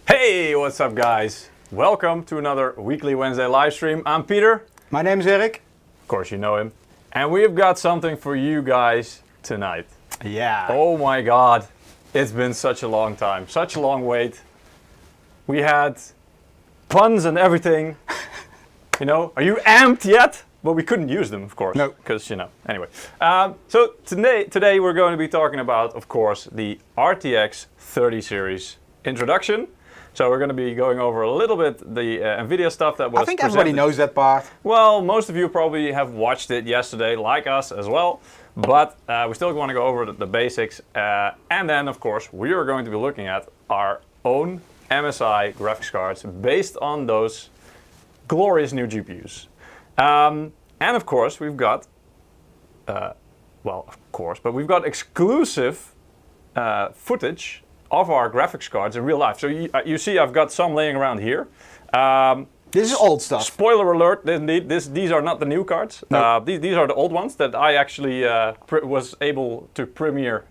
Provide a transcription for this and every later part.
Hey, what's up guys? Welcome to another weekly Wednesday live stream. I'm Peter. My name is Erik. Of course you know him. And we've got something for you guys tonight. Yeah. Oh my god, it's been such a long time, such a long wait. We had puns and everything. You know, are you amped yet? Well, we couldn't use them, of course. No. Because, you know, anyway. So today we're going to be talking about, of course, the RTX 30 series introduction. So we're going to be going over a little bit the NVIDIA stuff that was I think everybody knows that part. Well, most of you probably have watched it yesterday, like us as well. But we still want to go over the basics. And then, of course, we are going to be looking at our own MSI graphics cards based on those glorious new GPUs. And of course, we've got, we've got exclusive footage of our graphics cards in real life. So you see I've got some laying around here. This is old stuff. Spoiler alert, indeed, these are not the new cards. No. These are the old ones that I actually was able to premiere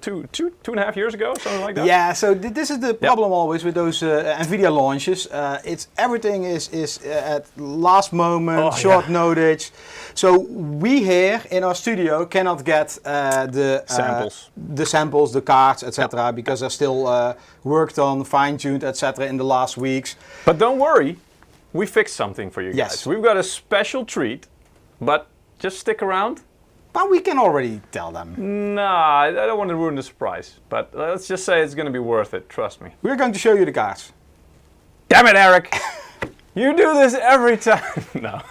two and a half years ago, something like that. Yeah, so this is the problem always with those NVIDIA launches. It's everything is at last moment, short notice. So we here in our studio cannot get the samples, the cards, etc. because they're still worked on, fine-tuned, etc. in the last weeks. But don't worry, we fixed something for you guys. Yes. We've got a special treat, but just stick around. But we can already tell them. Nah, I don't want to ruin the surprise. But let's just say it's going to be worth it, trust me. We're going to show you the cards. Damn it, Erik! You do this every time. No.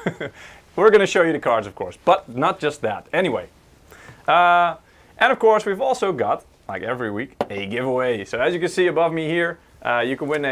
We're going to show you the cards, of course. But not just that. Anyway. And of course, we've also got, like every week, a giveaway. So as you can see above me here, you can win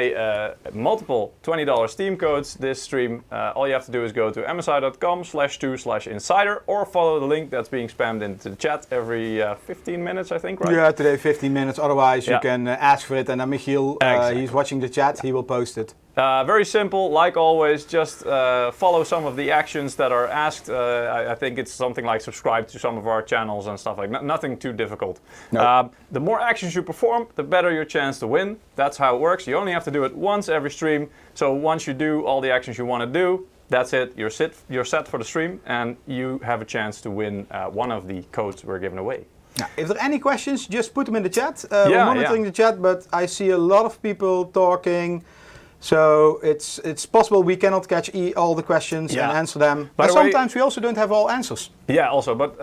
multiple $20 Steam codes this stream. All you have to do is go to msi.com/2/insider or follow the link that's being spammed into the chat every 15 minutes, I think, right? Yeah, today 15 minutes. Otherwise, you can ask for it, and then Michiel, Exactly. he's watching the chat, he will post it. Very simple, like always, just follow some of the actions that are asked. I think it's something like subscribe to some of our channels and stuff like that. Nothing too difficult. No. The more actions you perform, the better your chance to win. That's how it works. You only have to do it once every stream. So once you do all the actions you want to do, that's it. You're set for the stream, and you have a chance to win one of the codes we're giving away. Now, if there are any questions, just put them in the chat. We're monitoring the chat, but I see a lot of people talking. So it's possible we cannot catch all the questions and answer them. But sometimes we also don't have all answers. Yeah, also, but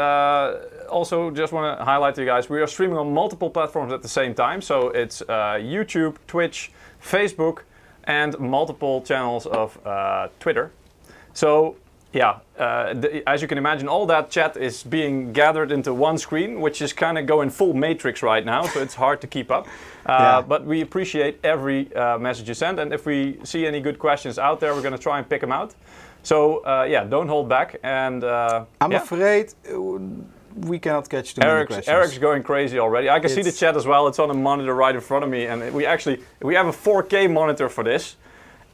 also just want to highlight to you guys, we are streaming on multiple platforms at the same time. So it's YouTube, Twitch, Facebook, and multiple channels of Twitter. So yeah, as you can imagine, all that chat is being gathered into one screen, which is kind of going full matrix right now, so it's hard to keep up. But we appreciate every message you send, and if we see any good questions out there, we're going to try and pick them out. So yeah, don't hold back. And I'm afraid we cannot catch too many questions. Erik's going crazy already. I can see the chat as well. It's on a monitor right in front of me, and we have a 4K monitor for this.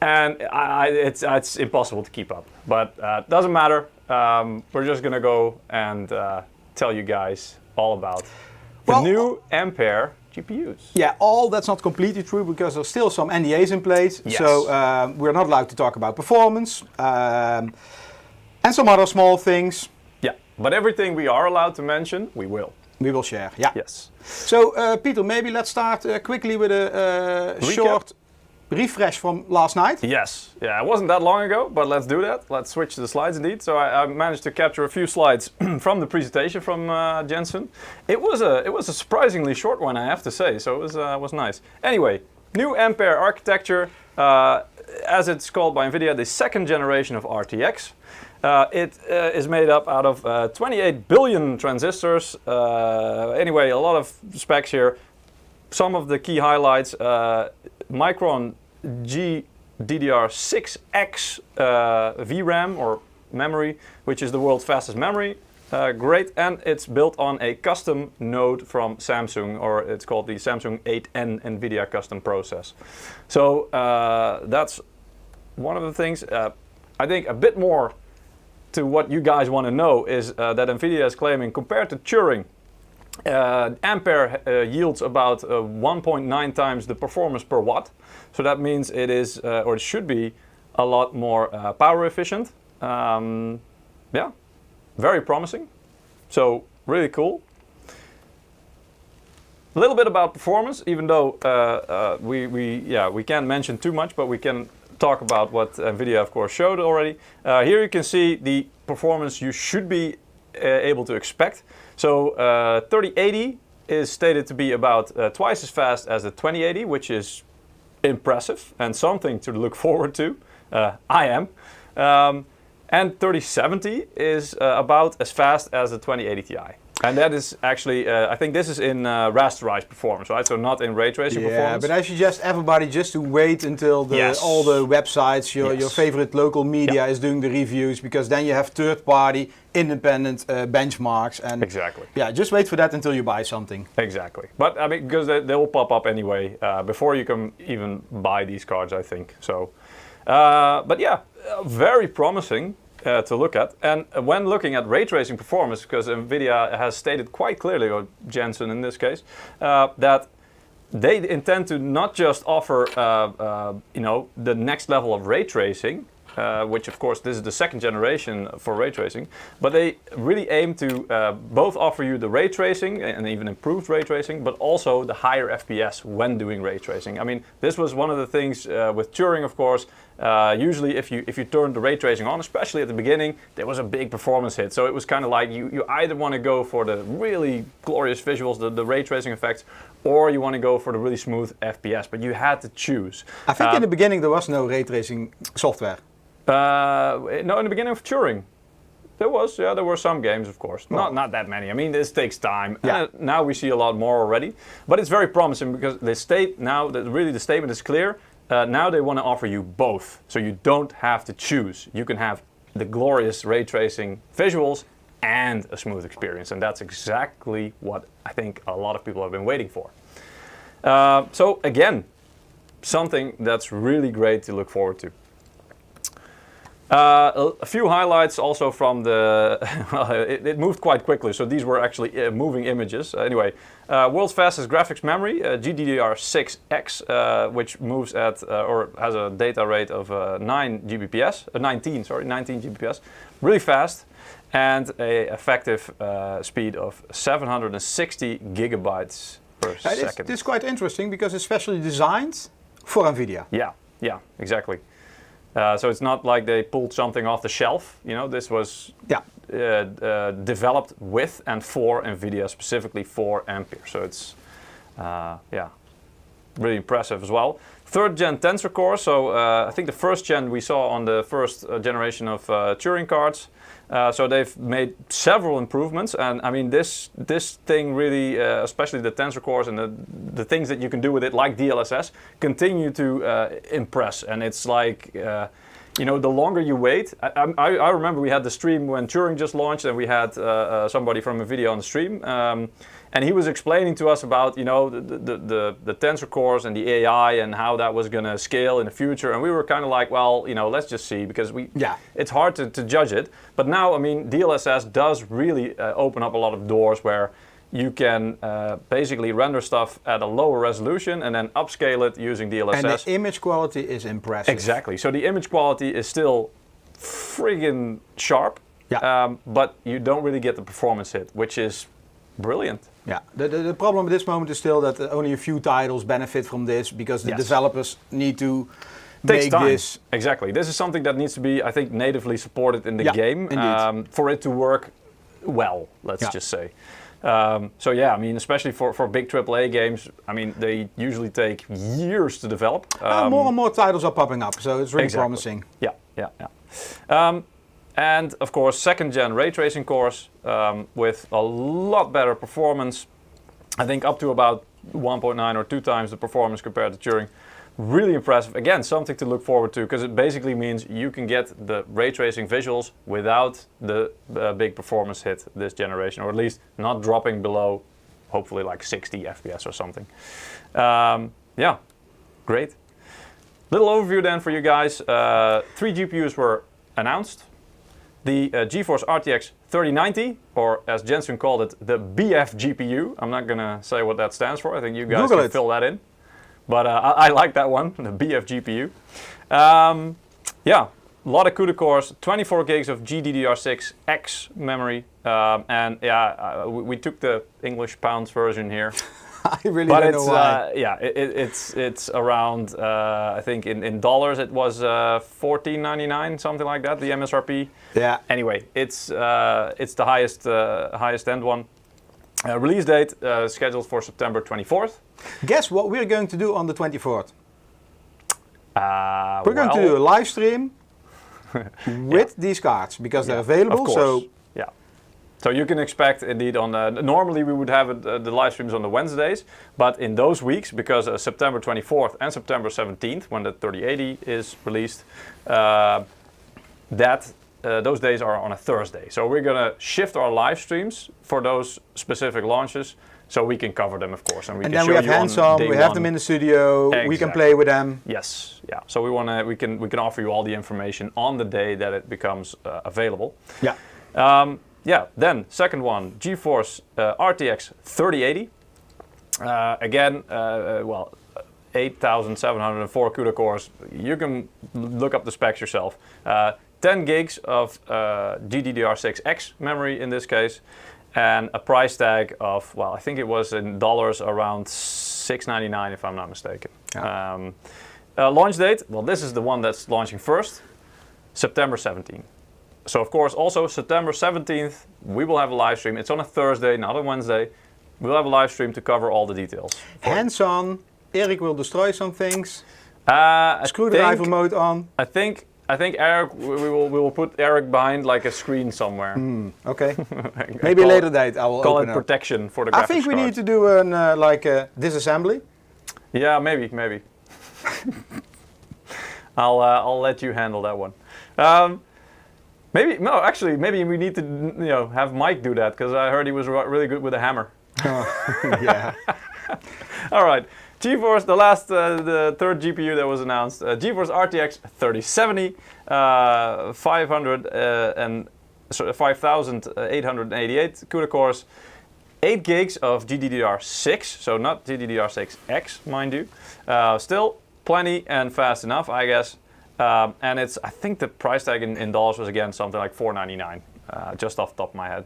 And it's impossible to keep up, but doesn't matter. We're just gonna go and tell you guys all about the new Ampere GPUs. Yeah, that's not completely true because there's still some NDAs in place. Yes. So we're not allowed to talk about performance and some other small things. Yeah, but everything we are allowed to mention, we will. We will share. Yeah. Yes. So Peter, maybe let's start quickly with a short refresh from last night. Yes, yeah, it wasn't that long ago, but let's do that. Let's switch to the slides indeed. So I managed to capture a few slides from the presentation from Jensen. It was a surprisingly short one, I have to say. So it was nice. Anyway, new Ampere architecture, as it's called by NVIDIA, the second generation of RTX. It is made up out of 28 billion transistors. Anyway, a lot of specs here. Some of the key highlights: Micron GDDR6X VRAM or memory, which is the world's fastest memory. Great, and it's built on a custom node from Samsung, or it's called the Samsung 8N NVIDIA custom process. So that's one of the things. I think a bit more to what you guys want to know is that NVIDIA is claiming, compared to Turing, Ampere yields about 1.9 times the performance per watt. So that means it is, or it should be, a lot more power efficient. Yeah, very promising. So really cool. A little bit about performance, even though we can't mention too much, but we can talk about what NVIDIA, of course, showed already. Here you can see the performance you should be able to expect. So 3080 is stated to be about twice as fast as the 2080, which is impressive and something to look forward to. I am. And 3070 is about as fast as the 2080 Ti. And that is actually, I think this is in rasterized performance, right? So not in ray tracing performance. Yeah, but I suggest everybody just to wait until all the websites, your favorite local media is doing the reviews, because then you have third-party, independent benchmarks. And exactly. Yeah, just wait for that until you buy something. Exactly. But I mean, because they will pop up anyway before you can even buy these cards, I think. So, but yeah, very promising. To look at. And when looking at ray tracing performance, because NVIDIA has stated quite clearly, or Jensen in this case, that they intend to not just offer the next level of ray tracing, which of course this is the second generation for ray tracing, but they really aim to both offer you the ray tracing and even improved ray tracing, but also the higher FPS when doing ray tracing. I mean, this was one of the things with Turing, of course. Usually if you turn the ray tracing on, especially at the beginning, there was a big performance hit. So it was kind of like you either want to go for the really glorious visuals, the ray tracing effects, or you want to go for the really smooth FPS, but you had to choose. I think in the beginning there was no ray tracing software. No, in the beginning of Turing, there were some games, of course. Oh. Not that many. I mean, this takes time. Yeah. Now we see a lot more already, but it's very promising because they state now that really the statement is clear. Now they want to offer you both, so you don't have to choose. You can have the glorious ray tracing visuals and a smooth experience, and that's exactly what I think a lot of people have been waiting for. So again, something that's really great to look forward to. A few highlights also from the, well, it moved quite quickly, so these were actually moving images. Anyway, world's fastest graphics memory, GDDR6X, which moves at, or has a data rate of 19 Gbps, really fast, and a effective speed of 760 gigabytes per second. This is quite interesting because it's specially designed for NVIDIA. Yeah, exactly. So it's not like they pulled something off the shelf. You know, this was developed with and for NVIDIA, specifically for Ampere. So it's, really impressive as well. Third gen Tensor core. So I think the first gen we saw on the first generation of Turing cards. So they've made several improvements, and I mean this thing really, especially the Tensor cores and the things that you can do with it, like DLSS, continue to impress. And it's like, the longer you wait. I remember we had the stream when Turing just launched, and we had somebody from NVIDIA on the stream, and he was explaining to us about the Tensor cores and the AI and how that was going to scale in the future. And we were kind of like, well, let's just see, because it's hard to judge it. But now, I mean, DLSS does really open up a lot of doors where you can basically render stuff at a lower resolution and then upscale it using DLSS. And the image quality is impressive. Exactly. So the image quality is still friggin' sharp, but you don't really get the performance hit, which is brilliant. Yeah, the problem at this moment is still that only a few titles benefit from this, because the developers need to make this. Exactly. This is something that needs to be, I think, natively supported in the game for it to work well, let's just say. So yeah, I mean, especially for big AAA games, I mean, they usually take years to develop. More and more titles are popping up, so it's really promising. Yeah. And of course, second gen ray tracing cores with a lot better performance. I think up to about 1.9 or 2 times the performance compared to Turing. Really impressive. Again, something to look forward to, because it basically means you can get the ray tracing visuals without the big performance hit this generation, or at least not dropping below, hopefully like 60 FPS or something. Yeah, great. Little overview then for you guys. 3 GPUs were announced. the GeForce RTX 3090, or as Jensen called it, the BF GPU. I'm not gonna say what that stands for. I think you guys can fill that in. But I like that one, the BF GPU. Yeah, a lot of CUDA cores, 24 gigs of GDDR6X memory, and yeah, we took the English pounds version here. I really don't know why. Yeah, it's around, I think in dollars it was $14.99, something like that, the MSRP. Yeah. Anyway, it's the highest end one. Release date scheduled for September 24th. Guess what we're going to do on the 24th? We're going to do a live stream with these cards because they're available. Of course. So you can expect indeed on normally we would have the live streams on the Wednesdays, but in those weeks, because September 24th and September 17th, when the 3080 is released, those days are on a Thursday. So we're gonna shift our live streams for those specific launches, so we can cover them, of course, and then we have hands-on. We have them in the studio. Exactly. We can play with them. Yes, yeah. So we can offer you all the information on the day that it becomes available. Yeah. Yeah, then second one, GeForce RTX 3080. Again, well, 8,704 CUDA cores. You can look up the specs yourself. 10 gigs of GDDR6X memory in this case, and a price tag of, well, I think it was in dollars around $699 if I'm not mistaken. Yeah. Launch date, well, this is the one that's launching first, September 17th. So of course, also September 17th, we will have a live stream. It's on a Thursday, not a Wednesday. We'll have a live stream to cover all the details. Hands-on. Eric will destroy some things. Screwdriver mode on. I think Eric, we will put Eric behind like a screen somewhere. Okay. Maybe later date I will call open it up. protection for the graphics I think we card. need to do an like a disassembly. Yeah, maybe. I'll let you handle that one. Maybe we need to have Mike do that, because I heard he was really good with a hammer. Yeah. All right, GeForce, the third GPU that was announced, GeForce RTX 3070, 5,888 CUDA cores, 8 gigs of GDDR6, so not GDDR6X, mind you. Still plenty and fast enough, I guess. And I think the price tag in dollars was again something like $499, just off the top of my head.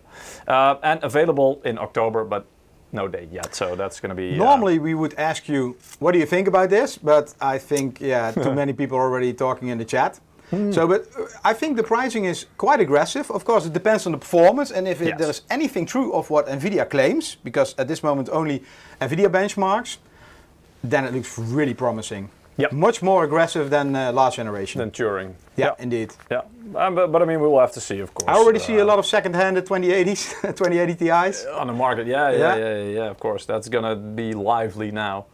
And available in October, but no date yet, so that's going to be... Normally we would ask you, what do you think about this? But I think, too many people are already talking in the chat. So, but I think the pricing is quite aggressive. Of course, it depends on the performance and if there's anything true of what NVIDIA claims, because at this moment only NVIDIA benchmarks, then it looks really promising. Yep. Much more aggressive than last generation. Than Turing. Yeah, indeed. Yeah, but I mean, we will have to see, of course. I already see a lot of second-handed 2080s, 2080 Ti's. On the market, yeah, of course. That's going to be lively now.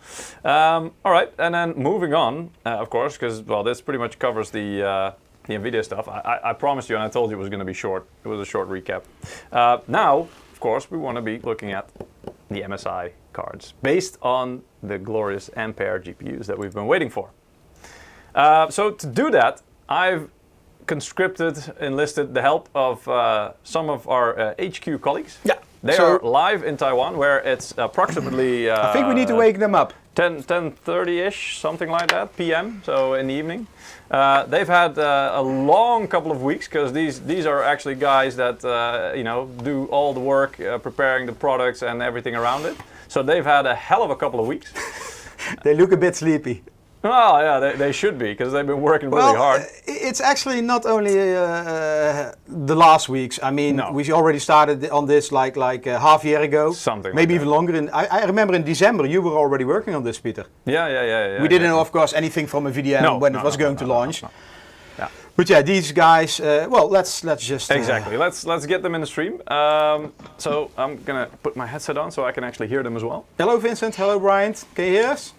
All right, and then moving on, of course, because, well, this pretty much covers the NVIDIA stuff. I promised you, and I told you it was going to be short. It was a short recap. Now, of course, we want to be looking at the MSI cards based on the glorious Ampere GPUs that we've been waiting for. So to do that, I've enlisted the help of some of our HQ colleagues. Yeah. They are live in Taiwan, where it's approximately... I think we need to wake them up. 10:30-ish, something like that, PM, so in the evening. They've had a long couple of weeks, because these are actually guys that do all the work preparing the products and everything around it. So they've had a hell of a couple of weeks. They look a bit sleepy. Well, yeah, they should be, because they've been working really hard. It's actually not only the last weeks. I mean, we already started on this like half year ago. Something maybe like even longer. I remember in December you were already working on this, Peter. Yeah. We didn't know, of course, anything from NVIDIA when it was going to launch. No. Yeah. But yeah, these guys. Well, let's just exactly. Let's get them in the stream. So I'm gonna put my headset on so I can actually hear them as well. Hello, Vincent. Hello, Bryant. Can you hear us?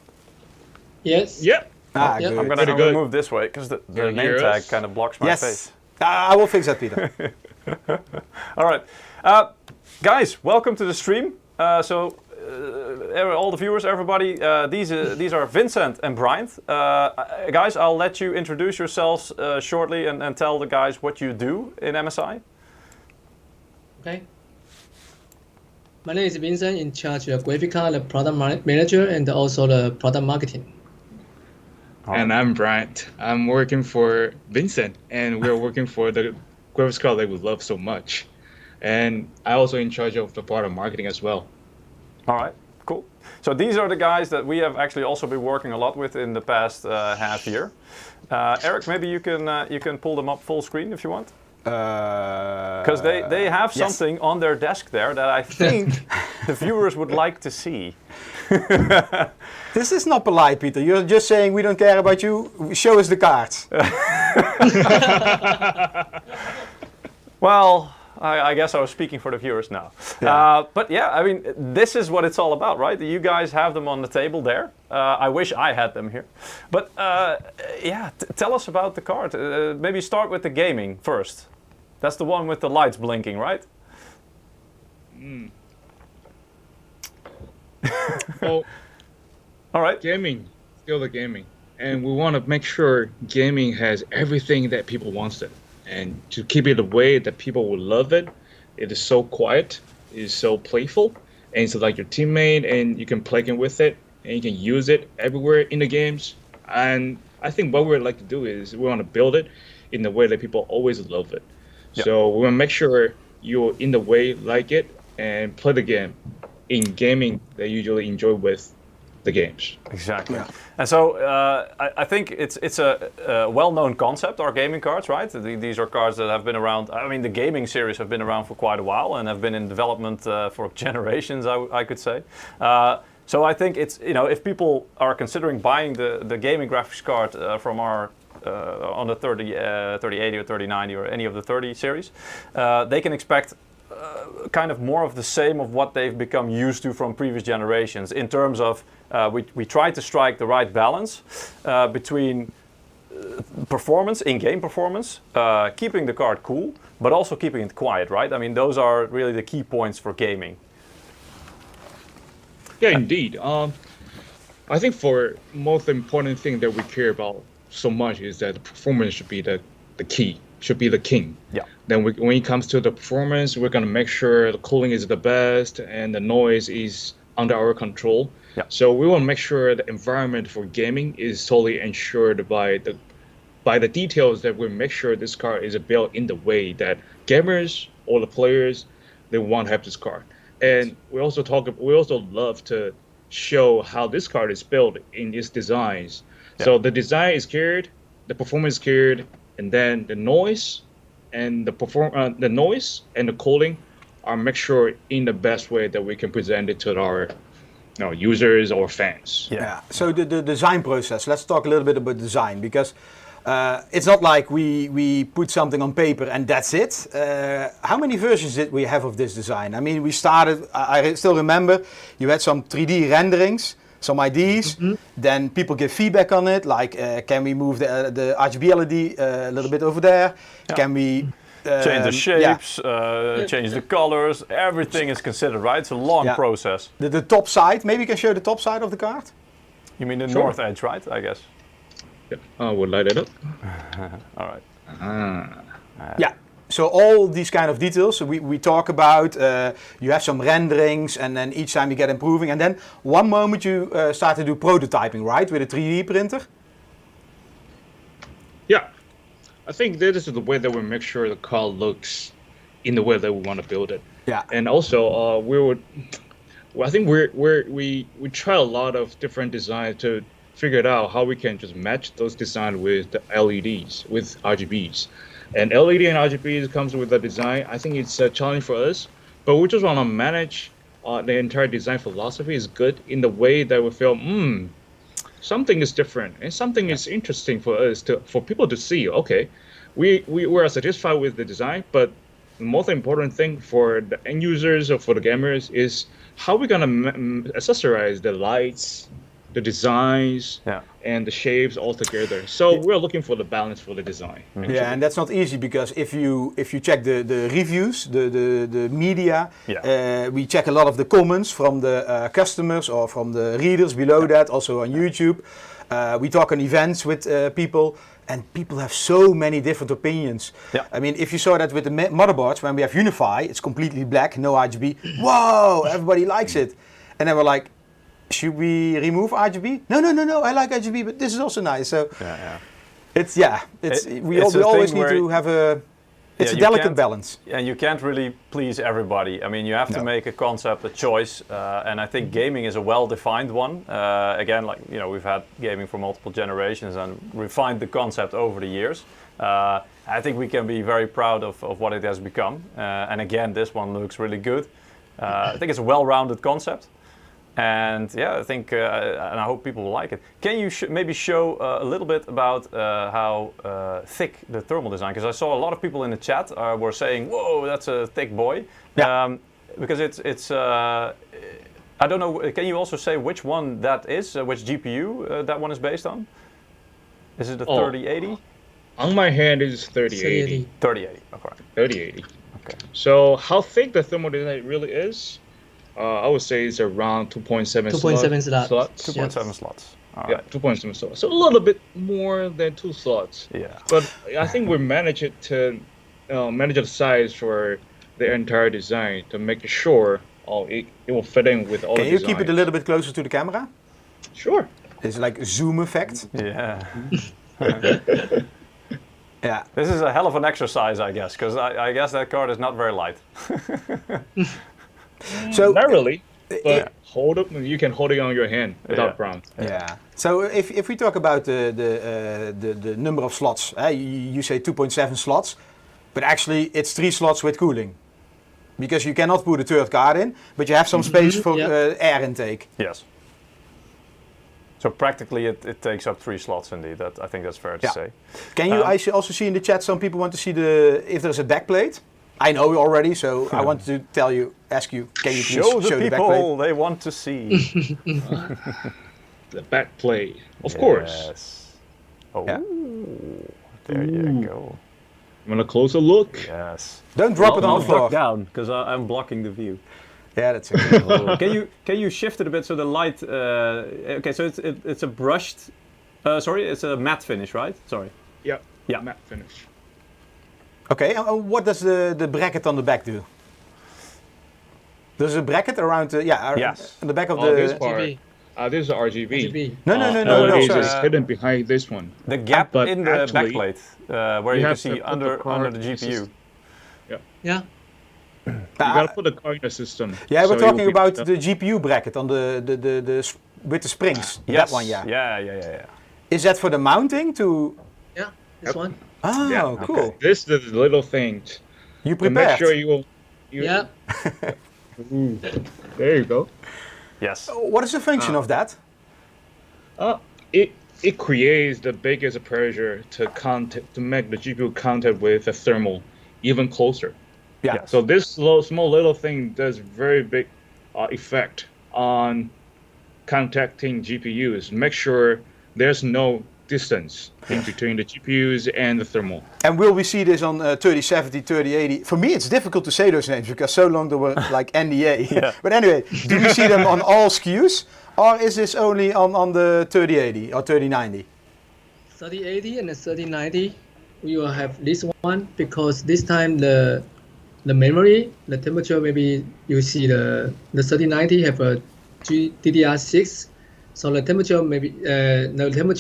Yes. Yep. Good. I'm gonna move this way because the name tag kind of blocks my face. I will fix that, Peter. All right, guys, welcome to the stream. So all the viewers, everybody, these are Vincent and Bryant. Guys, I'll let you introduce yourselves shortly and tell the guys what you do in MSI. Okay. My name is Vincent, in charge of graphic card, the product manager, and also the product marketing. And I'm Bryant. I'm working for Vincent, and we're working for the graphics card that we love so much. And I also in charge of the product marketing as well. All right, cool. So these are the guys that we have actually also been working a lot with in the past half year. Eric, maybe you can pull them up full screen if you want. Because they have something on their desk there that I think the viewers would like to see. This is not polite, Peter. You're just saying we don't care about you. Show us the cards. Well, I guess I was speaking for the viewers now. Yeah. But yeah, I mean, this is what it's all about, right? You guys have them on the table there. I wish I had them here. But yeah, tell us about the card. Maybe start with the gaming first. That's the one with the lights blinking, right? Well, all right. Gaming, still the gaming. And we want to make sure gaming has everything that people wants it. And to keep it the way that people will love it, it is so quiet, it is so playful, and it's like your teammate, and you can play with it, and you can use it everywhere in the games. And I think what we'd like to do is we want to build it in the way that people always love it. Yep. So we want to make sure you in the way like it and play the game in gaming that you usually enjoy with the games. Exactly. Yeah. And so I think it's a well-known concept, our gaming cards, right? These are cards that have been around. I mean, the gaming series have been around for quite a while and have been in development for generations, I could say. So I think it's, if people are considering buying the gaming graphics card from our on the 3080 or 3090 or any of the 30 series, they can expect kind of more of the same of what they've become used to from previous generations in terms of we try to strike the right balance between performance, in-game performance, keeping the card cool, but also keeping it quiet, right? I mean, those are really the key points for gaming. Yeah, indeed. I think for most important thing that we care about so much is that the performance should be the key, should be the king. Yeah. Then when it comes to the performance, we're going to make sure the cooling is the best and the noise is under our control. Yeah. So we want to make sure the environment for gaming is totally ensured by the details that we make sure this card is built in the way that gamers or the players, they want to have this card. And we also love to show how this card is built in its designs. Yeah. So the design is cared, the performance is cared, and then the noise and the noise and the cooling are make sure in the best way that we can present it to our users or fans. Yeah. So the design process. Let's talk a little bit about design, because it's not like we put something on paper and that's it. How many versions did we have of this design? I mean, we started, I still remember, you had some 3D renderings, some ideas, then people give feedback on it, like can we move the RGB LED a little bit over there? Yeah. Can we change the shapes, change the colors, everything is considered, right? It's a long process. The top side, maybe you can show the top side of the card? You mean the north edge, right, I guess? Yeah, we'll light it up. All right. Yeah. So all these kind of details we talk about, you have some renderings, and then each time you get improving, and then one moment you start to do prototyping, right, with a 3D printer? Yeah, I think this is the way that we make sure the car looks in the way that we want to build it. Yeah. And also, I think we try a lot of different designs to figure out how we can just match those designs with the LEDs, with RGBs. And LED and RGBs comes with the design. I think it's a challenge for us, but we just want to manage the entire design philosophy is good in the way that we feel, something is different and something is interesting for us for people to see. Okay, we are satisfied with the design, but the most important thing for the end users or for the gamers is how we're gonna accessorize the lights, the designs, and the shapes all together. So we're looking for the balance for the design. Yeah, and that's not easy because if you check the reviews, the media, we check a lot of the comments from the customers or from the readers below that, also on YouTube. We talk on events with people, and people have so many different opinions. Yeah. I mean, if you saw that with the motherboards, when we have Unify, it's completely black, no RGB. Whoa, everybody likes it. And then we're like, should we remove RGB? No, I like RGB, but this is also nice. So we always need to have a delicate balance. And you can't really please everybody. I mean, you have to make a concept, a choice, and I think gaming is a well-defined one. Again, like we've had gaming for multiple generations and refined the concept over the years. I think we can be very proud of what it has become. And again, this one looks really good. I think it's a well-rounded concept. And I think, and I hope people will like it. Can you maybe show a little bit about how thick the thermal design? Because I saw a lot of people in the chat were saying, "Whoa, that's a thick boy." Yeah. Because it's I don't know. Can you also say which one that is? Which GPU that one is based on? Is it the 3080? On my hand, it's 3080. 3080. Okay. 3080. Okay. So how thick the thermal design really is? I would say it's around 2.7 slots. 2.7 slots. All right. 2.7 slots. So a little bit more than 2 slots. Yeah. But I think we managed to manage the size for the entire design to make sure it will fit in with all the designs. Can you keep it a little bit closer to the camera? Sure. It's like a zoom effect. Yeah. Yeah. This is a hell of an exercise, I guess, because I guess that card is not very light. So not really, but you can hold it on your hand without problem. Yeah. So if we talk about the number of slots, you say 2.7 slots, but actually it's 3 slots with cooling, because you cannot put a third card in, but you have some space for air intake. Yes. So practically it takes up 3 slots indeed. I think that's fair to say. Can you also see in the chat some people want to see if there's a backplate? I know already, so I want to ask you, can you please show the people backplate? They want to see. The backplate, of course. Yes. Oh, there you go. You want a closer look? Yes. Don't drop it on the floor. Duck down, because I'm blocking the view. Yeah, that's okay. Can you shift it a bit so the light? Okay, so it's a brushed. Sorry, it's a matte finish, right? Sorry. Yeah. Yeah. Matte finish. Okay, and what does the bracket on the back do? There's a bracket around on the back of the... This part. This is RGB. No. It's hidden behind this one. The gap in the backplate, where you can see under the GPU. Yeah. You gotta put the card in the system. Yeah, we're talking about the GPU bracket on the with the springs. Yes. That one, Yeah. Is that for the mounting to? Yeah, this one. Oh, cool. Okay. This is the little thing. You To prepared. make sure you will. Yeah. Ooh, there you go. Yes. What is the function of that? It creates the biggest pressure to make the GPU contact with the thermal even closer. Yeah. Yes. So this small little thing does very big effect on contacting GPUs. Make sure there's no distance in between the GPUs and the thermal. And will we see this on 3070, 3080? For me, it's difficult to say those names because so long they were like NDA. But anyway, do we see them on all SKUs, or is this only on the 3080 or 3090? 3080 and the 3090, we will have this one because this time the memory, the temperature, maybe you see the 3090 have a DDR6, so the temperature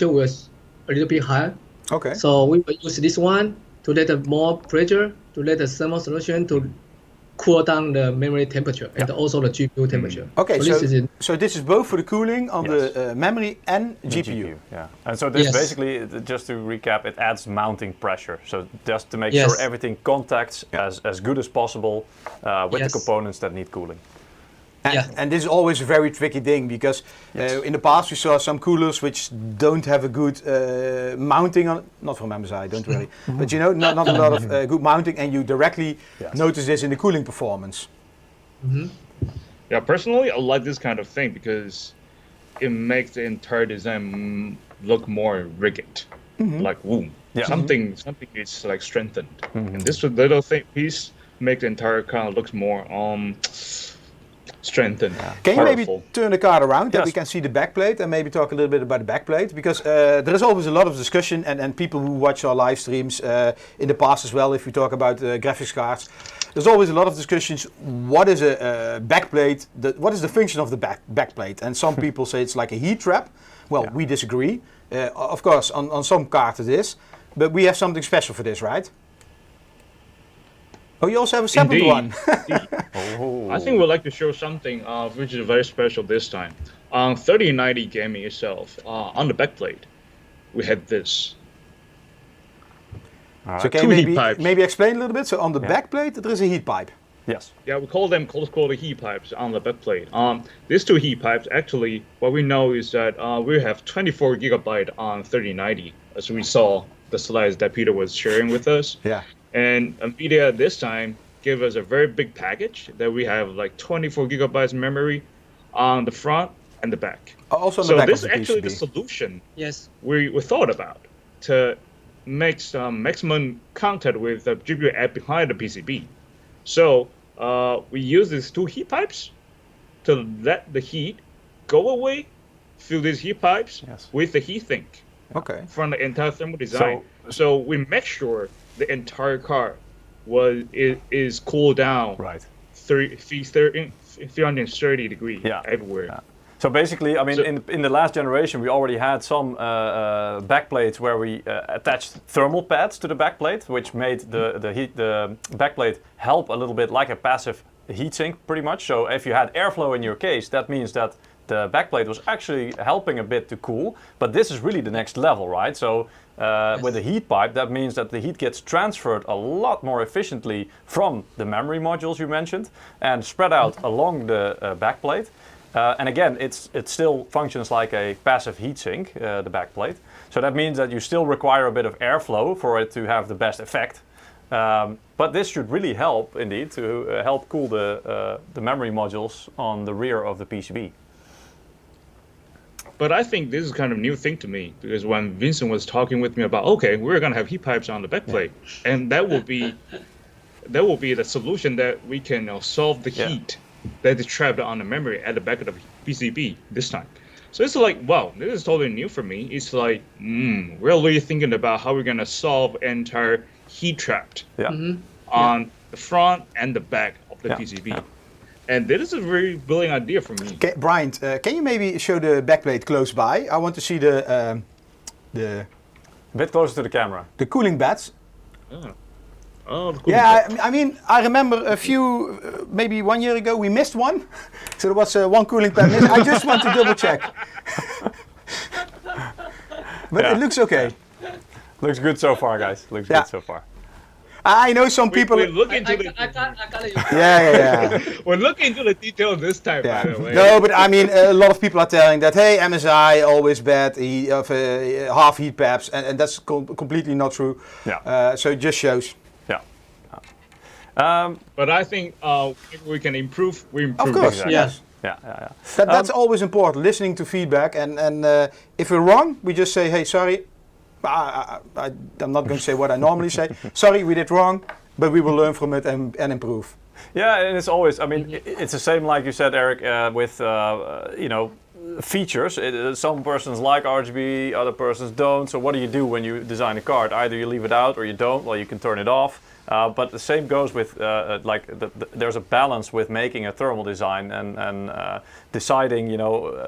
was a little bit higher. Okay. So we will use this one to let more pressure, to let the thermal solution to cool down the memory temperature and also the GPU temperature. Okay, so this is both for the cooling on the memory and GPU. Yeah, and so this basically, just to recap, it adds mounting pressure. So just to make sure everything contacts as good as possible with the components that need cooling. And this is always a very tricky thing because in the past we saw some coolers which don't have a good mounting on, not from MSI, don't worry, but you know, not a lot of good mounting, and you directly notice this in the cooling performance. Yeah, personally, I like this kind of thing because it makes the entire design look more rigid, like boom. Yeah. Something is like strengthened, and this little piece makes the entire car looks more strengthened. Can you maybe powerful. turn the card around that Yes. we can see the backplate and maybe talk a little bit about the backplate? Because there is always a lot of discussion and people who watch our live streams in the past as well, if we talk about graphics cards, there's always a lot of discussions. What is a backplate? What is the function of the backplate? And some people say it's like a heat trap. Well, we disagree. Of course, on some cards it is, but we have something special for this, right? Oh, you also have a separate Indeed. one. I think we'd like to show something which is very special this time. On 3090 gaming itself, on the backplate, we had this. So can Two you heat pipes. maybe explain a little bit? So on the backplate there is a heat pipe. Yes. Yeah, we call them close quarter heat pipes on the backplate. These two heat pipes, actually, what we know is that we have 24 gigabyte on 3090, as we saw the slides that Peter was sharing with us. Yeah. And NVIDIA this time gave us a very big package that we have like 24 gigabytes memory on the front and the back. Also on the So back this of is the actually PCB. the solution Yes. we thought about to make some maximum contact with the GPU app behind the PCB. So we use these two heat pipes to let the heat go away through these heat pipes Yes. with the heat sink Okay. from the entire thermal design. So we make sure the entire car is cooled down Right. 330 degrees Yeah. everywhere. Yeah. So basically, I mean, So- in the last generation, we already had some backplates where we attached thermal pads to the backplate, which made the backplate help a little bit like a passive heatsink, pretty much. So if you had airflow in your case, that means that the backplate was actually helping a bit to cool. But this is really the next level, right? So with the heat pipe, that means that the heat gets transferred a lot more efficiently from the memory modules you mentioned and spread out along the backplate. And again, it still functions like a passive heatsink, the backplate. So that means that you still require a bit of airflow for it to have the best effect. But this should really help, indeed, to help cool the memory modules on the rear of the PCB. But I think this is kind of new thing to me, because when Vincent was talking with me about, okay, we're gonna have heat pipes on the backplate, and that will be the solution that we can solve the heat that is trapped on the memory at the back of the PCB this time. So it's like, wow, this is totally new for me. It's like, we're really thinking about how we're gonna solve entire heat trapped on the front and the back of the PCB. Yeah. And this is a very brilliant idea for me. Okay, Brian, can you maybe show the backplate close by? I want to see the A bit closer to the camera. cooling pads. Oh, the cooling Yeah, pad. I mean, I remember a few, maybe 1 year ago, we missed one. So there was one cooling pad missed. I just want to double check. But it looks okay. Looks good so far, guys. Looks good so far. I know some people. We look into I the got it. Yeah. we're looking into the detail this time. Yeah. By the way. No, but I mean, a lot of people are telling that, hey, MSI always bad, half heat pads, and that's completely not true. Yeah. So it just shows. Yeah. But I think if we can improve, we improve. Of course, Exactly. yes. Yeah. That's always important, listening to feedback, and if we're wrong, we just say, hey, sorry, I'm not going to say what I normally say. Sorry, we did wrong, but we will learn from it and improve. Yeah, and it's always, I mean, it's the same like you said, Eric, with, features. Some persons like RGB, other persons don't. So what do you do when you design a card? Either you leave it out or you don't. Well, you can turn it off. But the same goes with there's a balance with making a thermal design and deciding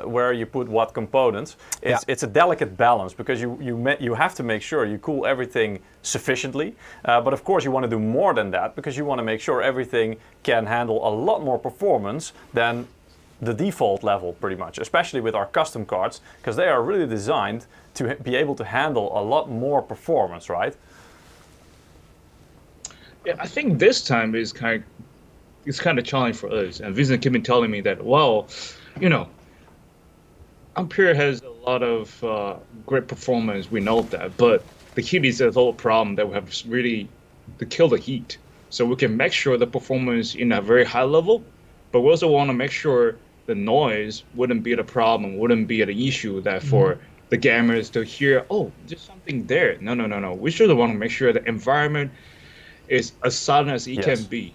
where you put what components. It's a delicate balance because you have to make sure you cool everything sufficiently. But of course you want to do more than that because you want to make sure everything can handle a lot more performance than the default level, pretty much, especially with our custom cards, because they are really designed to be able to handle a lot more performance, right? Yeah, I think this time is kind of challenging for us. And Vincent kept telling me that, well, Ampere has a lot of great performance. We know that, but the heat is a whole problem that we have really to kill the heat. So we can make sure the performance in a very high level, but we also want to make sure the noise wouldn't be the problem, wouldn't be the issue that for the gamers to hear, oh, there's something there. No. We should want to make sure the environment is as silent as it can be.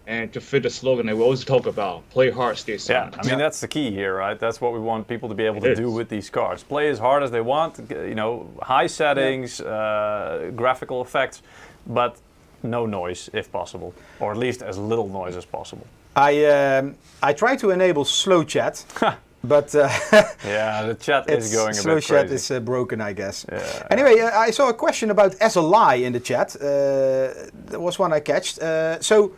And to fit the slogan that we always talk about, play hard, stay silent. Yeah, I mean, that's the key here, right? That's what we want people to be able to do with these cards. Play as hard as they want, you know, high settings, graphical effects, but no noise if possible, or at least as little noise as possible. I try to enable slow chat, but yeah, the chat is going a bit crazy. Slow chat is broken, I guess. Yeah. Anyway, I saw a question about SLI in the chat. There was one I catched. So,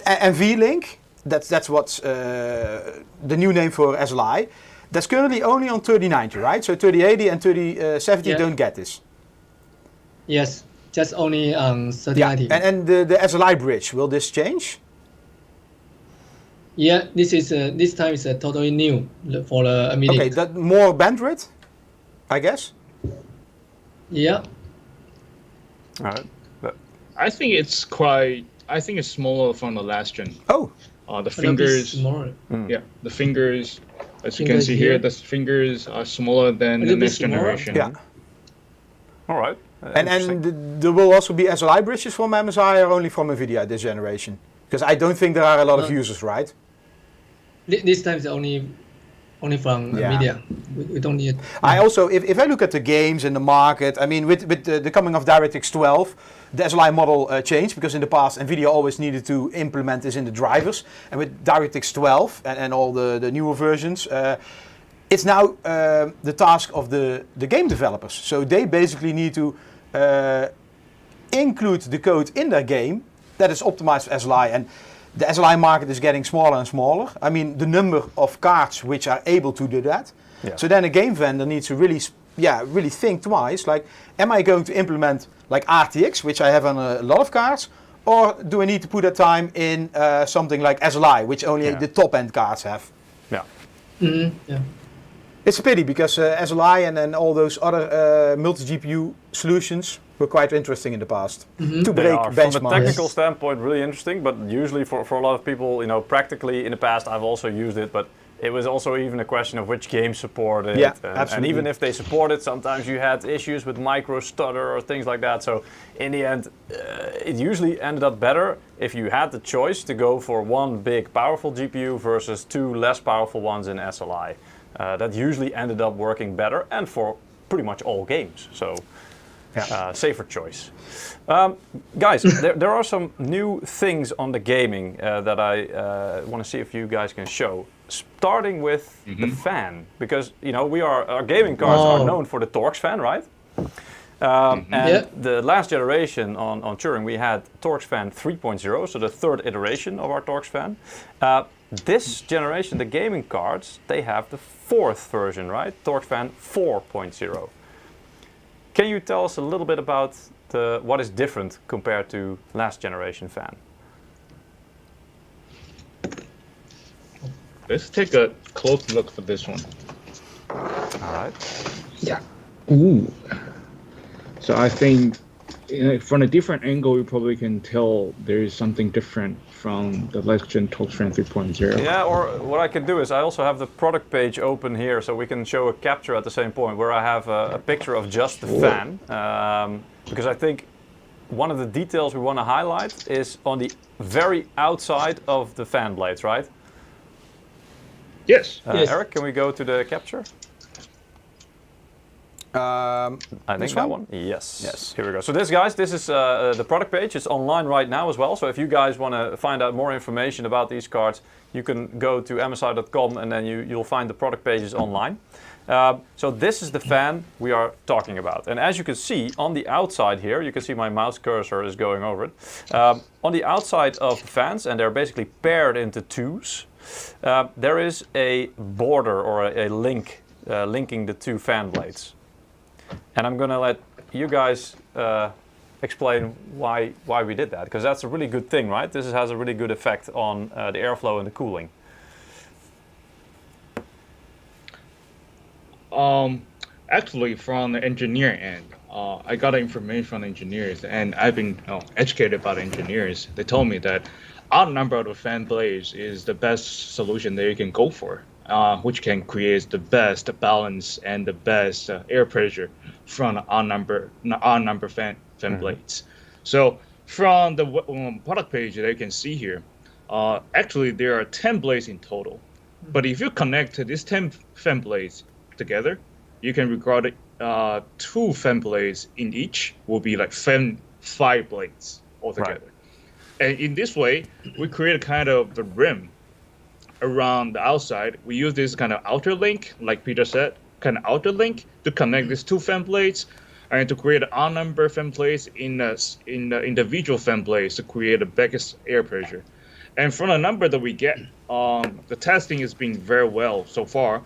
NVLink, that's what's the new name for SLI. That's currently only on 3090, right? So 3080 and 3070 don't get this. Yes, just only on 3090. Yeah. And the SLI bridge, will this change? Yeah, this time is totally new for the immediate. Okay, that more bandwidth, I guess. Yeah. All right. I think it's smaller from the last gen. Oh. The fingers. Yeah, the fingers. As you can see here, the fingers are smaller than the next generation. Yeah. All right. And there will also be SLI bridges from MSI or only from NVIDIA this generation? Because I don't think there are a lot of users, right? This time is only from NVIDIA. We don't need. I also, if I look at the games in the market, I mean, with the coming of DirectX 12, the SLI model changed, because in the past NVIDIA always needed to implement this in the drivers, and with DirectX 12 and all the newer versions, it's now the task of the game developers. So they basically need to include the code in their game that is optimized for SLI. And the SLI market is getting smaller and smaller. I mean, the number of cards which are able to do that. Yeah. So then a game vendor needs to really think twice. Like, am I going to implement like RTX, which I have on a lot of cards, or do I need to put that time in something like SLI, which only the top end cards have? Yeah. Yeah. It's a pity, because SLI and all those other multi-GPU solutions were quite interesting in the past to break benchmarks. From a technical standpoint, really interesting, but usually for a lot of people, you know, practically in the past I've also used it, but it was also even a question of which games support it. Yeah, and even if they support it, sometimes you had issues with micro stutter or things like that. So in the end, it usually ended up better if you had the choice to go for one big powerful GPU versus two less powerful ones in SLI. That usually ended up working better, and for pretty much all games. So safer choice. Guys, there are some new things on the gaming that I want to see if you guys can show. Starting with the fan, because you know our gaming cards are known for the Torx fan, right? And the last generation on Turing, we had Torx fan 3.0, so the third iteration of our Torx fan. This generation, the gaming cards, they have the fourth version, right? Torx fan 4.0. Can you tell us a little bit about what is different compared to last generation fan? Let's take a close look for this one. All right. Yeah. Ooh. So I think from a different angle, you probably can tell there is something different from the last gen Torx fan 3.0. Yeah, or what I can do is I also have the product page open here, so we can show a capture at the same point where I have a picture of just the fan. Because I think one of the details we want to highlight is on the very outside of the fan blades, right? Yes. Yes. Eric, can we go to the capture? I think that one? Yes. Here we go. So this is the product page. It's online right now as well. So if you guys want to find out more information about these cards, you can go to msi.com and then you'll find the product pages online. So this is the fan we are talking about. And as you can see on the outside here, you can see my mouse cursor is going over it. On the outside of the fans, and they're basically paired into twos, there is a border or a link linking the two fan blades. And I'm going to let you guys explain why we did that, because that's a really good thing, right? This has a really good effect on the airflow and the cooling. Actually, from the engineer end, I got information from engineers, and I've been educated by the engineers. They told me that odd number of the fan blades is the best solution that you can go for, which can create the best balance and the best air pressure from odd number fan blades. So from the product page that you can see here, actually there are 10 blades in total. But if you connect these 10 fan blades together, you can regard it 2 fan blades in each will be like 5 blades altogether. Right. And in this way, we create a kind of the rim around the outside. We use this kind of outer link, like Peter said, kind of outer link to connect these 2 fan blades and to create an odd number fan blades in the individual fan blades to create the biggest air pressure. And from the number that we get, the testing is being very well so far.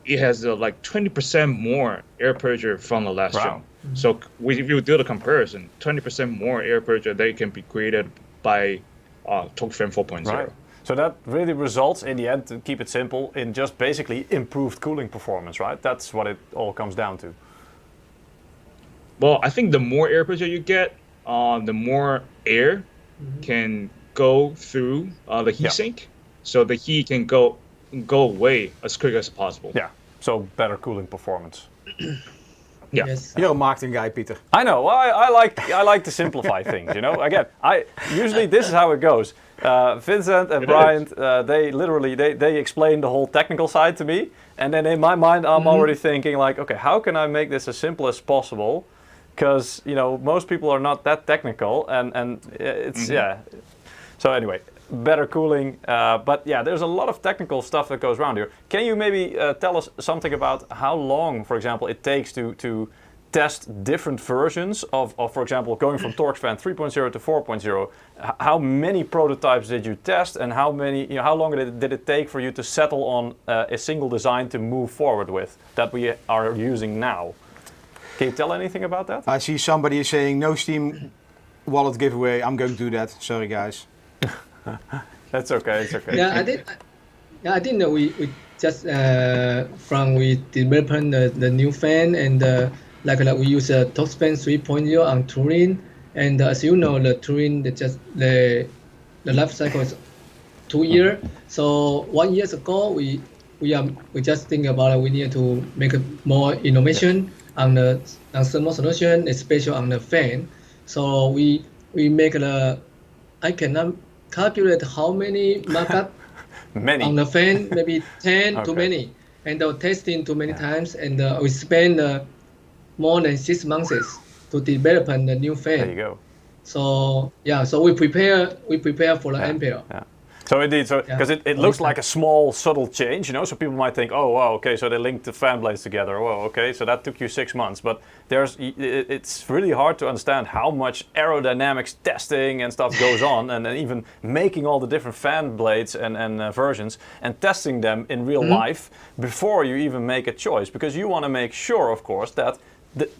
It has like 20% more air pressure from the last gen. So if you do the comparison, 20% more air pressure that can be created by TorqueFan 4.0. Right. So that really results in the end, to keep it simple, in just basically improved cooling performance, right? That's what it all comes down to. Well, I think the more air pressure you get, the more air can go through the heatsink, so the heat can go away as quick as possible. Yeah, so better cooling performance. Yeah, Yes. You're a marketing guy, Peter. I know. Well, I like to simplify things. You know, again, usually this is how it goes. Vincent and Brian, they explain the whole technical side to me, and then in my mind, I'm already thinking like, okay, how can I make this as simple as possible? Because most people are not that technical, and it's So anyway, better cooling, but yeah, there's a lot of technical stuff that goes around here. Can you maybe tell us something about how long, for example, it takes to test different versions of, for example, going from TorqueFan 3.0 to 4.0? How many prototypes did you test, and how long did it take for you to settle on a single design to move forward with that we are using now? Can you tell anything about that? I see somebody saying no Steam wallet giveaway. I'm going to do that. Sorry, guys. That's okay. It's okay. Yeah, I think that we just we developed the new fan, and like we use a TorqueFan 3.0 on Turin, and as you know, the Turin the life cycle is 2 years. So 1 year ago, we just think about it. We need to make more innovation on the thermal solution, especially on the fan. So we make I cannot calculate how many markup on the fan, maybe 10 too many, and testing too many times, and we spend more than 6 months to develop the new fan. There you go. So so we prepare for the Ampere. Yeah. So indeed, because it looks like a small, subtle change, so people might think, oh, wow, okay, so they linked the fan blades together. Well, okay, so that took you 6 months, but it's really hard to understand how much aerodynamics testing and stuff goes on, and then even making all the different fan blades and versions and testing them in real life before you even make a choice, because you want to make sure, of course, that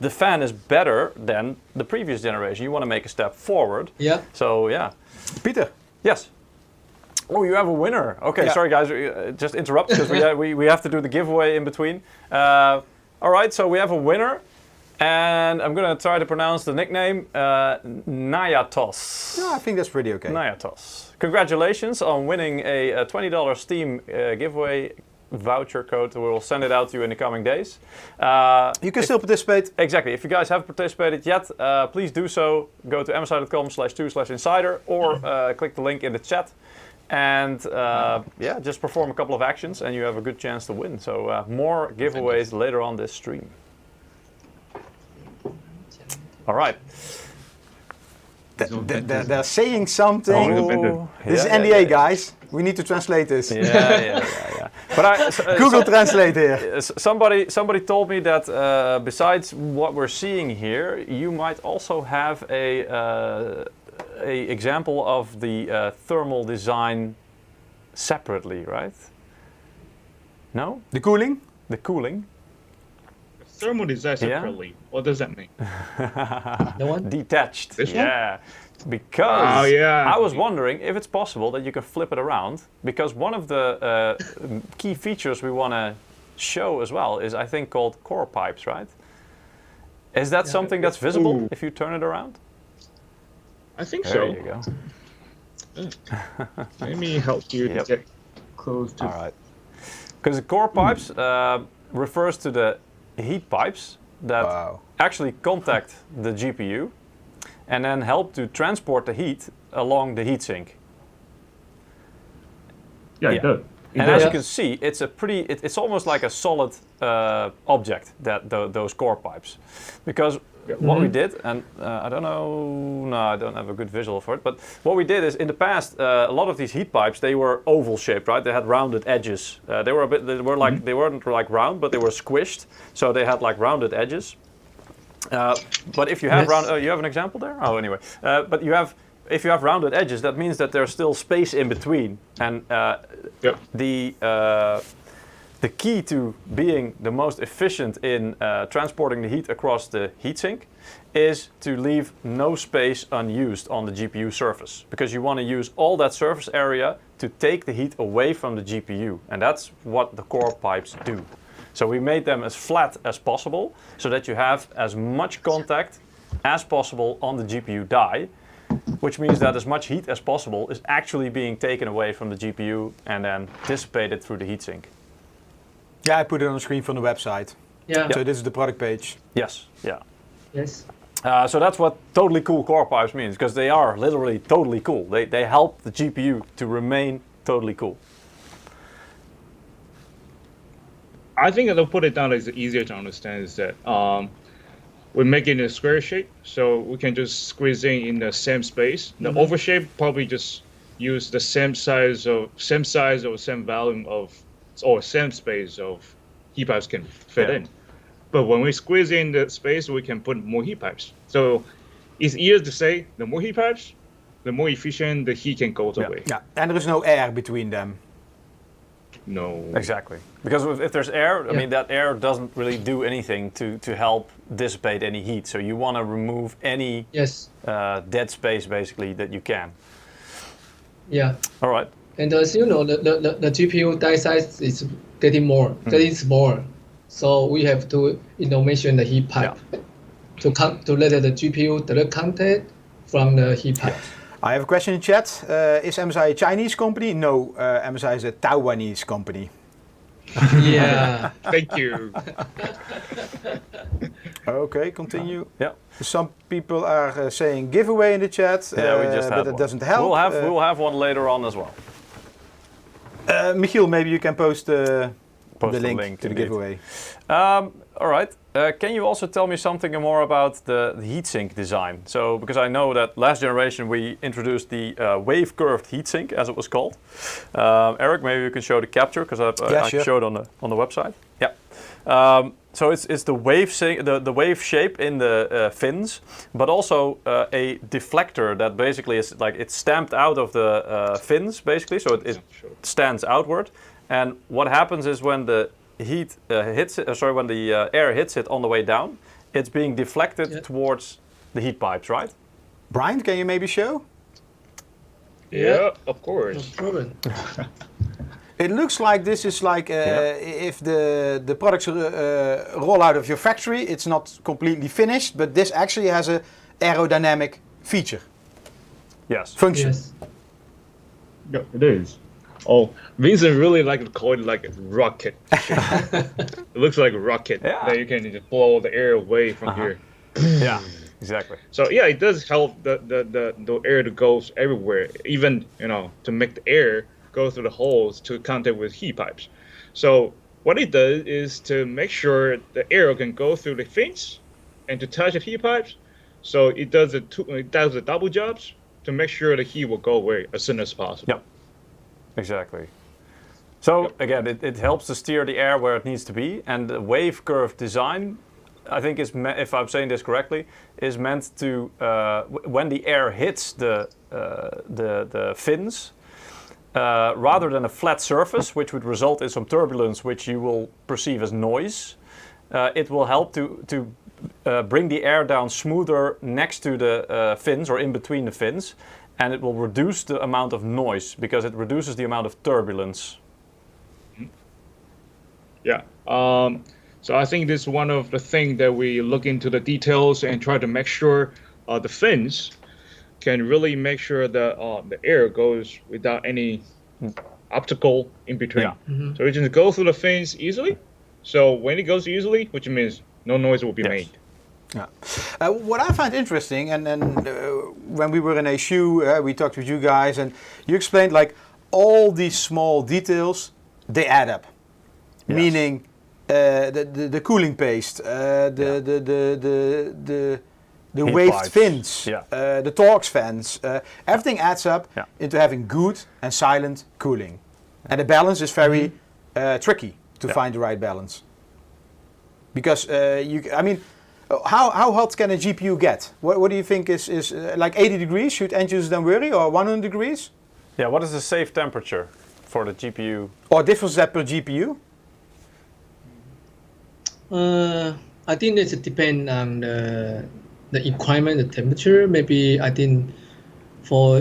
the fan is better than the previous generation. You want to make a step forward. Yeah. So yeah. Peter. Yes. Oh, you have a winner. Okay, sorry guys, just interrupt because we have to do the giveaway in between. All right, so we have a winner, and I'm gonna try to pronounce the nickname Nayatos. No, I think that's pretty okay. Nayatos. Congratulations on winning a $20 Steam giveaway voucher code. We will send it out to you in the coming days. You can still participate. Exactly. If you guys haven't participated yet, please do so. Go to msi.com/2/insider or click the link in the chat. And just perform a couple of actions and you have a good chance to win. So more giveaways later on this stream. All right. They're saying something. This is NDA, guys. We need to translate this. Yeah. But Google Translate here. Somebody told me that besides what we're seeing here, you might also have a example of the thermal design separately, right? No? The cooling? The cooling. Thermal design separately. What does that mean? The one? Detached. This one? Because I was wondering if it's possible that you can flip it around, because one of the key features we want to show as well is, I think, called core pipes, right? Is that something that's visible if you turn it around? I think there so. You go. Let me help you Yep. to get close to. All right. Because the core pipes refers to the heat pipes that Wow. actually contact the GPU and then help to transport the heat along the heatsink. Yeah, Yeah. it does. It And as does. you can see, it's a pretty, it's almost like a solid object, that those core pipes. Because what we did, and I don't know, no, I don't have a good visual for it, but what we did is in the past, a lot of these heat pipes, they were oval shaped, right? They had rounded edges. They were a bit, they were like, they weren't like round, but they were squished. So they had like rounded edges. But if you have Yes. round, you have an example there? Oh, anyway. But you have, if you have rounded edges, that means that there's still space in between. And Yep. the key to being the most efficient in transporting the heat across the heatsink is to leave no space unused on the GPU surface, because you want to use all that surface area to take the heat away from the GPU, and that's what the core pipes do. So we made them as flat as possible so that you have as much contact as possible on the GPU die, which means that as much heat as possible is actually being taken away from the GPU and then dissipated through the heatsink. Yeah, I put it on the screen from the website. Yeah. So this is the product page. Yes, yeah. Yes. So that's what totally cool core pipes means, because they are literally totally cool. They help the GPU to remain totally cool. I think they'll put it down as easier to understand is that we make it in a square shape, so we can just squeeze in the same space. The oval shape probably just use the same size or same volume of, or same space of heat pipes can fit Yeah. in. But when we squeeze in the space, we can put more heat pipes. So it's easier to say the more heat pipes, the more efficient the heat can go away. Yeah, and there is no air between them. No. Exactly. Because if there's air, I Yeah. mean, that air doesn't really do anything to help dissipate any heat. So you want to remove any Yes. dead space, basically, that you can. Yeah. All right. And as you know, the GPU die size is getting more, getting smaller. So we have to mention the heat pipe to let the GPU direct contact from the heat pipe. I have a question in chat. Is MSI a Chinese company? No, MSI is a Taiwanese company. Yeah. Thank you. Okay, continue. Yeah. Some people are saying giveaway in the chat, Yeah, we just had but it one. doesn't help. We'll have one later on as well. Michiel, maybe you can post the Post link, to the indeed. giveaway. All right. Can you also tell me something more about the heatsink design? So, because I know that last generation we introduced the wave curved heatsink, as it was called. Eric, maybe you can show the capture, because I sure. showed on the website. Yeah. So it's the wave the wave shape in the fins, but also a deflector that basically is like it's stamped out of the fins, basically, so it stands outward. And what happens is when the heat when the air hits it on the way down, it's being deflected towards the heat pipes, right? Brian, can you maybe show? Yeah, of No course. problem. It looks like this is like if the products roll out of your factory, it's not completely finished, but this actually has a aerodynamic feature, Yes. function. Yes. Yeah, it is. Oh, Vincent really like to call it like a rocket. It looks like a rocket that you can just blow the air away from here. Yeah. Exactly. So yeah, it does help the air to go everywhere, even to make the air go through the holes to contact with heat pipes. So what it does is to make sure the air can go through the fins and to touch the heat pipes. So it does the double jobs to make sure the heat will go away as soon as possible. Yep. Exactly. So again, it helps to steer the air where it needs to be, and the wave curve design, I think, is if I'm saying this correctly, is meant to when the air hits the fins, rather than a flat surface, which would result in some turbulence, which you will perceive as noise, it will help to bring the air down smoother next to the fins or in between the fins. And it will reduce the amount of noise because it reduces the amount of turbulence. Yeah. So I think this is one of the things that we look into the details and try to make sure the fins can really make sure that the air goes without any obstacle in between. Yeah. So it just goes through the fins easily. So when it goes easily, which means no noise will be Yes. made. Yeah. What I find interesting, and when we were in HU, we talked with you guys, and you explained like all these small details, they add up. Yes. Meaning the cooling paste, the Heat waved pipes. fins, Yeah. the Torx fans, everything adds up Yeah. into having good and silent cooling. And the balance is very tricky to find the right balance. Because how hot can a GPU get? What do you think is like 80 degrees? Should end users then worry, or 100 degrees? Yeah, what is the safe temperature for the GPU? Or differs that per GPU? I think it depends on the requirement, the temperature. Maybe I think for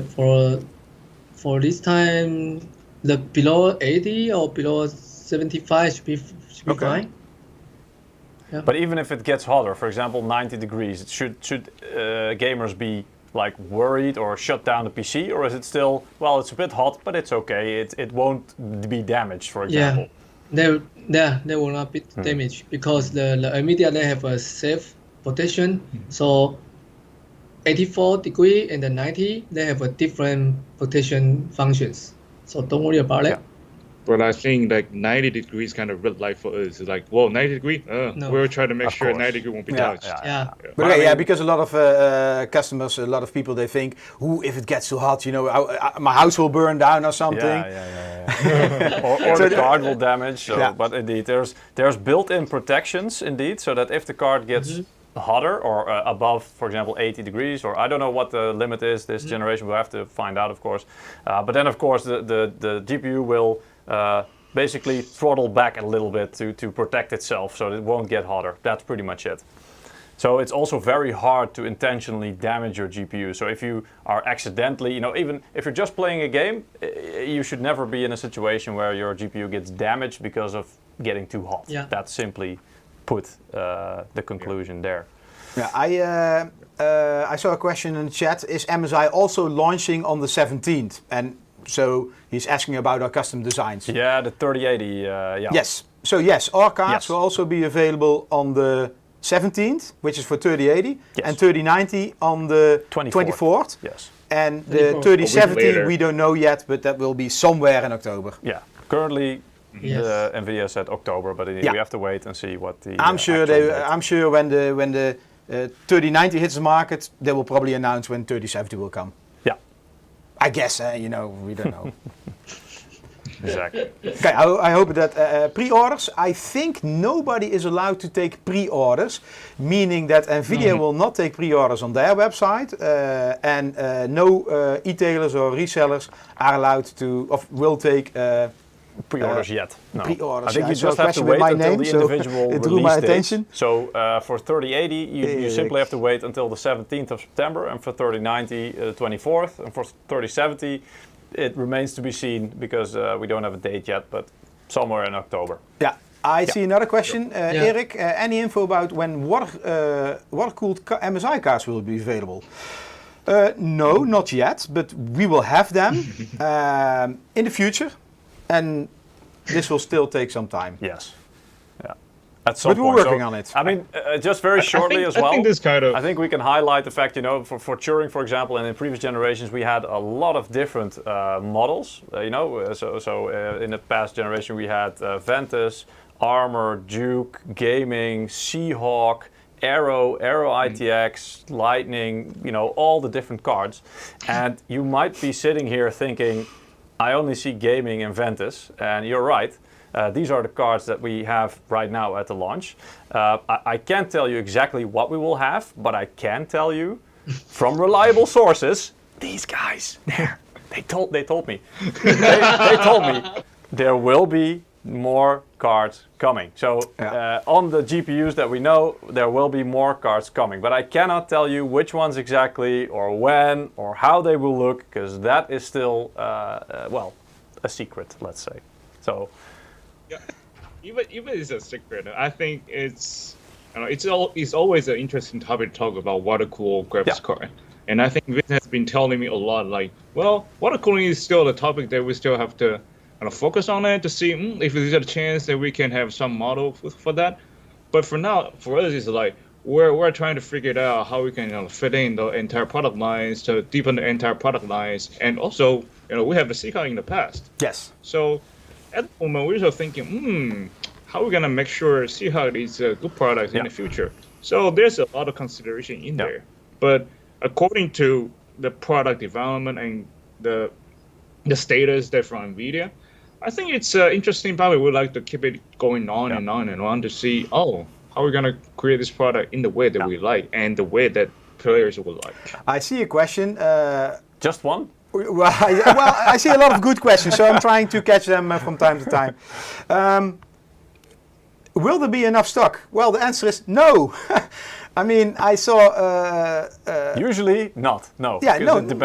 this time, the below 80 or below 75 should be fine. Yeah. But even if it gets hotter, for example, 90 degrees, should gamers be like worried or shut down the PC, or is it still, well, it's a bit hot, but it's okay. It won't be damaged, for example. Yeah, they will not be damaged because the NVIDIA, they have a safe protection. So 84 degree and the 90, they have a different protection functions. So don't worry about it. But I think like 90 degrees kind of red light for us. It's like, whoa, 90 degree? No. We're trying to make Of sure course. 90 degree won't be Yeah. touched. Yeah. But I okay, mean- because a lot of customers, a lot of people, they think, "Ooh, if it gets too hot, my house will burn down or something." Yeah. or So the card will damage. So, Yeah. But indeed, there's built-in protections indeed, so that if the card gets hotter or above, for example, 80 degrees, or I don't know what the limit is this generation. We'll have to find out, of course. But then, of course, the GPU will basically throttle back a little bit to protect itself, so it won't get hotter. That's pretty much it. So it's also very hard to intentionally damage your GPU. So if you are accidentally, even if you're just playing a game, you should never be in a situation where your GPU gets damaged because of getting too hot. Yeah. That's simply put the conclusion there. Yeah, I saw a question in the chat. Is MSI also launching on the 17th? And so he's asking about our custom designs. Yeah, the 3080, yeah. Yes. So yes, our cards Yes. will also be available on the 17th, which is for 3080, Yes. and 3090 on the 24th. Yes. And the 24th. 3070 later. we don't know yet, but that will be somewhere in October. Yeah. Currently, Yes. the NVIDIA said October, but Yeah. we have to wait and see what the. I'm sure actual date. I'm sure when the 3090 hits the market, they will probably announce when 3070 will come. Yeah. I guess, we don't know. Exactly. Okay, I hope that pre-orders, I think nobody is allowed to take pre-orders, meaning that NVIDIA will not take pre-orders on their website, and no e-tailers or resellers are allowed to, or will take Pre-orders yet. No. pre-orders. I think Yeah, you I saw a just have to question with wait my until name, the so individual it drew release my dates. attention. So for 3080, you Yeah. simply have to wait until the 17th of September, and for 3090, 24th, and for 3070, it remains to be seen because we don't have a date yet, but somewhere in October. Yeah, I see another question. Yeah. Eric, any info about when water-cooled MSI cards will be available? No, not yet, but we will have them in the future, and this will still take some time. Yes. Yeah. At some But we're point. working on it. I mean, just very shortly as well. I think this kind of. I think we can highlight the fact, for Turing, for example, and in previous generations, we had a lot of different models. In the past generation, we had Ventus, Armor, Duke, Gaming, Seahawk, Arrow ITX, Lightning, all the different cards. And you might be sitting here thinking, I only see Gaming and Ventus, and you're right. These are the cards that we have right now at the launch. I can't tell you exactly what we will have, but I can tell you from reliable sources, these guys there, they told me. they told me there will be more cards coming. So on the GPUs that we know, there will be more cards coming. But I cannot tell you which ones exactly, or when, or how they will look, because that is still, a secret, let's say. So. Yeah, even it's a secret. I think it's always an interesting topic to talk about water cooled graphics card. And I think Vin has been telling me a lot, like, well, water cooling is still a topic that we still have to kind of focus on it to see if there's a chance that we can have some model for that. But for now, for us, it's like we're trying to figure it out how we can fit in the entire product lines to deepen the entire product lines, and also we have the Seeker in the past. Yes. So at the moment, we're just thinking, how are we gonna make sure Seeker is a good product in the future? So there's a lot of consideration in there. But according to the product development and the status there from NVIDIA, I think it's interesting. Probably would like to keep it going on and on and on to see, how we're going to create this product in the way that we like and the way that players would like. I see a question. Just one? Well, I see a lot of good questions, so I'm trying to catch them from time to time. Will there be enough stock? Well, the answer is no. I mean, I saw... Usually not, no. Yeah, no. The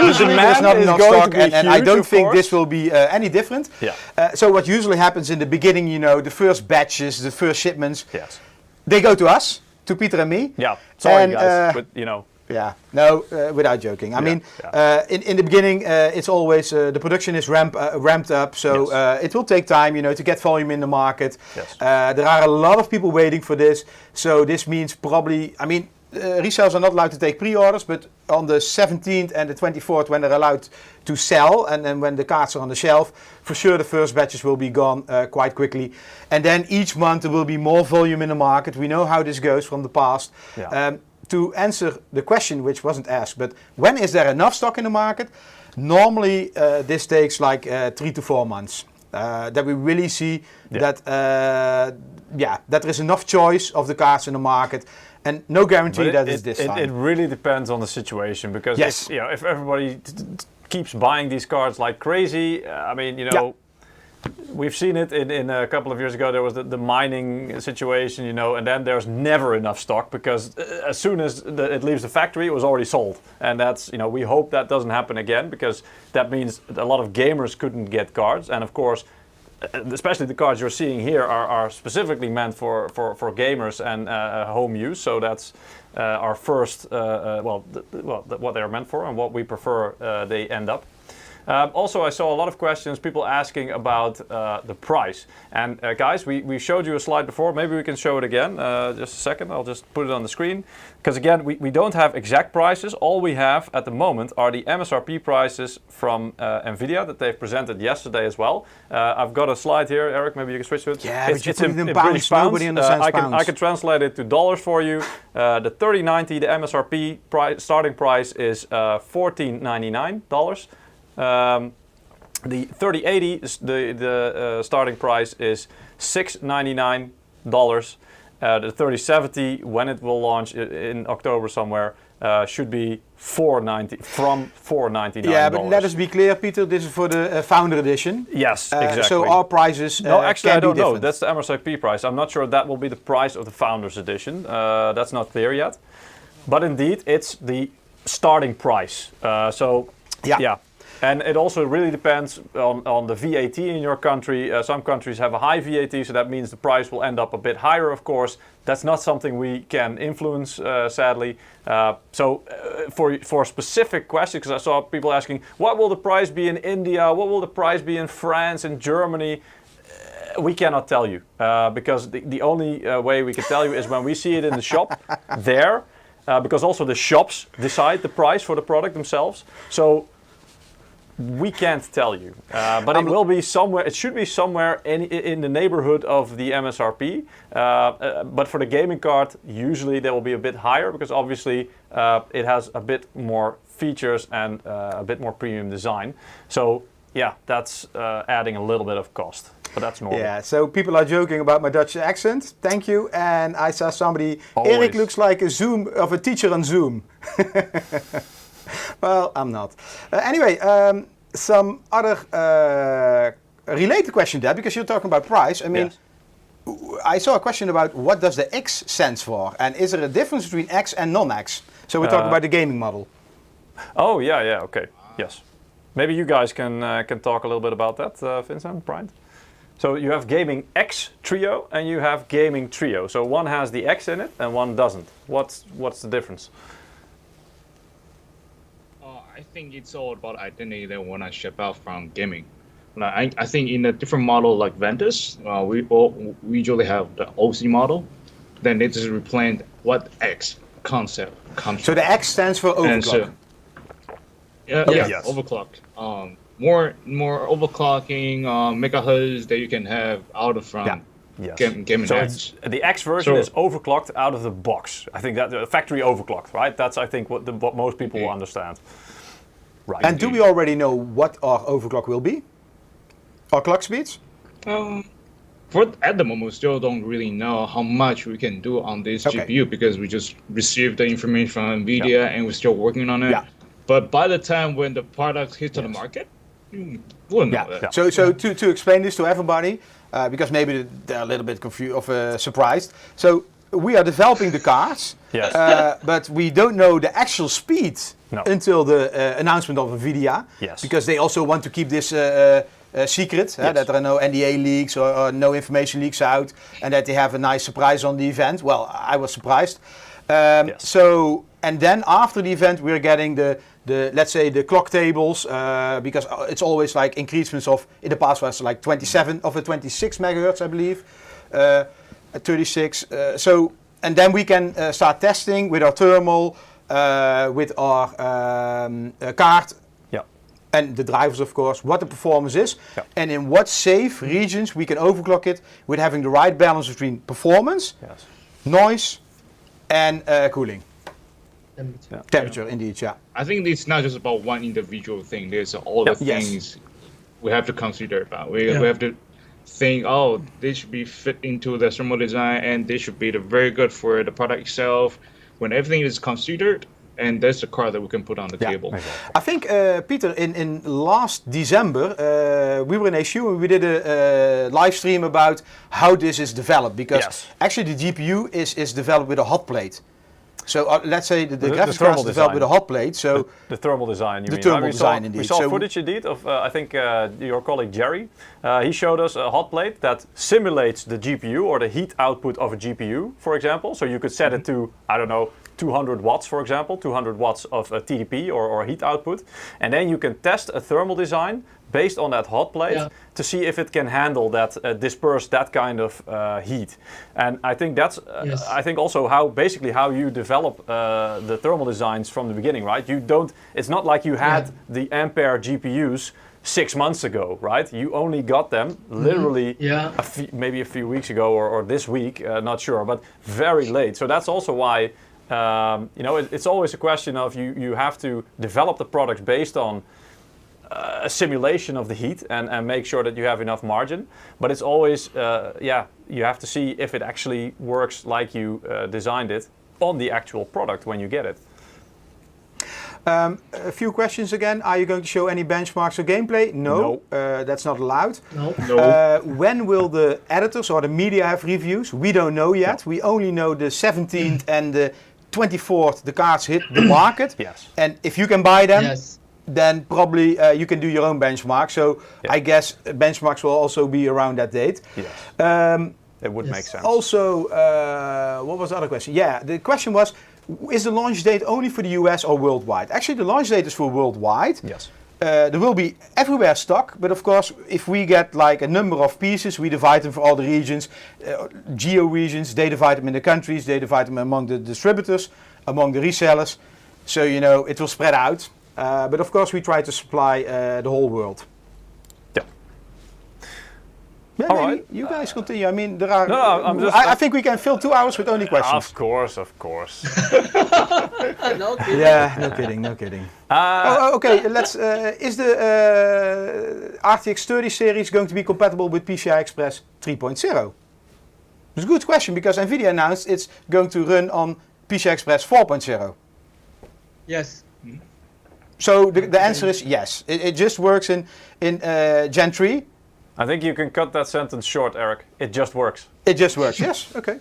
Usually there's not enough stock, and I don't think this will be any different. Yeah. So what usually happens in the beginning, the first batches, the first shipments, they go to us, to Peter and me. Yeah, sorry guys, but Yeah, no, without joking. I mean, in the beginning, it's always the production is ramped up, so it will take time, to get volume in the market. Yes. There are a lot of people waiting for this, so this means probably, I mean, resellers are not allowed to take pre-orders, but on the 17th and the 24th, when they're allowed to sell, and then when the cards are on the shelf, for sure the first batches will be gone quite quickly. And then each month there will be more volume in the market. We know how this goes from the past. Yeah. To answer the question, which wasn't asked, but when is there enough stock in the market? Normally, this takes like 3 to 4 months. That we really see that there is enough choice of the cards in the market, and no guarantee that it's this time. It really depends on the situation, because if everybody keeps buying these cards like crazy, I mean, we've seen it in a couple of years ago. There was the mining situation, and then there's never enough stock, because as soon as it leaves the factory, it was already sold. And that's, we hope that doesn't happen again, because that means a lot of gamers couldn't get cards. And of course, especially the cards you're seeing here are specifically meant for gamers and home use. So that's our first, what they're meant for and what we prefer they end up. Also, I saw a lot of questions, people asking about the price. And guys, we showed you a slide before. Maybe we can show it again. Just a second, I'll just put it on the screen. Because again, we don't have exact prices. All we have at the moment are the MSRP prices from NVIDIA that they've presented yesterday as well. I've got a slide here, Eric, maybe you can switch to it. Yeah, it's in British pounds. Nobody understands pounds. I can translate it to dollars for you. The 3090, the MSRP starting price is $14.99. The 3080, the starting price is $699. The 3070, when it will launch in October somewhere, should be $499. Yeah, but let us be clear, Peter. This is for the Founder Edition. Yes, exactly. So our prices no, actually, I don't know. Different. That's the MSRP price. I'm not sure that will be the price of the Founders Edition. That's not clear yet. But indeed, it's the starting price. Yeah. And it also really depends on the VAT in your country. Some countries have a high VAT, so that means the price will end up a bit higher, of course. That's not something we can influence, sadly. For specific questions, because I saw people asking, what will the price be in India? What will the price be in France, in Germany? We cannot tell you, because the only way we can tell you is when we see it in the shop there, because also the shops decide the price for the product themselves. So we can't tell you, but it will be somewhere. It should be somewhere in the neighborhood of the MSRP. But for the gaming card, usually they will be a bit higher, because obviously it has a bit more features and a bit more premium design. So yeah, that's adding a little bit of cost, but that's normal. Yeah. So people are joking about my Dutch accent. Thank you. And I saw somebody. Always. Eric looks like a teacher on Zoom. Well, I'm not. Anyway, some other related question there, because you're talking about price. I mean, I saw a question about what does the X stands for, and is there a difference between X and non-X? So we're talking about the gaming model. Oh yeah, okay, yes. Maybe you guys can talk a little bit about that, Vincent, Brian. So you have Gaming X Trio and you have Gaming Trio. So one has the X in it and one doesn't. What's the difference? I think it's all about identity they want to ship out from gaming. Like, I think in a different model like Ventus, we usually have the OC model. Then they just replace what X concept comes. So the X stands for overclock. So, Yes. overclocked. More overclocking megahertz that you can have out of from Yes. gaming So apps. the X version So- is overclocked out of the box. I think that factory overclocked, right? That's I think what most people will understand. Right. And do we already know what our overclock will be? Our clock speeds? At the moment, we still don't really know how much we can do on this Okay. GPU because we just received the information from NVIDIA and we're still working on it. Yeah. But by the time when the product hits to the market, we'll know that. So to explain this to everybody, because maybe they're a little bit confused or surprised. So we are developing the cards, Yes. but we don't know the actual speed No. until the announcement of NVIDIA. Yes. Because they also want to keep this secret, that there are no NDA leaks or no information leaks out, and that they have a nice surprise on the event. Well, I was surprised. Yes. So, and then after the event, we're getting the let's say the clock tables, because it's always like increments of, in the past was like 27 of a 26 megahertz, I believe, 36. So, and then we can start testing with our thermal, with our card, and the drivers, of course, what the performance is, and in what safe regions we can overclock it with having the right balance between performance, noise, and cooling. Temperature, indeed, yeah. I think it's not just about one individual thing. There's all the things we have to consider about. We have to think, oh, this should be fit into the thermal design, and this should be very good for the product itself. When everything is considered, and that's the card that we can put on the table. I think, Peter, in last December, we were in HU and we did a live stream about how this is developed, because actually the GPU is developed with a hot plate. So let's say the graphics card is developed with a hot plate. So the thermal design, you mean? Thermal design, indeed. We saw footage indeed of, I think, your colleague Jerry. He showed us a hot plate that simulates the GPU or the heat output of a GPU, for example. So you could set it to, I don't know, 200 watts, for example, 200 watts of TDP or heat output. And then you can test a thermal design based on that hot plate to see if it can handle that, disperse that kind of heat. And I think that's, I think also how you develop the thermal designs from the beginning, right? You don't, it's not like you had the Ampere GPUs 6 months ago, right? You only got them literally maybe a few weeks ago or this week, not sure, but very late. So that's also why, you know, it's always a question of you have to develop the products based on a simulation of the heat and make sure that you have enough margin. But it's always, you have to see if it actually works like you designed it on the actual product when you get it. A few questions again. Are you going to show any benchmarks or gameplay? No. That's not allowed. No. When will the editors or the media have reviews? We don't know yet. We only know the 17th and the 24th the cards hit the market. And if you can buy them, then probably you can do your own benchmark. So I guess benchmarks will also be around that date. It would make sense. Also, what was the other question? Yeah, the question was, is the launch date only for the US or worldwide? Actually, the launch date is for worldwide. There will be everywhere stock, but of course, if we get like a number of pieces, we divide them for all the regions, geo regions, they divide them in the countries, they divide them among the distributors, among the resellers. So, you know, it will spread out. But of course, we try to supply the whole world. All right. You guys continue. I mean, there are. I think we can fill 2 hours with only questions. Of course. No kidding. Yeah, no kidding. Okay. Let's. Is the RTX 30 series going to be compatible with PCI Express 3.0? It's a good question because NVIDIA announced it's going to run on PCI Express 4.0. Yes. So the answer is yes. It just works in Gen 3. I think you can cut that sentence short, Eric. It just works. It just works. Yes. Okay.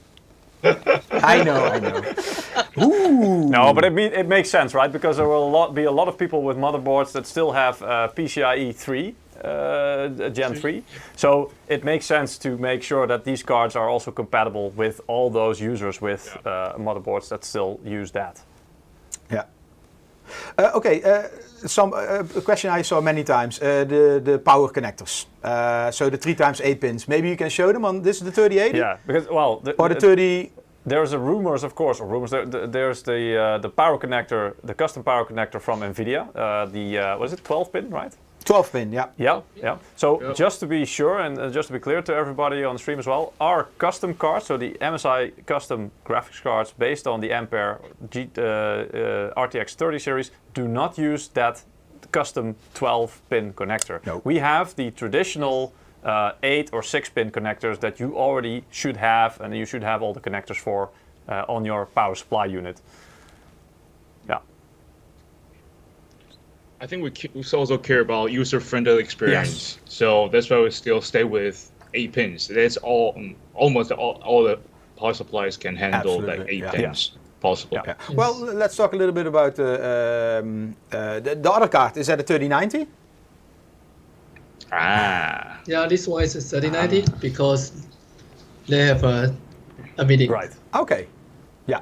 I know. Ooh. No, but it makes sense, right? Because there will be a lot of people with motherboards that still have PCIe 3, Gen 3. So it makes sense to make sure that these cards are also compatible with all those users with motherboards that still use that. Yeah. Okay, a question I saw many times, the power connectors. So the 3x8 pins. Maybe you can show them on this is the 3080? Yeah, because, well... or the 30... There's rumors, of course, there's the power connector, the custom power connector from NVIDIA. Was it 12 pin, right? 12 pin, yeah. Yeah. So just to be sure and just to be clear to everybody on the stream as well, our custom cards, so the MSI custom graphics cards based on the Ampere RTX 30 series, do not use that custom 12 pin connector. No. We have the traditional 8 or 6 pin connectors that you already should have, and you should have all the connectors for on your power supply unit. Yeah. I think we also care about user-friendly experience. Yes. So that's why we still stay with 8 pins. That's almost all the power supplies can handle. Absolutely, like 8 yeah. pins possible. Yeah. Well, let's talk a little bit about the other card. Is that a 3090? Ah. Yeah, this one is a 3090 because they have a video. Right. Okay. Yeah.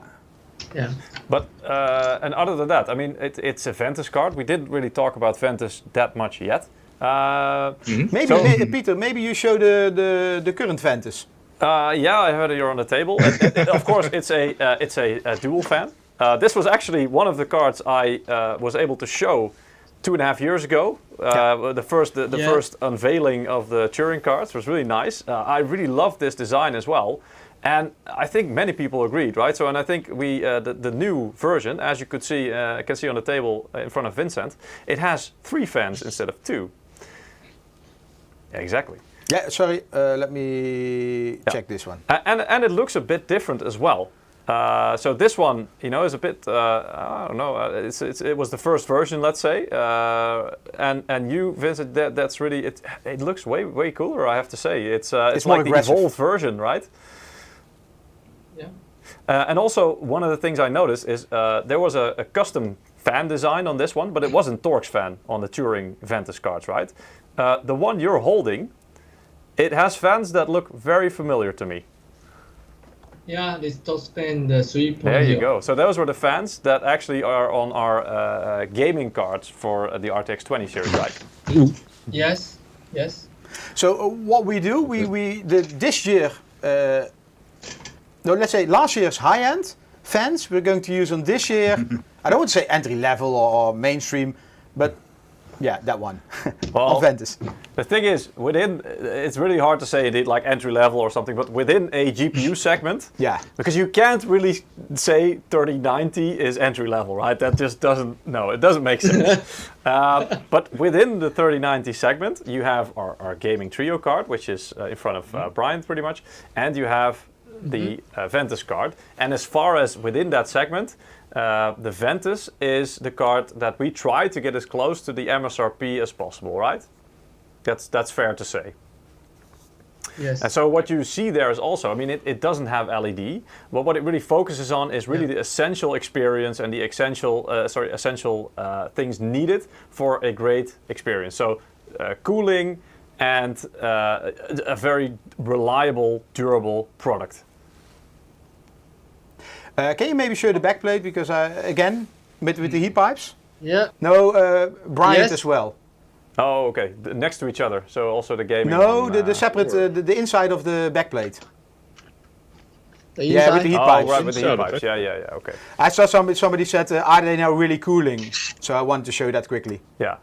Yeah. But and other than that, I mean, it's a Ventus card. We didn't really talk about Ventus that much yet. Maybe Peter, maybe you show the current Ventus. Yeah, I heard you're on the table. And of course, it's a dual fan. This was actually one of the cards I was able to show 2.5 years ago. The first unveiling of the Turing cards was really nice. I really loved this design as well. And I think many people agreed, right? So, and I think the new version, as you can see on the table in front of Vincent, it has 3 fans instead of 2. Yeah, exactly. Yeah, sorry, let me check this one. And it looks a bit different as well. So this one, is a bit, I don't know, it was the first version, let's say. And you, Vincent, that's really, it looks way cooler, I have to say. It's more like the aggressive. evolved version, right? Yeah. And also, one of the things I noticed is there was a custom fan design on this one, but it wasn't Torx fan on the Turing Ventus cards, right? The one you're holding, it has fans that look very familiar to me. Yeah, this Torx fan, the 3.0. There you go. So those were the fans that actually are on our gaming cards for the RTX 20 series, right? Yes. So what we do, this year, no, let's say last year's high-end fans, we're going to use on this year. I don't want to say entry-level or mainstream, but yeah, that one. Well, of Ventus. The thing is, it's really hard to say it like entry-level or something, but within a GPU segment, Yeah. because you can't really say 3090 is entry-level, right? That just doesn't make sense. But within the 3090 segment, you have our gaming trio card, which is in front of Brian pretty much, and you have the Ventus card. And as far as within that segment, the Ventus is the card that we try to get as close to the MSRP as possible, right? That's fair to say. Yes. And so what you see there is also, I mean, it doesn't have LED, but what it really focuses on is really the essential experience and the essential things needed for a great experience. So cooling and a very reliable, durable product. Can you maybe show the backplate? Because again, with the heat pipes? Yeah. No, Bryant Yes. as well. Oh, okay. Next to each other. So also the gaming No, one, the separate, the inside of the backplate. The Yeah, inside. with the heat Oh, pipes. right, with the heat Inside of pipes. it. Yeah, okay. I saw somebody said, are they now really cooling? So I wanted to show that quickly. Yeah.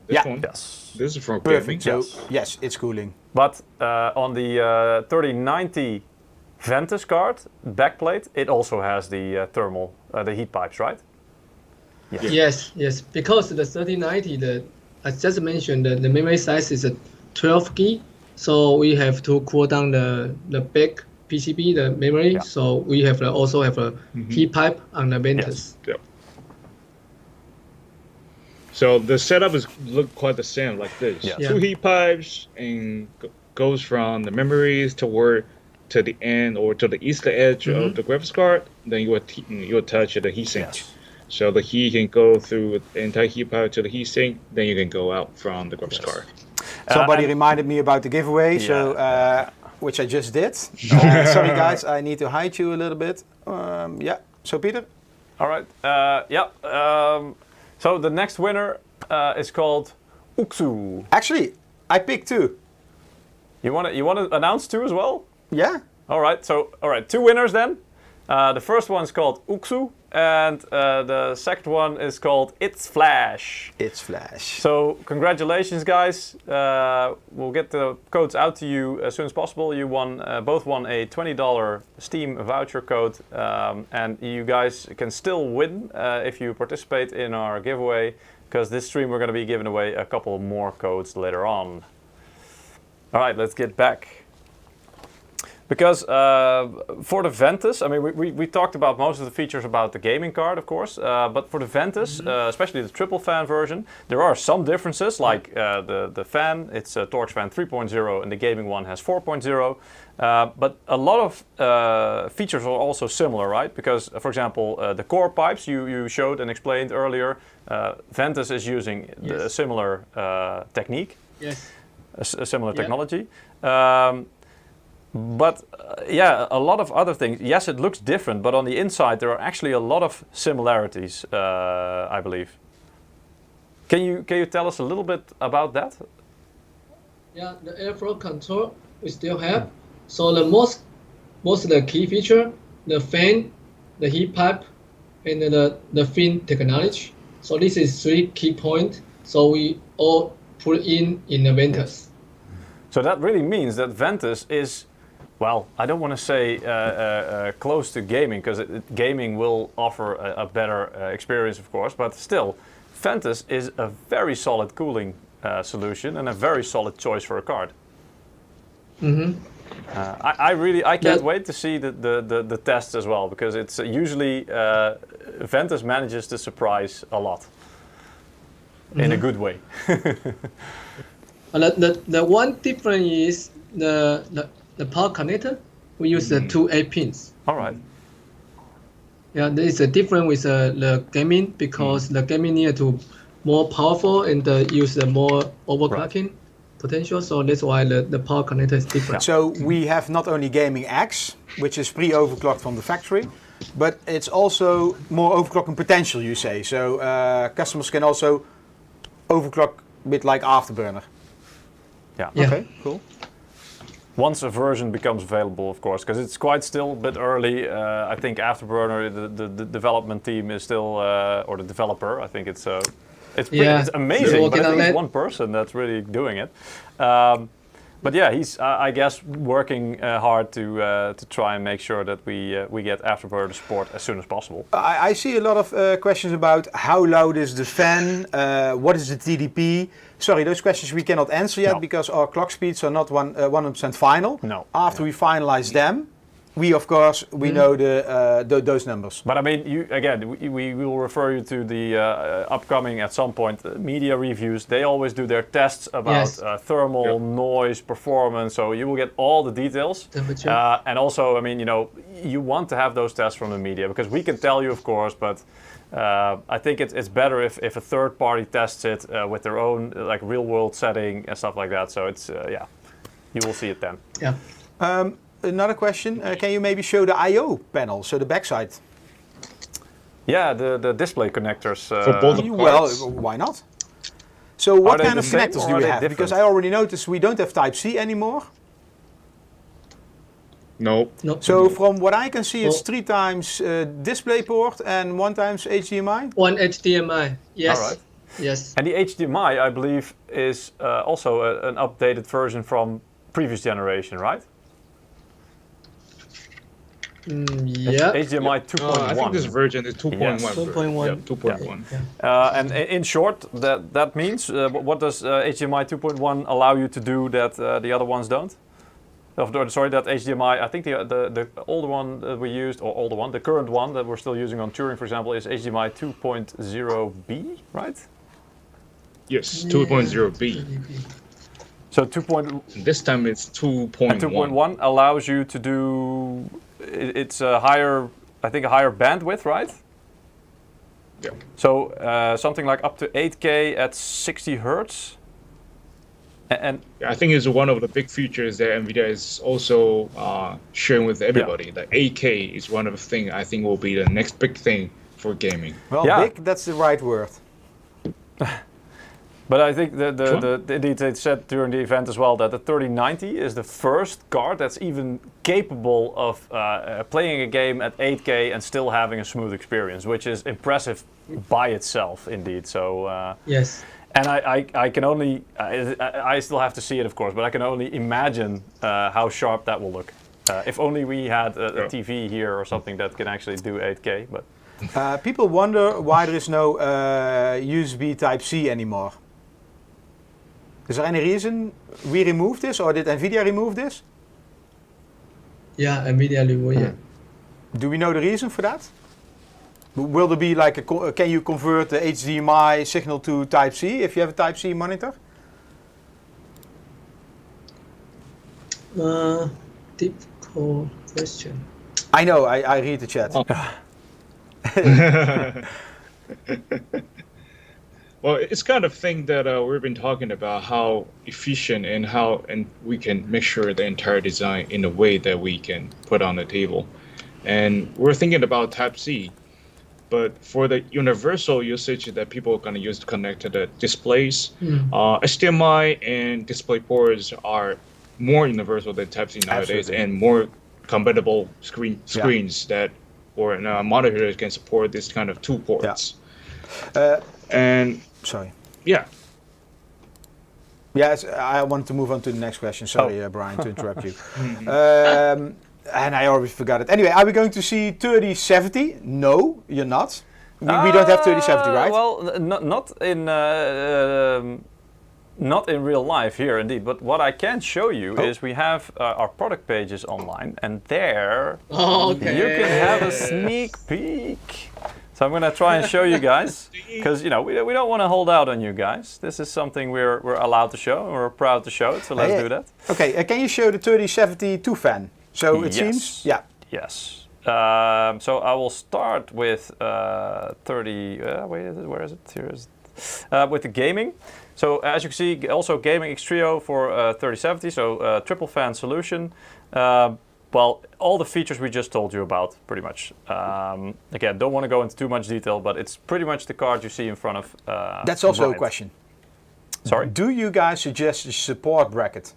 This Yeah. one? Yes. This is from gaming. Perfect. So Yes. yes, it's cooling. But on the 3090 Ventus card backplate, it also has the thermal, the heat pipes, right? Yes. Because the 3090, I just mentioned the memory size is a 12 gig, so we have to cool down the back PCB, the memory. Yeah. So we have also have a heat pipe on the Ventus. Yep. So the setup look quite the same like this. Yes. Yeah. 2 heat pipes and goes from the memories to the end or to the east edge of the graphics card. Then you attach the heatsink. Yes. So the heat can go through the entire heat pipe to the heatsink. Then you can go out from the graphics card. Somebody reminded me about the giveaway, so which I just did. Sorry guys, I need to hide you a little bit. Yeah. So Peter. All right. Yeah. So the next winner is called Uksu. Actually, I picked 2. You want to announce 2 as well? Yeah. All right. So 2 winners then. The first one's called Uksu, and the second one is called It's Flash. It's Flash. So congratulations, guys. We'll get the codes out to you as soon as possible. You both won a $20 Steam voucher code, and you guys can still win if you participate in our giveaway, because this stream we're going to be giving away a couple more codes later on. All right, let's get back. Because for the Ventus, I mean, we talked about most of the features about the gaming card, of course, but for the Ventus, especially the triple fan version, there are some differences, like the fan, it's a Torx fan 3.0 and the gaming one has 4.0, but a lot of features are also similar, right? Because, for example, the core pipes you showed and explained earlier, Ventus is using a similar technique, a similar technology. But yeah, a lot of other things. Yes, it looks different, but on the inside there are actually a lot of similarities, I believe. Can you tell us a little bit about that? Yeah, the airflow control we still have. So the most of the key feature, the fan, the heat pipe, and the fin technology. So this is 3 key points. So we all put in the Ventus. So that really means that Ventus is, well, I don't want to say close to gaming, because gaming will offer a better experience, of course, but still, Ventus is a very solid cooling solution and a very solid choice for a card. I can't wait to see the tests as well, because it's usually Ventus manages to surprise a lot in a good way. The one difference is the power connector. We use the 2 8 pins. All right. Yeah, there is a difference with the gaming, because the gaming need to more powerful and use the more overclocking potential. So that's why the power connector is different. So we have not only Gaming X, which is pre-overclocked from the factory, but it's also more overclocking potential, you say. So customers can also overclock a bit like Afterburner. Yeah. Okay, cool. Once a version becomes available, of course, because it's quite still a bit early. I think Afterburner, the development team is still, or the developer, I think it's amazing, but I think it's one person that's really doing it. But yeah, he's, I guess, working hard to try and make sure that we get Afterburner support as soon as possible. I see a lot of questions about how loud is the fan, what is the TDP. Sorry, those questions we cannot answer yet because our clock speeds are not 100% final. No. After we finalize them, we of course know those numbers. But I mean, we will refer you to the upcoming at some point media reviews. They always do their tests about thermal, noise, performance. So you will get all the details. Temperature. And also, I mean, you want to have those tests from the media, because we can tell you, of course, but I think it's better if a third party tests it with their own like real world setting and stuff like that. So it's you will see it then. Yeah. Another question, can you maybe show the I/O panel, so the backside? Yeah, the display connectors. For both well, why not? So what kind of the same, connectors or do are you they have? different? Because I already noticed we don't have Type-C anymore. No. So from what I can see, it's 3 times DisplayPort and 1 times HDMI? 1 HDMI, yes. All right. Yes. And the HDMI, I believe, is also an updated version from previous generation, right? Yeah. HDMI 2.1. I think this version is 2.1. Yes. 2.1. Yeah, 2.1. And in short, that means what does HDMI 2.1 allow you to do that the other ones don't? Sorry, that HDMI, I think the older one that we used, or older one, the current one that we're still using on Turing, for example, is HDMI 2.0B, right? Yes, 2.0B. So 2.1. This time it's 2.1. And 2.1 allows you to do, it's a higher, I think a higher bandwidth, right? Yeah. So something like up to 8K at 60 hertz. And I think it's one of the big features that NVIDIA is also sharing with everybody. That 8K is one of the things I think will be the next big thing for gaming. Well, Yeah. big, that's the right word. But I think Sure. indeed they said during the event as well that the 3090 is the first card that's even capable of playing a game at 8K and still having a smooth experience, which is impressive by itself, indeed. So Yes. and I can only I still have to see it, of course, but I can only imagine how sharp that will look. If only we had a TV here or something that can actually do 8K. But People wonder why there is no USB Type-C anymore. Is there any reason we removed this, or did NVIDIA remove this? Yeah, NVIDIA removed it. Do we know the reason for that? Will there be like can you convert the HDMI signal to Type-C if you have a Type-C monitor? Difficult question. I know, I read the chat. Oh. Well, it's kind of thing that we've been talking about, how efficient and we can make sure the entire design in a way that we can put on the table. And we're thinking about Type-C, but for the universal usage that people are going to use to connect to the displays, HDMI and display ports are more universal than Type-C nowadays. Absolutely. And more compatible screens that or monitors can support this kind of two ports. And sorry. yeah. Yes, I want to move on to the next question. Sorry, Brian, to interrupt you. And I already forgot it. Anyway, are we going to see 3070? No, you're not. We don't have 3070, right? Well, not in real life here, indeed. But what I can show you is we have our product pages online, and there you can have a sneak peek. So I'm going to try and show you guys, because we don't want to hold out on you guys. This is something we're allowed to show, and we're proud to show it. So let's do that. Okay, can you show the 3070 2-fan? So it seems, yeah. Yes. So I will start with 30. Where is it? Here is it. With the gaming. So as you can see, also gaming X-Trio for 3070. So triple fan solution. Well, all the features we just told you about, pretty much. Again, don't want to go into too much detail, but it's pretty much the card you see in front of. That's also Brian. a question. Sorry? Do you guys suggest a support bracket?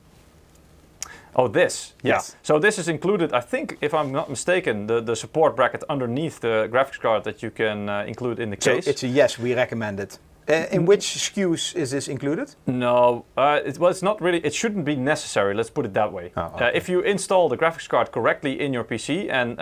Oh, this. Yeah. Yes. So this is included, I think, if I'm not mistaken, the support bracket underneath the graphics card that you can include in the case. So it's a yes, we recommend it. In which SKUs is this included? No, it's not really. It shouldn't be necessary. Let's put it that way. Oh, okay. If you install the graphics card correctly in your PC and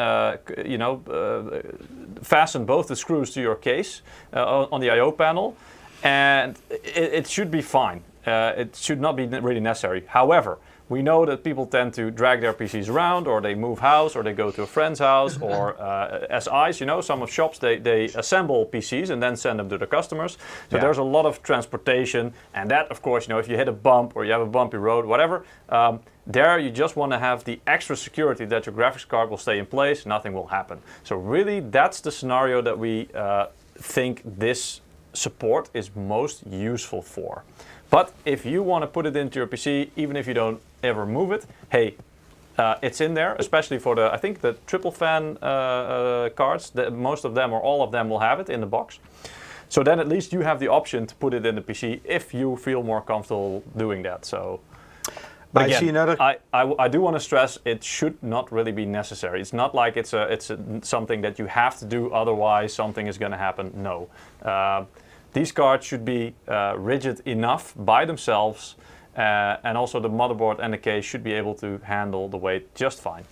fasten both the screws to your case on the I/O panel, and it should be fine. It should not be really necessary. However, we know that people tend to drag their PCs around, or they move house, or they go to a friend's house, or SIs, some of shops, they assemble PCs and then send them to their customers. So there's a lot of transportation, and that, of course, if you hit a bump or you have a bumpy road, whatever, there you just want to have the extra security that your graphics card will stay in place, nothing will happen. So really, that's the scenario that we think this support is most useful for. But if you want to put it into your PC, even if you don't ever move it, hey, it's in there, especially for I think the triple fan cards, most of them or all of them will have it in the box. So then at least you have the option to put it in the PC if you feel more comfortable doing that. So, but again, I see another. I do want to stress it should not really be necessary. It's not like it's something that you have to do, otherwise something is going to happen. No. These cards should be rigid enough by themselves, and also the motherboard and the case should be able to handle the weight just fine.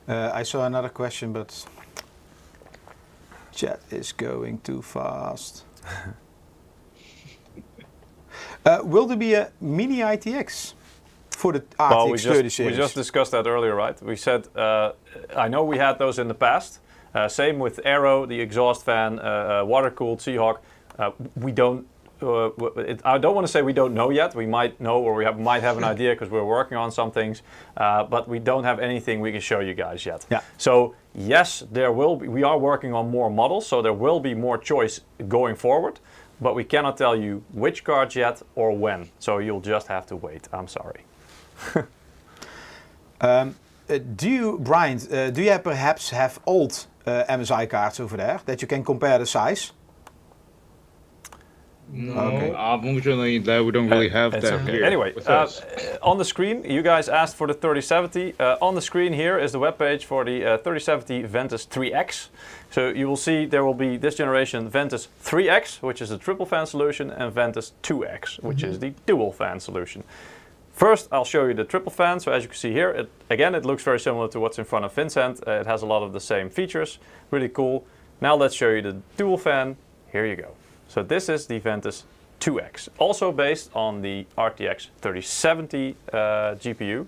I saw another question, but chat is going too fast. Will there be a mini ITX for the RTX 30 series? We just discussed that earlier, right? We said, I know we had those in the past. Same with Aero, the exhaust fan, water-cooled Seahawk. We don't. I don't want to say we don't know yet. We might know, or we might have an idea because we're working on some things, but we don't have anything we can show you guys yet. Yeah. So yes, there will be. We are working on more models, so there will be more choice going forward. But we cannot tell you which cards yet or when. So you'll just have to wait. I'm sorry. Brian, do you perhaps have old MSI cards over there that you can compare the size? No, Okay. unfortunately, that we don't really have It's that okay. here. Anyway, with us. on the screen, you guys asked for the 3070. On the screen here is the webpage for the 3070 Ventus 3X. So you will see there will be this generation Ventus 3X, which is a triple fan solution, and Ventus 2X, which is the dual fan solution. First, I'll show you the triple fan. So as you can see here, it looks very similar to what's in front of Vincent. It has a lot of the same features, really cool. Now let's show you the dual fan. Here you go. So this is the Ventus 2X, also based on the RTX 3070 GPU.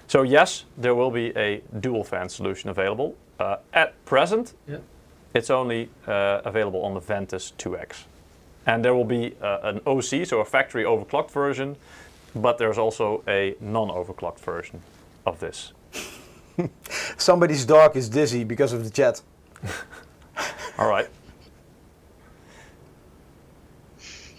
So yes, there will be a dual fan solution available. At present, it's only available on the Ventus 2X. And there will be an OC, so a factory overclocked version, but there's also a non-overclocked version of this. Somebody's dog is dizzy because of the chat. All right.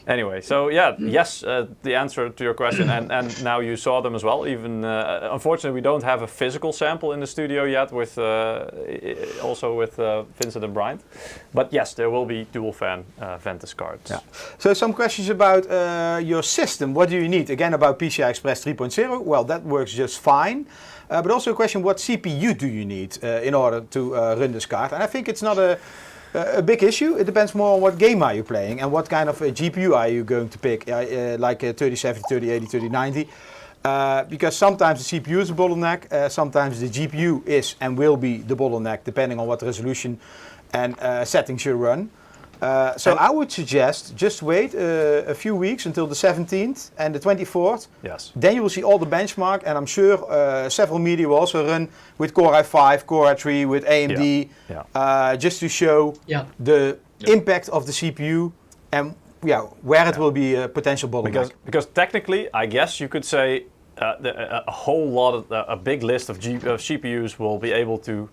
Anyway, so yeah, yes, the answer to your question, and now you saw them as well. Even unfortunately, we don't have a physical sample in the studio yet, with also with Vincent and Bryant. But yes, there will be dual fan Ventus cards. Yeah. So some questions about your system. What do you need? Again, about PCI Express 3.0. Well, that works just fine. But also a question: what CPU do you need in order to run this card? And I think it's not a big issue. It depends more on what game are you playing and what kind of GPU are you going to pick, like a 3070, 3080, 3090. Because sometimes the CPU is a bottleneck, sometimes the GPU is and will be the bottleneck depending on what resolution and settings you run. So I would suggest just wait a few weeks until the 17th and the 24th. Yes. Then you will see all the benchmark, and I'm sure several media will also run with Core i5, Core i3, with AMD, just to show the impact of the CPU and where it will be a potential bottleneck. Because technically, I guess you could say a whole lot of a big list of CPUs will be able to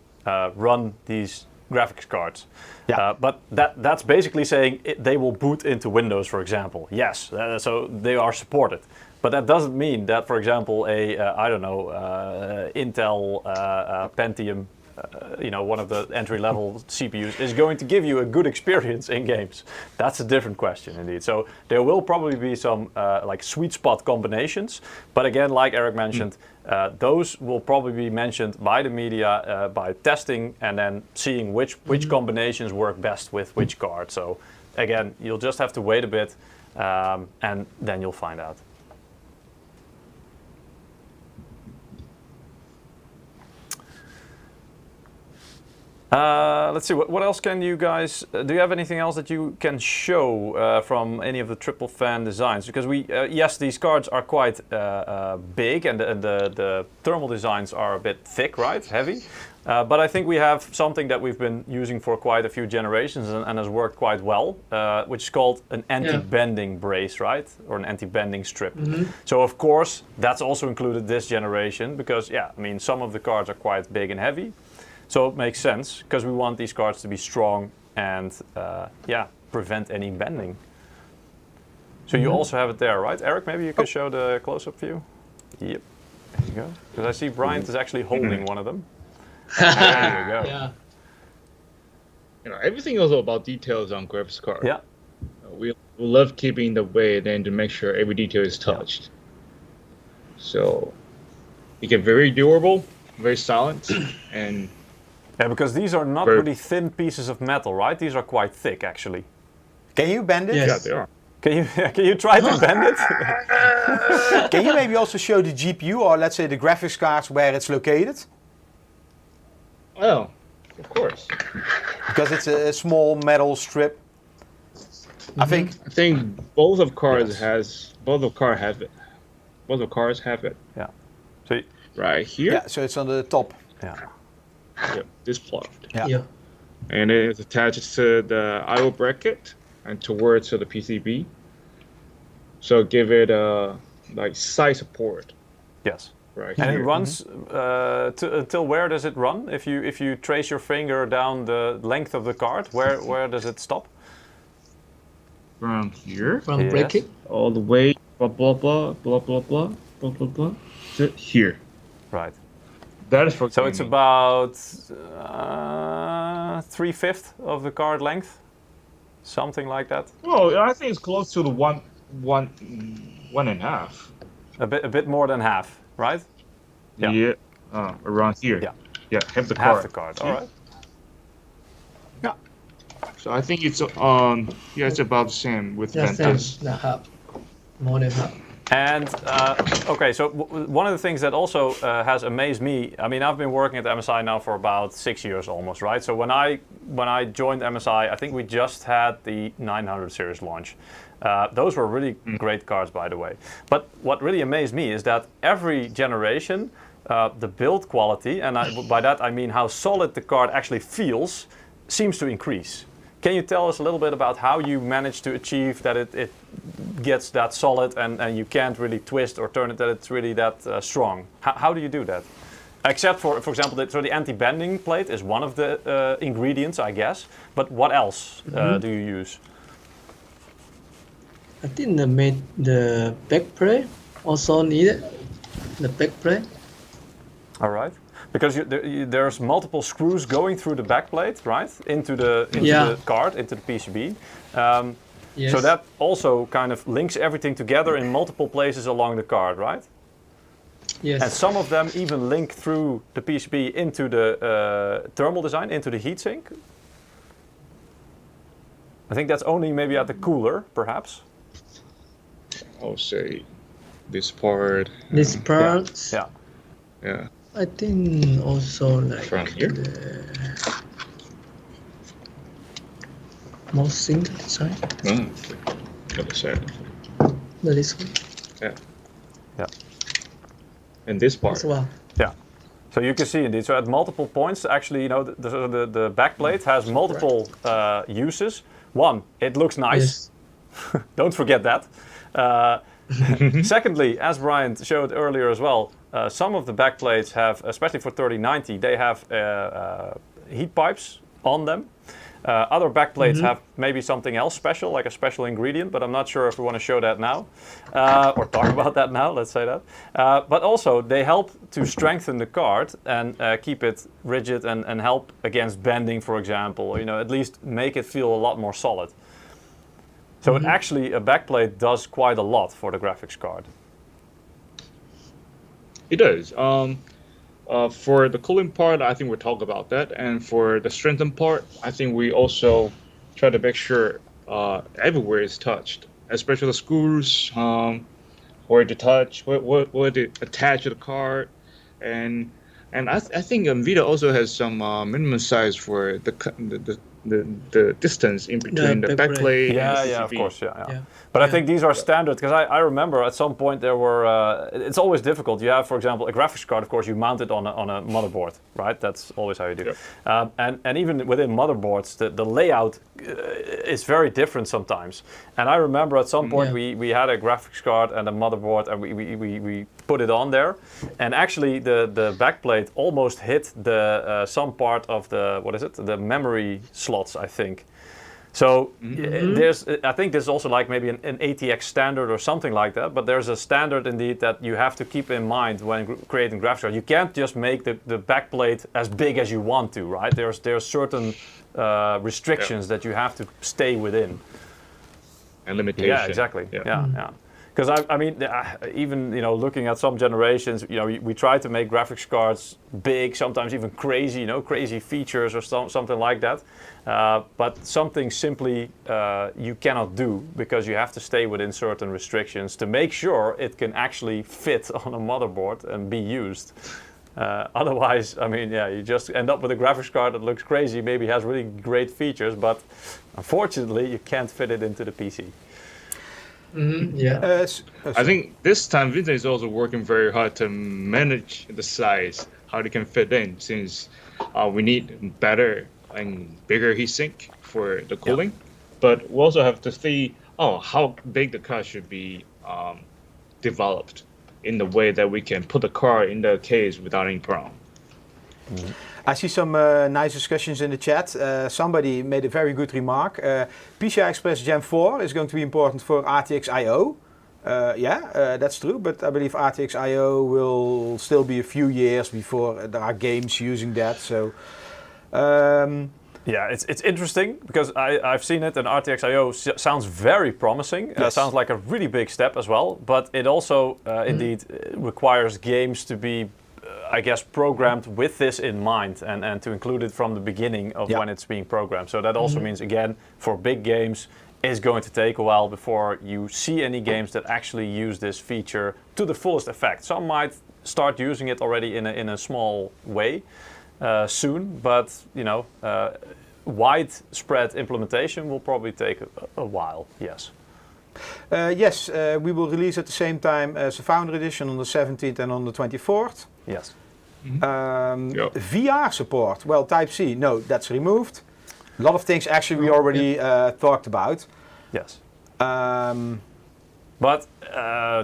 run these graphics cards. But that's basically saying they will boot into Windows, for example. Yes, so they are supported. But that doesn't mean that, for example, Intel Pentium, one of the entry-level CPUs, is going to give you a good experience in games. That's a different question, indeed. So there will probably be some like sweet spot combinations. But again, like Eric mentioned, those will probably be mentioned by the media by testing and then seeing which combinations work best with which card. So again, you'll just have to wait a bit and then you'll find out. Let's see, what else can you guys, do you have anything else that you can show from any of the triple fan designs? Because yes, these cards are quite big and the thermal designs are a bit thick, right? Heavy. But I think we have something that we've been using for quite a few generations and has worked quite well, which is called an anti-bending brace, right? Or an anti-bending strip. So of course, that's also included this generation because, some of the cards are quite big and heavy. So it makes sense because we want these cards to be strong and prevent any bending. So you also have it there, right? Eric, maybe you can show the close-up view. Yep, there you go. Because I see Bryant is actually holding one of them. There you go. Yeah. Everything is about details on graphics card. Yeah. We love keeping the weight and to make sure every detail is touched. So you get very durable, very silent, and because these are not really thin pieces of metal, right? These are quite thick, actually. Can you bend it? Yes. Yeah, they are. Can you try to bend it? Can you maybe also show the GPU or let's say the graphics cards where it's located? Oh, of course. Because it's a small metal strip. I think both of cars have it. Both of cars have it. Yeah. So right here. Yeah. So it's on the top. Yeah. Yep, displugged. Yeah. And it is attached to the I/O bracket and towards the PCB. So give it like side support. Yes. Right. And here. it runs until where does it run? If you trace your finger down the length of the card, where does it stop? From here. From bracket. All the way blah blah blah blah blah blah blah blah blah to here. Right. That is for So it's gaming. about 3/5 of the card length, something like that. Oh, I think it's close to the one and a half. A bit more than half, right? Yeah. Yeah, around here. Yeah. Yeah, half the Half card. the card. All right. Yeah. So I think it's yeah, it's about the same with Yeah, same. ventus. The half. More than half. And okay, so one of the things that also has amazed me, I mean, I've been working at MSI now for about 6 years almost, right? So when I joined MSI, I think we just had the 900 series launch. Those were really great cards, by the way. But what really amazed me is that every generation, the build quality, and by that I mean how solid the card actually feels, seems to increase. Can you tell us a little bit about how you managed to achieve that it gets that solid and you can't really twist or turn it, that it's really that strong? How do you do that? Except for example, so the anti-bending plate is one of the ingredients, I guess. But what else do you use? I think the backplate also needed. The backplate. All right. Because there's multiple screws going through the backplate, right? Into the card, into the PCB. Yes. So that also kind of links everything together in multiple places along the card, right? Yes. And some of them even link through the PCB into the thermal design, into the heatsink. I think that's only maybe at the cooler, perhaps. I'll say this part. This part. Yeah. Yeah. I think also like From here? more single design. Okay. Other side. This one Yeah. Yeah. And this part. as well. Yeah. So you can see indeed. So at multiple points, actually, you know, the backplate has multiple uses. One, it looks nice. Yes. Don't forget that. Secondly, as Brian showed earlier as well, some of the backplates have, especially for 3090, they have heat pipes on them. Other backplates have maybe something else special, like a special ingredient, but I'm not sure if we want to show that now, or talk about that now, let's say that. But also, they help to strengthen the card and keep it rigid and help against bending, for example, you know, at least make it feel a lot more solid. So it actually, a backplate does quite a lot for the graphics card. It does. For the cooling part, I think we'll talk about that. And for the strengthen part, I think we also try to make sure everywhere is touched, especially the screws, where to touch, where to attach to the card. And I think NVIDIA also has some minimum size for the distance in between the backplate and the Yeah, PCB. of course, yeah. Yeah. But I think these are standard, because I remember at some point there were, it's always difficult. You have, for example, a graphics card, of course, you mount it on a motherboard, right? That's always how you do it. And even within motherboards, the layout is very different sometimes. And I remember at some point we had a graphics card and a motherboard, and we put it on there. And actually the backplate almost hit the some part of the, what is it? The memory slots, I think. So there's, I think there's also like maybe an ATX standard or something like that, but there's a standard indeed that you have to keep in mind when creating graphics cards. You can't just make the backplate as big as you want to, right? There's certain restrictions that you have to stay within. And limitation. Yeah, exactly. Yeah. Because I mean, even looking at some generations, we try to make graphics cards big, sometimes even crazy, crazy features or something like that. But something simply you cannot do, because you have to stay within certain restrictions to make sure it can actually fit on a motherboard and be used. Otherwise, I mean, you just end up with a graphics card that looks crazy, maybe has really great features, but unfortunately, you can't fit it into the PC. I think this time Vinta is also working very hard to manage the size, how they can fit in, since we need better and bigger heatsink for the cooling. But we also have to see how big the card should be developed in the way that we can put the card in the case without any problem. I see some nice discussions in the chat. Somebody made a very good remark. PCI Express Gen 4 is going to be important for RTX I/O. That's true, but I believe RTX IO will still be a few years before there are games using that. So, yeah, it's interesting because I've seen it, and RTX IO sounds very promising. Yes. Sounds like a really big step as well, but it also indeed requires games to be, I guess, programmed with this in mind and to include it from the beginning of when it's being programmed. So that also means, again, for big games, it's going to take a while before you see any games that actually use this feature to the fullest effect. Some might start using it already in a small way soon, but widespread implementation will probably take a while, yes. Yes, we will release at the same time as the Founder Edition on the 17th and on the 24th. Yes. VR support, well, Type-C, no, that's removed. A lot of things actually we already talked about. Yes. But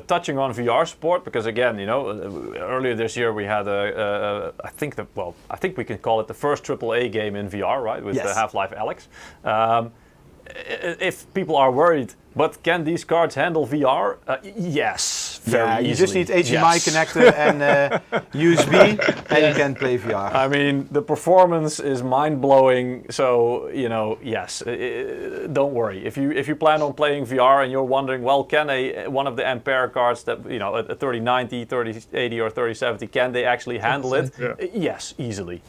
touching on VR support, because again, earlier this year we had I think we can call it the first AAA game in VR, right, with the Half-Life Alyx. If people are worried, but can these cards handle VR? Yes, very easily. You just need HDMI connector and USB, and you can play VR. I mean, the performance is mind-blowing. So yes, don't worry. If you plan on playing VR and you're wondering, well, can one of the Ampere cards that a 3090, 3080, or 3070, can they actually handle it? Yes, easily.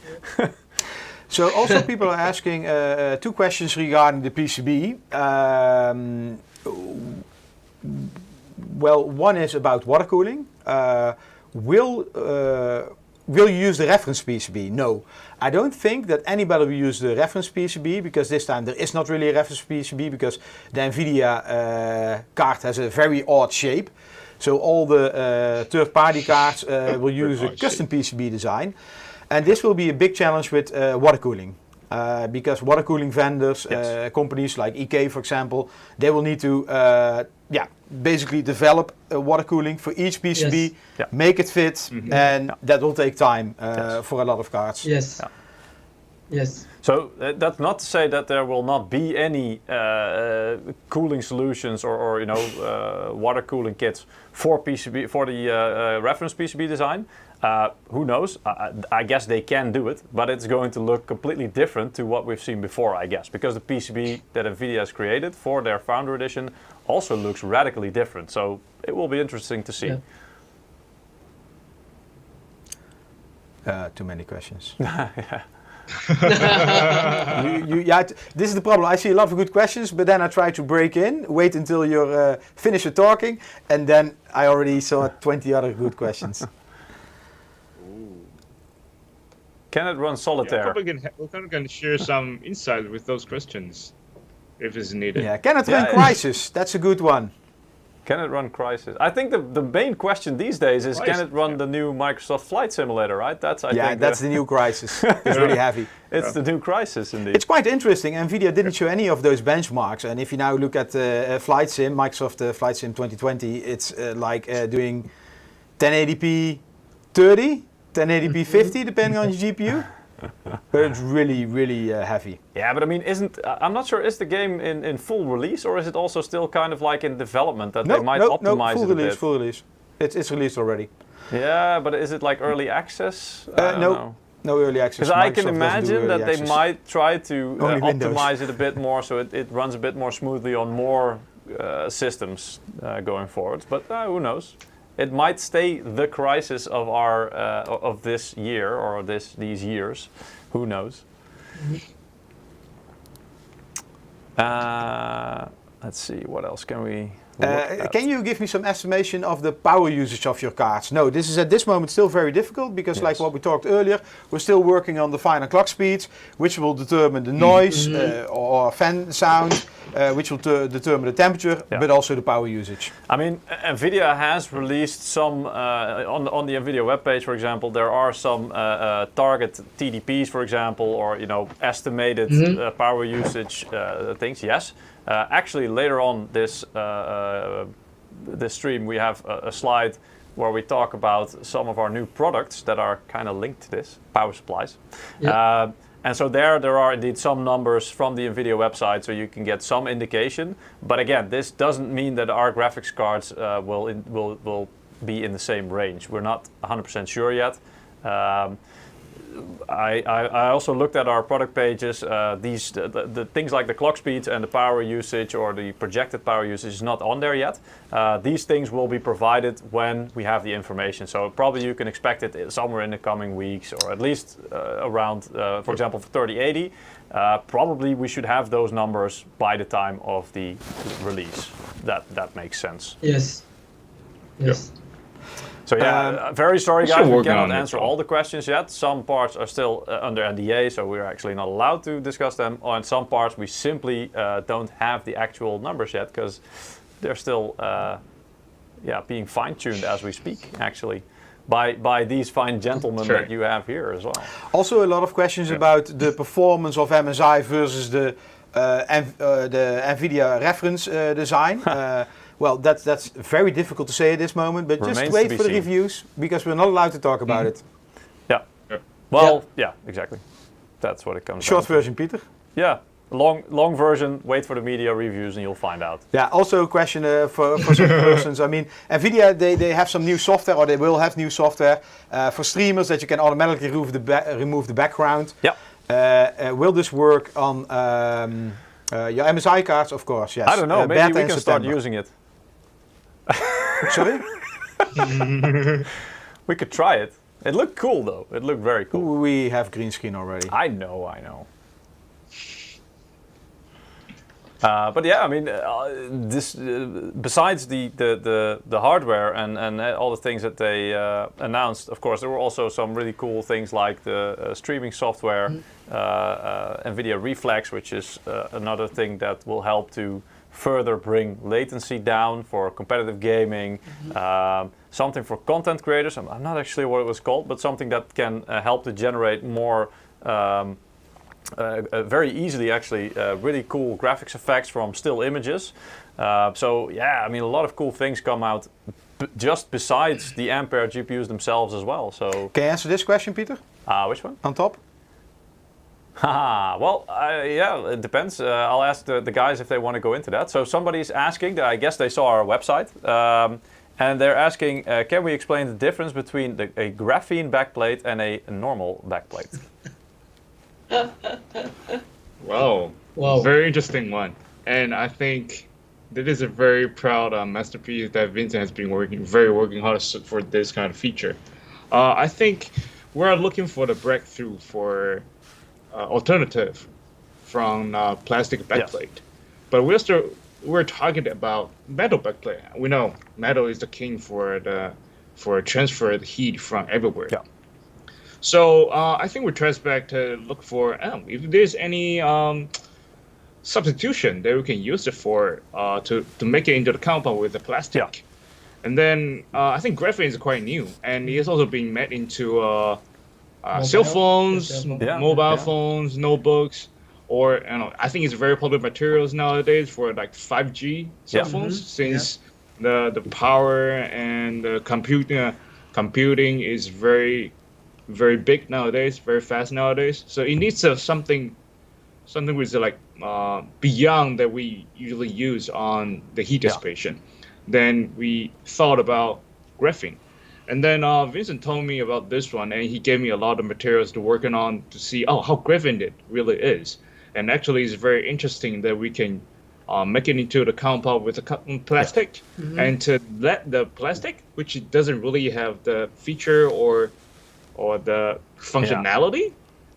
So also people are asking two questions regarding the PCB. Well, one is about water cooling. Will you use the reference PCB? No, I don't think that anybody will use the reference PCB, because this time there is not really a reference PCB, because the NVIDIA card has a very odd shape. So all the third-party cards will use a custom PCB design. And this will be a big challenge with water cooling, because water cooling vendors, companies like EK, for example, they will need to basically develop water cooling for each PCB, make it fit, and that will take time for a lot of cards. Yes. Yeah. Yes. So that's not to say that there will not be any cooling solutions or water cooling kits for PCB, for the reference PCB design. Who knows? I guess they can do it, but it's going to look completely different to what we've seen before, I guess, because the PCB that NVIDIA has created for their Founder Edition also looks radically different. So it will be interesting to see. Too many questions. Yeah. This is the problem. I see a lot of good questions, but then I try to break in, wait until you're finished talking, and then I already saw 20 other good questions. Can it run solitaire? We're probably going to share some insight with those questions if it's needed. Yeah, can it run Crisis? That's a good one. Can it run Crisis? I think the main question these days is, can it run the new Microsoft Flight Simulator, right? That's the new Crisis. It's really heavy. It's the new Crisis, indeed. It's quite interesting. NVIDIA didn't show any of those benchmarks. And if you now look at Flight Sim, Microsoft Flight Sim 2020, it's like doing 1080p 30, 1080p 50, depending on your GPU. But it's really, really heavy. Yeah, but I mean, I'm not sure, is the game in full release, or is it also still kind of like in development that they might optimize full it a release, bit? Full release. It's released already. Yeah, but is it like early access? No early access. Because I can imagine that they might try to optimize it a bit more so it runs a bit more smoothly on more systems going forward. But who knows? It might stay the Crisis of our of this year or these years. Who knows? Let's see. What else can we? Can you give me some estimation of the power usage of your cards? No, this is at this moment still very difficult because, like what we talked earlier, we're still working on the final clock speeds, which will determine the noise or fan sound, which will determine the temperature, but also the power usage. I mean, NVIDIA has released some on the NVIDIA webpage, for example. There are some target TDPs, for example, or estimated power usage things. Yes. Actually, later on this stream, we have a slide where we talk about some of our new products that are kind of linked to this, power supplies. And so there are indeed some numbers from the NVIDIA website, so you can get some indication. But again, this doesn't mean that our graphics cards will be in the same range. We're not 100% sure yet. I also looked at our product pages. The things like the clock speeds and the power usage or the projected power usage is not on there yet. These things will be provided when we have the information. So probably you can expect it somewhere in the coming weeks, or at least around, for example, for 3080. Probably we should have those numbers by the time of the release. That makes sense. Yes. Yes. Yep. So yeah, very sorry guys, we cannot answer all the questions yet. Some parts are still under NDA, so we're actually not allowed to discuss them. On some parts we simply don't have the actual numbers yet, because they're still being fine-tuned as we speak, actually, by these fine gentlemen that you have here as well. Also a lot of questions about the performance of MSI versus the NVIDIA reference design. Well, that's very difficult to say at this moment, but just wait for the reviews, because we're not allowed to talk about it. Yeah. Well, yeah, exactly. That's what it comes down to. Short version, Peter. Yeah. Long version, wait for the media reviews and you'll find out. Yeah, also a question for some persons. I mean, NVIDIA, they have some new software, or they will have new software for streamers that you can automatically remove the background. Yeah. Will this work on your MSI cards? Of course, yes. I don't know, maybe we can start using it. Sorry? We could try it. It looked cool though. It looked very cool. We have green screen already. I know. But yeah, I mean, this besides the hardware and all the things that they announced, of course, there were also some really cool things like the streaming software, NVIDIA Reflex, which is another thing that will help to further bring latency down for competitive gaming, something for content creators. I'm not actually sure what it was called, but something that can help to generate more, very easily actually, really cool graphics effects from still images. So yeah, I mean, a lot of cool things come out just besides the Ampere GPUs themselves as well. So can you answer this question, Peter? Which one? On top? Well, yeah, it depends. I'll ask the guys if they want to go into that. So somebody's asking, I guess they saw our website, and they're asking, can we explain the difference between a graphene backplate and a normal backplate? Wow, very interesting one. And I think that is a very proud masterpiece that Vincent has been working hard for this kind of feature. I think we're looking for the breakthrough for alternative from plastic backplate, but we're talking about metal backplate. We know metal is the king for transfer the heat from everywhere. Yeah. So I think we trace back to look for if there's any substitution that we can use it for to make it into the compound with the plastic. Yeah. And then I think graphene is quite new, and it is also being made into cell phones, mobile phones, notebooks, or I think it's very popular materials nowadays for like 5G cell phones, since the power and the computing is very, very big nowadays, very fast nowadays. So it needs something which is like beyond that we usually use on the heat dissipation. Then we thought about graphene. And then Vincent told me about this one, and he gave me a lot of materials to work on to see how graphene it really is. And actually, it's very interesting that we can make it into the compound with the plastic, and to let the plastic, which doesn't really have the feature or the functionality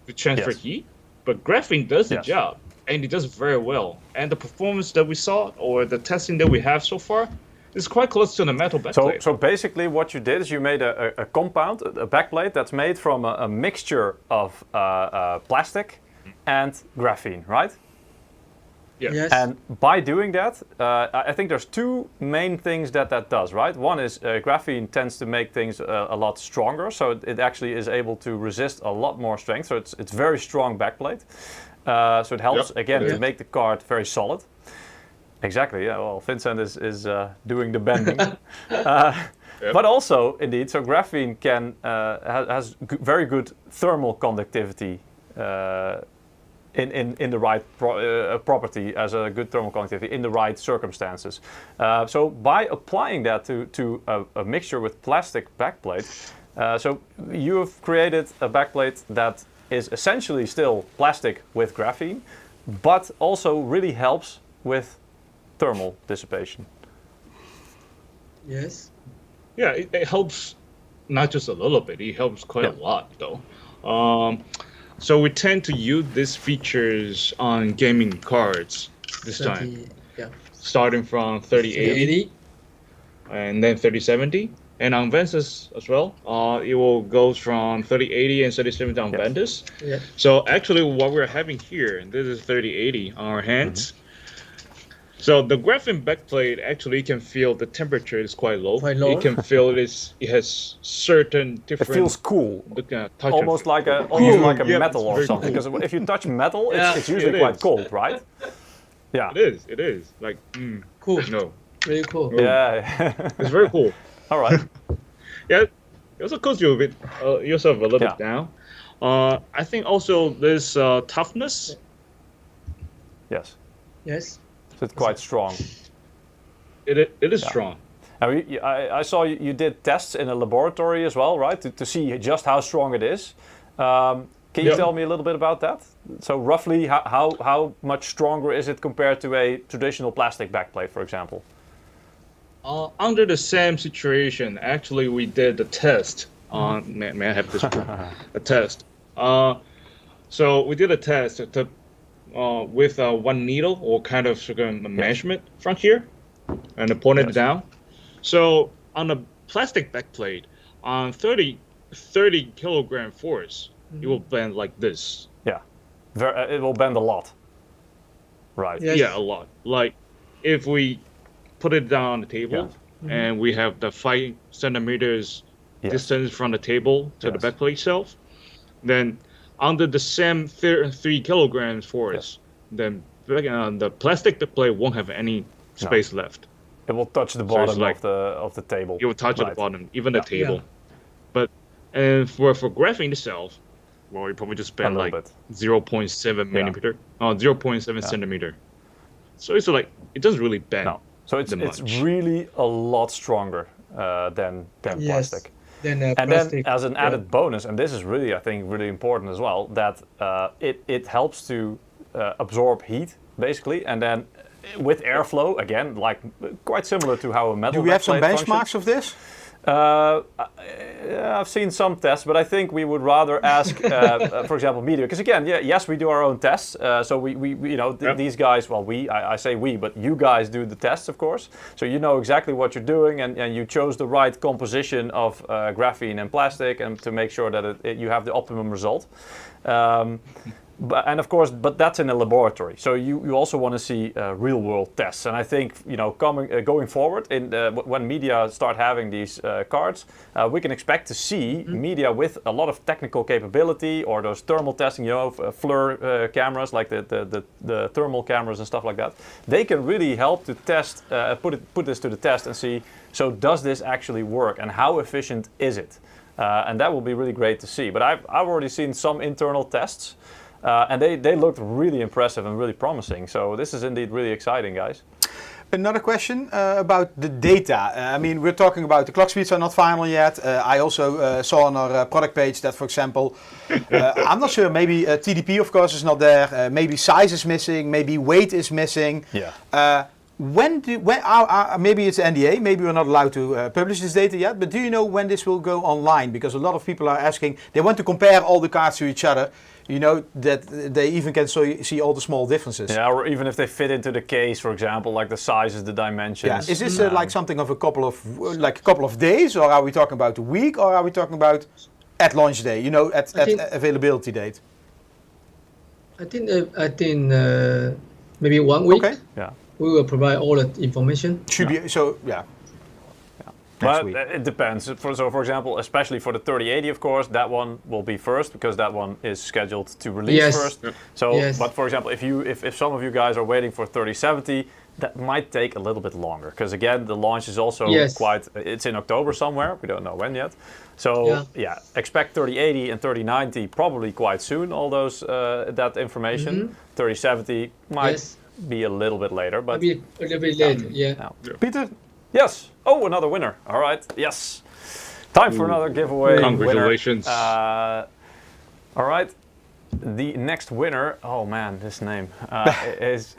to transfer heat, but graphene does the job, and it does it very well. And the performance that we saw, or the testing that we have so far, is quite close to the metal backplate. So basically what you did is you made a compound, a backplate that's made from a mixture of plastic and graphene, right? Yes. And by doing that, I think there's two main things that does, right? One is graphene tends to make things a lot stronger, so it actually is able to resist a lot more strength. So it's very strong backplate. So it helps again to make the card very solid. Exactly. Yeah. Well, Vincent is doing the bending, but also indeed, so graphene has very good thermal conductivity in the right property as a good thermal conductivity in the right circumstances. So by applying that to a mixture with plastic backplate, so you have created a backplate that is essentially still plastic with graphene, but also really helps with thermal dissipation. Yes. Yeah, it helps not just a little bit, it helps quite a lot though. So we tend to use these features on gaming cards this time, starting from 3080 and then 3070, and on ventus as well. It will go from 3080 and 3070 on ventus. Yeah. So actually what we're having here, this is 3080 on our hands. So the graphene backplate actually can feel the temperature is quite low. It can feel it has certain different. It feels cool, touch almost like a metal or something. Because if you touch metal, it's usually quite cold, right? Yeah. It is like cool. No. Very cool. Yeah. It's very cool. All right. Yeah. It also cools you a bit yourself a little bit down. I think also this toughness. Yes. Yes. So it's quite strong. It is strong. I saw you did tests in a laboratory as well, right? To see just how strong it is. Can you tell me a little bit about that? So roughly, how much stronger is it compared to a traditional plastic backplate, for example? Under the same situation, actually, we did the test on. May I have this? A test. So we did a test with one needle or kind of measurement from here, and pointed it down. So on a plastic backplate, on 30 kilogram force, it will bend like this. Yeah, it will bend a lot. Right. Yes. Yeah, a lot. Like if we put it down on the table and we have the 5 centimeters distance from the table to the backplate itself, then under the same 3 kilograms force, then the plastic backplate won't have any space left. It will touch the bottom of the table. It will touch the bottom, even the table. But and for graphene itself, well, you probably just spend like 0.7 millimeter, 0.7 centimeter. So it's like it doesn't really bend. No. So it's really a lot stronger than plastic. And then as an added bonus, and this is really, I think, really important as well, that it helps to absorb heat, basically, and then with airflow, again, like quite similar to how a metal. Do we have some benchmarks functions. of this? I've seen some tests, but I think we would rather ask, for example, media, because again, yes, we do our own tests. So we these guys, well, I say we, but you guys do the tests, of course. So you know exactly what you're doing, and you chose the right composition of graphene and plastic, and to make sure that you have the optimum result. And of course, but that's in a laboratory. So you also want to see real world tests. And I think going forward, when media start having these cards, we can expect to see media with a lot of technical capability, or those thermal testing, FLIR cameras, like the thermal cameras and stuff like that. They can really help to test, put this to the test and see. So does this actually work, and how efficient is it? And that will be really great to see. But I've already seen some internal tests. And they looked really impressive and really promising. So this is indeed really exciting, guys. Another question about the data. I mean, we're talking about the clock speeds are not final yet. I also saw on our product page that, for example, I'm not sure, maybe TDP, of course, is not there. Maybe size is missing. Maybe weight is missing. Yeah. Maybe it's NDA, maybe we're not allowed to publish this data yet, but do you know when this will go online? Because a lot of people are asking, they want to compare all the cards to each other. You know, that they even can see all the small differences. Yeah, or even if they fit into the case, for example, like the sizes, the dimensions. Yeah. Is this like something of a couple of days, or are we talking about a week, or are we talking about at launch day, at availability date? I think maybe 1 week. Okay. Yeah. We will provide all the information. Should be so. Yeah. But week. it depends. For example, especially for the 3080, of course, that one will be first because that one is scheduled to release Yes. first. So, but for example, if some of you guys are waiting for 3070, that might take a little bit longer because again, the launch is also it's in October somewhere. We don't know when yet. So expect 3080 and 3090 probably quite soon. All those that information. 3070 might be a little bit later, but maybe a little bit later. Yeah. Peter? Yes. Oh, another winner. All right. Yes. Time for another giveaway. Congratulations. Winner. All right. The next winner. Oh man, this name is.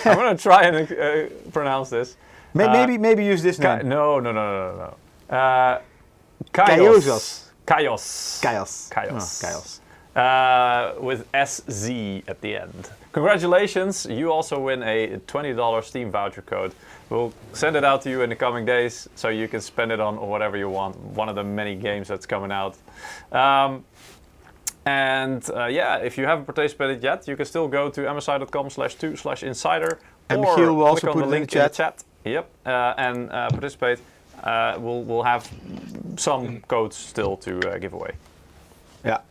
I'm gonna try and pronounce this. Maybe use this name. No. Kaios. With SZ at the end. Congratulations, you also win a $20 Steam voucher code. We'll send it out to you in the coming days so you can spend it on whatever you want. One of the many games that's coming out. If you haven't participated yet, you can still go to msi.com/2/insider and Michiel will also click on put the link in the chat. Yep, and participate. We'll have some codes still to give away. Yeah.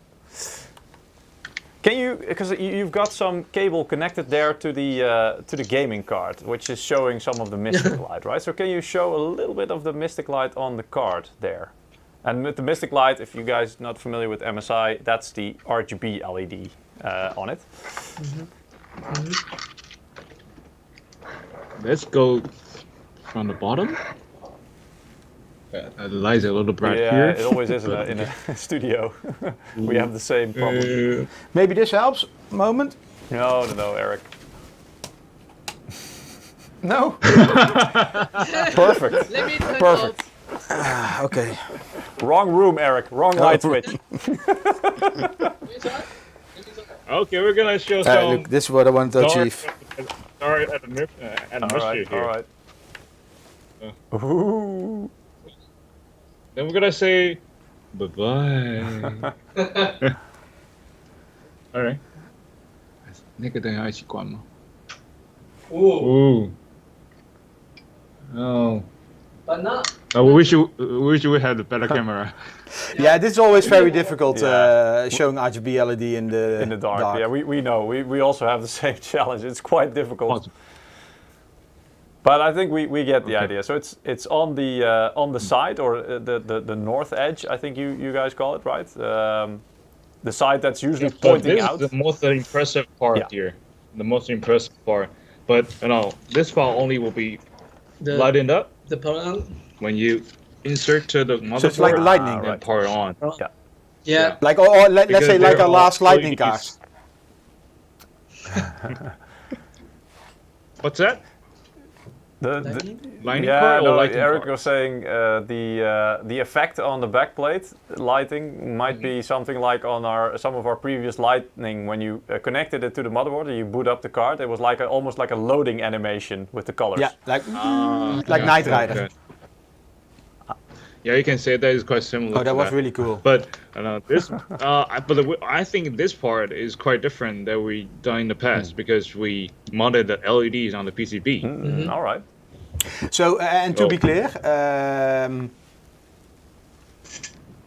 Can you, because you've got some cable connected there to the gaming card, which is showing some of the Mystic Light, right? So can you show a little bit of the Mystic Light on the card there? And with the Mystic Light, if you guys are not familiar with MSI, that's the RGB LED on it. Let's go from the bottom. The lights are a little bright here. Yeah, it always is in a studio. We have the same problem. Maybe this helps. Moment. No, Eric. No. Perfect. Let me turn Perfect. Okay. Wrong room, Eric. Wrong light switch. Okay, we're gonna show some. Look, this is what I want to achieve. Sorry, at the mystery here. All right. Ooh. Then we're gonna say bye-bye. Alright. 那个等一下一起关吗？ Ooh. Oh. But not. We wish we had a better camera. Yeah, this is always very difficult showing RGB LED in the dark. Yeah, we know. We also have the same challenge. It's quite difficult. Awesome. But I think we get the idea. So it's on the side or the north edge. I think you guys call it, right? The side that's usually pointing out. This is the most impressive part here. The most impressive part. But this part only will be lightened up. The power when you insert to the motherboard. So it's like lightning. And power on. Yeah. Like let's say like our last lightning car. What's that? The lightning cord or lightning Eric cord? was saying the effect on the backplate lighting might be something like on some of our previous lightning. When you connected it to the motherboard and you boot up the card, it was like almost like a loading animation with the colors. Yeah, like Knight Rider. Okay. Yeah, you can say that is quite similar. Oh, that was really cool. But this, I think this part is quite different than we done in the past because we mounted the LEDs on the PCB. All right. So, and to be clear,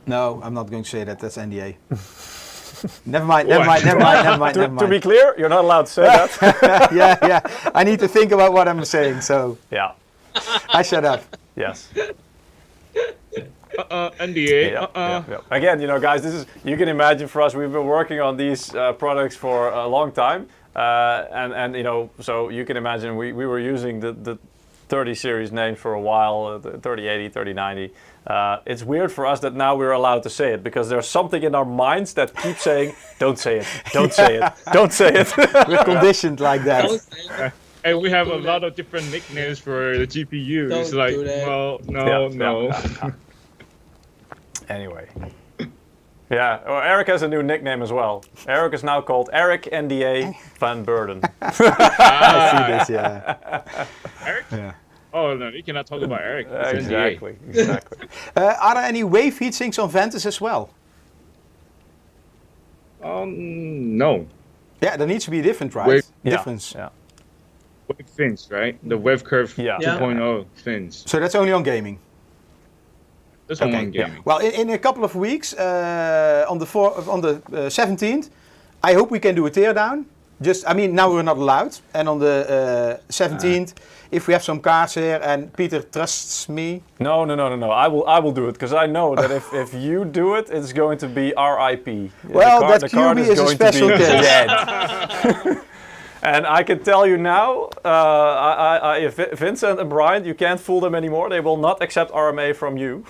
no, I'm not going to say that. That's NDA. Never mind. To be clear, you're not allowed to say that. yeah. I need to think about what I'm saying. So yeah, I shut up. Yes. NDA. Yeah. Again, guys, you can imagine for us, we've been working on these products for a long time, and so you can imagine we were using the 30 series names for a while, the 3080, 3090. It's weird for us that now we're allowed to say it because there's something in our minds that keeps saying, "Don't say it, don't say it, don't say it." We're conditioned like that. And we have a lot of different nicknames for the GPU. It's like, well, no. Anyway. Yeah, well, Eric has a new nickname as well. Eric is now called Eric NDA Van Burden. I see this, yeah. Eric? Yeah. Oh, no, you cannot talk about Eric. Exactly. Are there any wave heatsinks on Ventus as well? No. Yeah, there needs to be a difference, right? Difference. Yeah. Wave fins, right? The wave curve 2.0 fins. So that's only on gaming? This one on gaming. Well, in a couple of weeks, on the 17th, I hope we can do a teardown. Now we're not allowed. And on the 17th, if we have some cards here, and Peter trusts me. No. I will do it, because I know that if you do it, it's going to be RIP. Well, that QB is a special case. Dead. And I can tell you now, if Vincent and Brian, you can't fool them anymore. They will not accept RMA from you.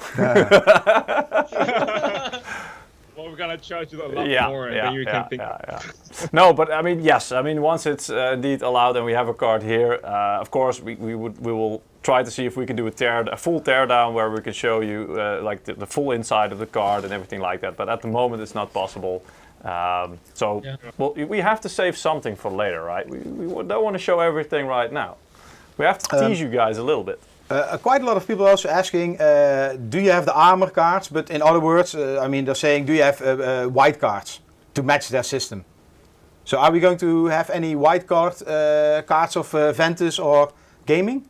Well, we're gonna charge you a lot more, and then you can think. No, but I mean, yes. I mean, once it's indeed allowed, and we have a card here, of course, we will try to see if we can do a full teardown where we can show you like the full inside of the card and everything like that. But at the moment, it's not possible. Well, we have to save something for later, right? We don't want to show everything right now. We have to tease you guys a little bit. Quite a lot of people are also asking, do you have the armor cards? But in other words, they're saying, do you have white cards to match their system? So are we going to have any white cards of Ventus or gaming?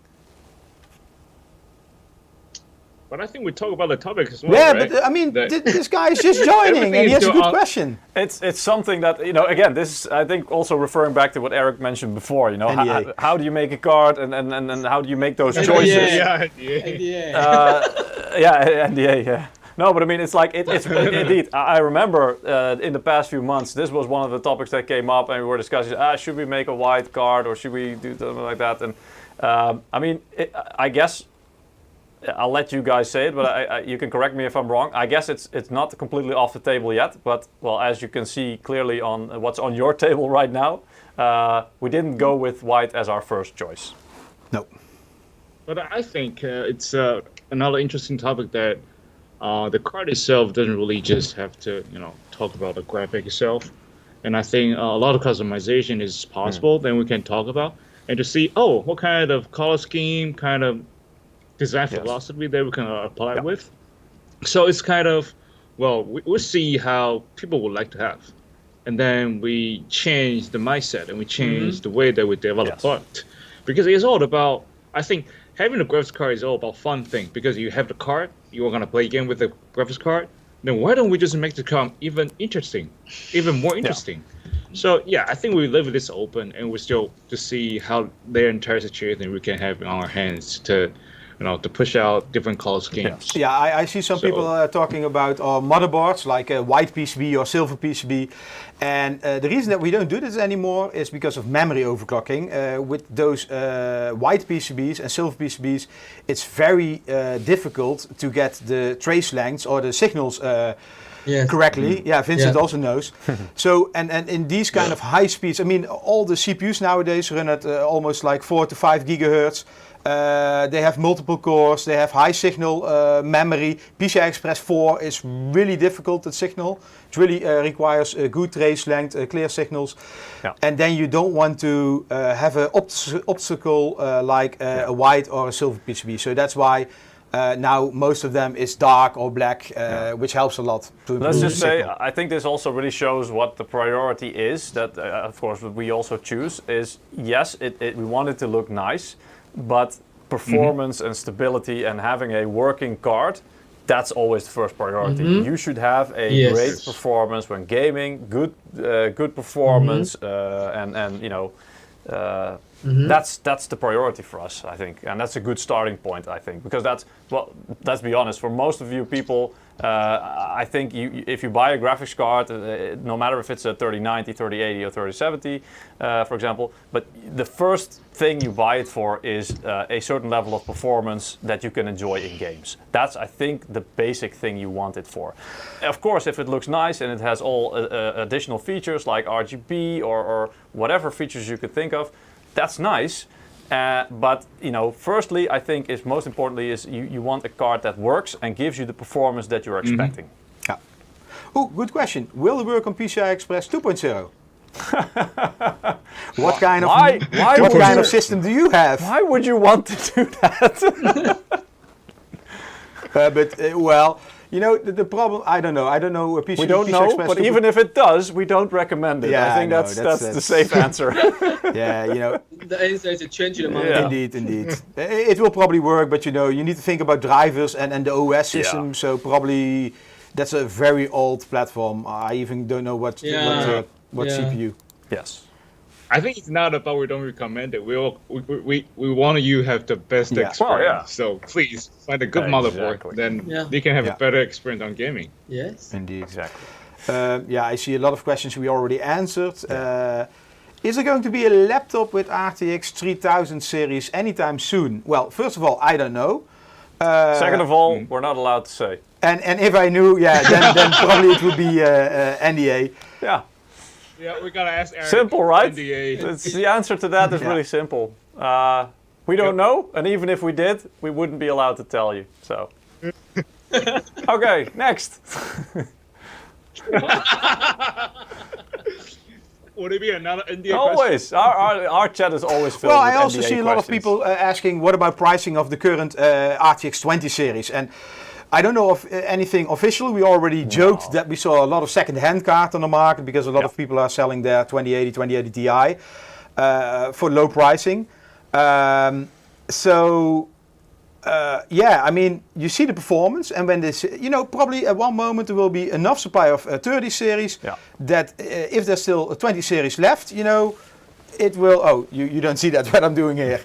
But I think we talk about the topic as well. Yeah, right? But this guy is just joining, and he has a good question. It's something that, again, this is, I think, also referring back to what Eric mentioned before. How do you make a card, and how do you make those choices? NDA. NDA. Yeah. No, but I mean, it's like it's indeed. I remember in the past few months, this was one of the topics that came up, and we were discussing: should we make a white card, or should we do something like that? And I guess. I'll let you guys say it, but you can correct me if I'm wrong. I guess it's not completely off the table yet, but well, as you can see clearly on what's on your table right now, we didn't go with white as our first choice. No. But I think it's another interesting topic that the card itself doesn't really just have to, talk about the graphic itself. And I think a lot of customization is possible. Then we can talk about and to see, what kind of color scheme, kind of design philosophy that we can apply with. So it's kind of, we'll see how people would like to have. And then we change the mindset and we change the way that we develop product. Because it's all about, I think, having a graphics card is all about fun thing. Because you have the card, you are going to play a game with the graphics card, then why don't we just make the card even more interesting? So I think we leave this open and we still to see how their entire situation we can have in our hands to push out different color schemes. Yeah, I see some people talking about motherboards like white PCB or silver PCB. And the reason that we don't do this anymore is because of memory overclocking. With those white PCBs and silver PCBs, it's very difficult to get the trace lengths or the signals correctly. Yeah, Vincent also knows. So, and in these kind of high speeds, all the CPUs nowadays run at almost like 4 to 5 gigahertz. They have multiple cores, they have high signal memory. PCI Express 4 is really difficult at signal. It really requires good trace length, clear signals. Yeah. And then you don't want to have an obstacle like a white or a silver PCB. So that's why now most of them is dark or black, which helps a lot. Let's just say, I think this also really shows what the priority is. That, of course, what we also choose is, yes, we want it to look nice. But performance and stability and having a working card, that's always the first priority. You should have a great performance when gaming, good performance, that's the priority for us, I think, and that's a good starting point, I think, because let's be honest, for most of you people, I think if you buy a graphics card, no matter if it's a 3090, 3080 or 3070, for example, but the first thing you buy it for is a certain level of performance that you can enjoy in games. That's, I think, the basic thing you want it for. Of course, if it looks nice and it has all additional features like RGB or whatever features you could think of, that's nice. But firstly, I think is most importantly is you want a card that works and gives you the performance that you're expecting. Yeah. Oh, good question. Will it work on PCI Express 2.0? What kind of system do you have? Why would you want to do that? Well, you know, the problem, I don't know. I don't know. We don't know, but even if it does, we don't recommend it. Yeah, I think that's the safe answer. Yeah, you know. The answer is a change in the market. Yeah. Indeed. It will probably work, but you know, you need to think about drivers and the OS system. Yeah. So probably that's a very old platform. I even don't know what CPU. Yes. I think it's not about we don't recommend it. We want you have the best experience. Well, yeah. So please find a good motherboard. Then you can have a better experience on gaming. Yes. Indeed. Exactly. I see a lot of questions we already answered. Is there going to be a laptop with RTX 3000 series anytime soon? Well, first of all, I don't know. Second of all, we're not allowed to say. And if I knew, then probably it would be NDA. Yeah. Yeah, we gotta ask Eric. Simple, right? NDA. The answer to that is really simple. We don't know, and even if we did, we wouldn't be allowed to tell you. So, okay, next. Would it be another NDA Always. Our chat is always filled Well, with I also NDA see a lot of questions. people asking, what about pricing of the current RTX 20 series? And I don't know of anything official. We already joked that we saw a lot of second-hand cards on the market because a lot of people are selling their 2080 Ti for low pricing. I mean, you see the performance, and when this, you know, probably at one moment there will be enough supply of 30 series that if there's still a 20 series left, you know, it will. Oh, you don't see that what I'm doing here.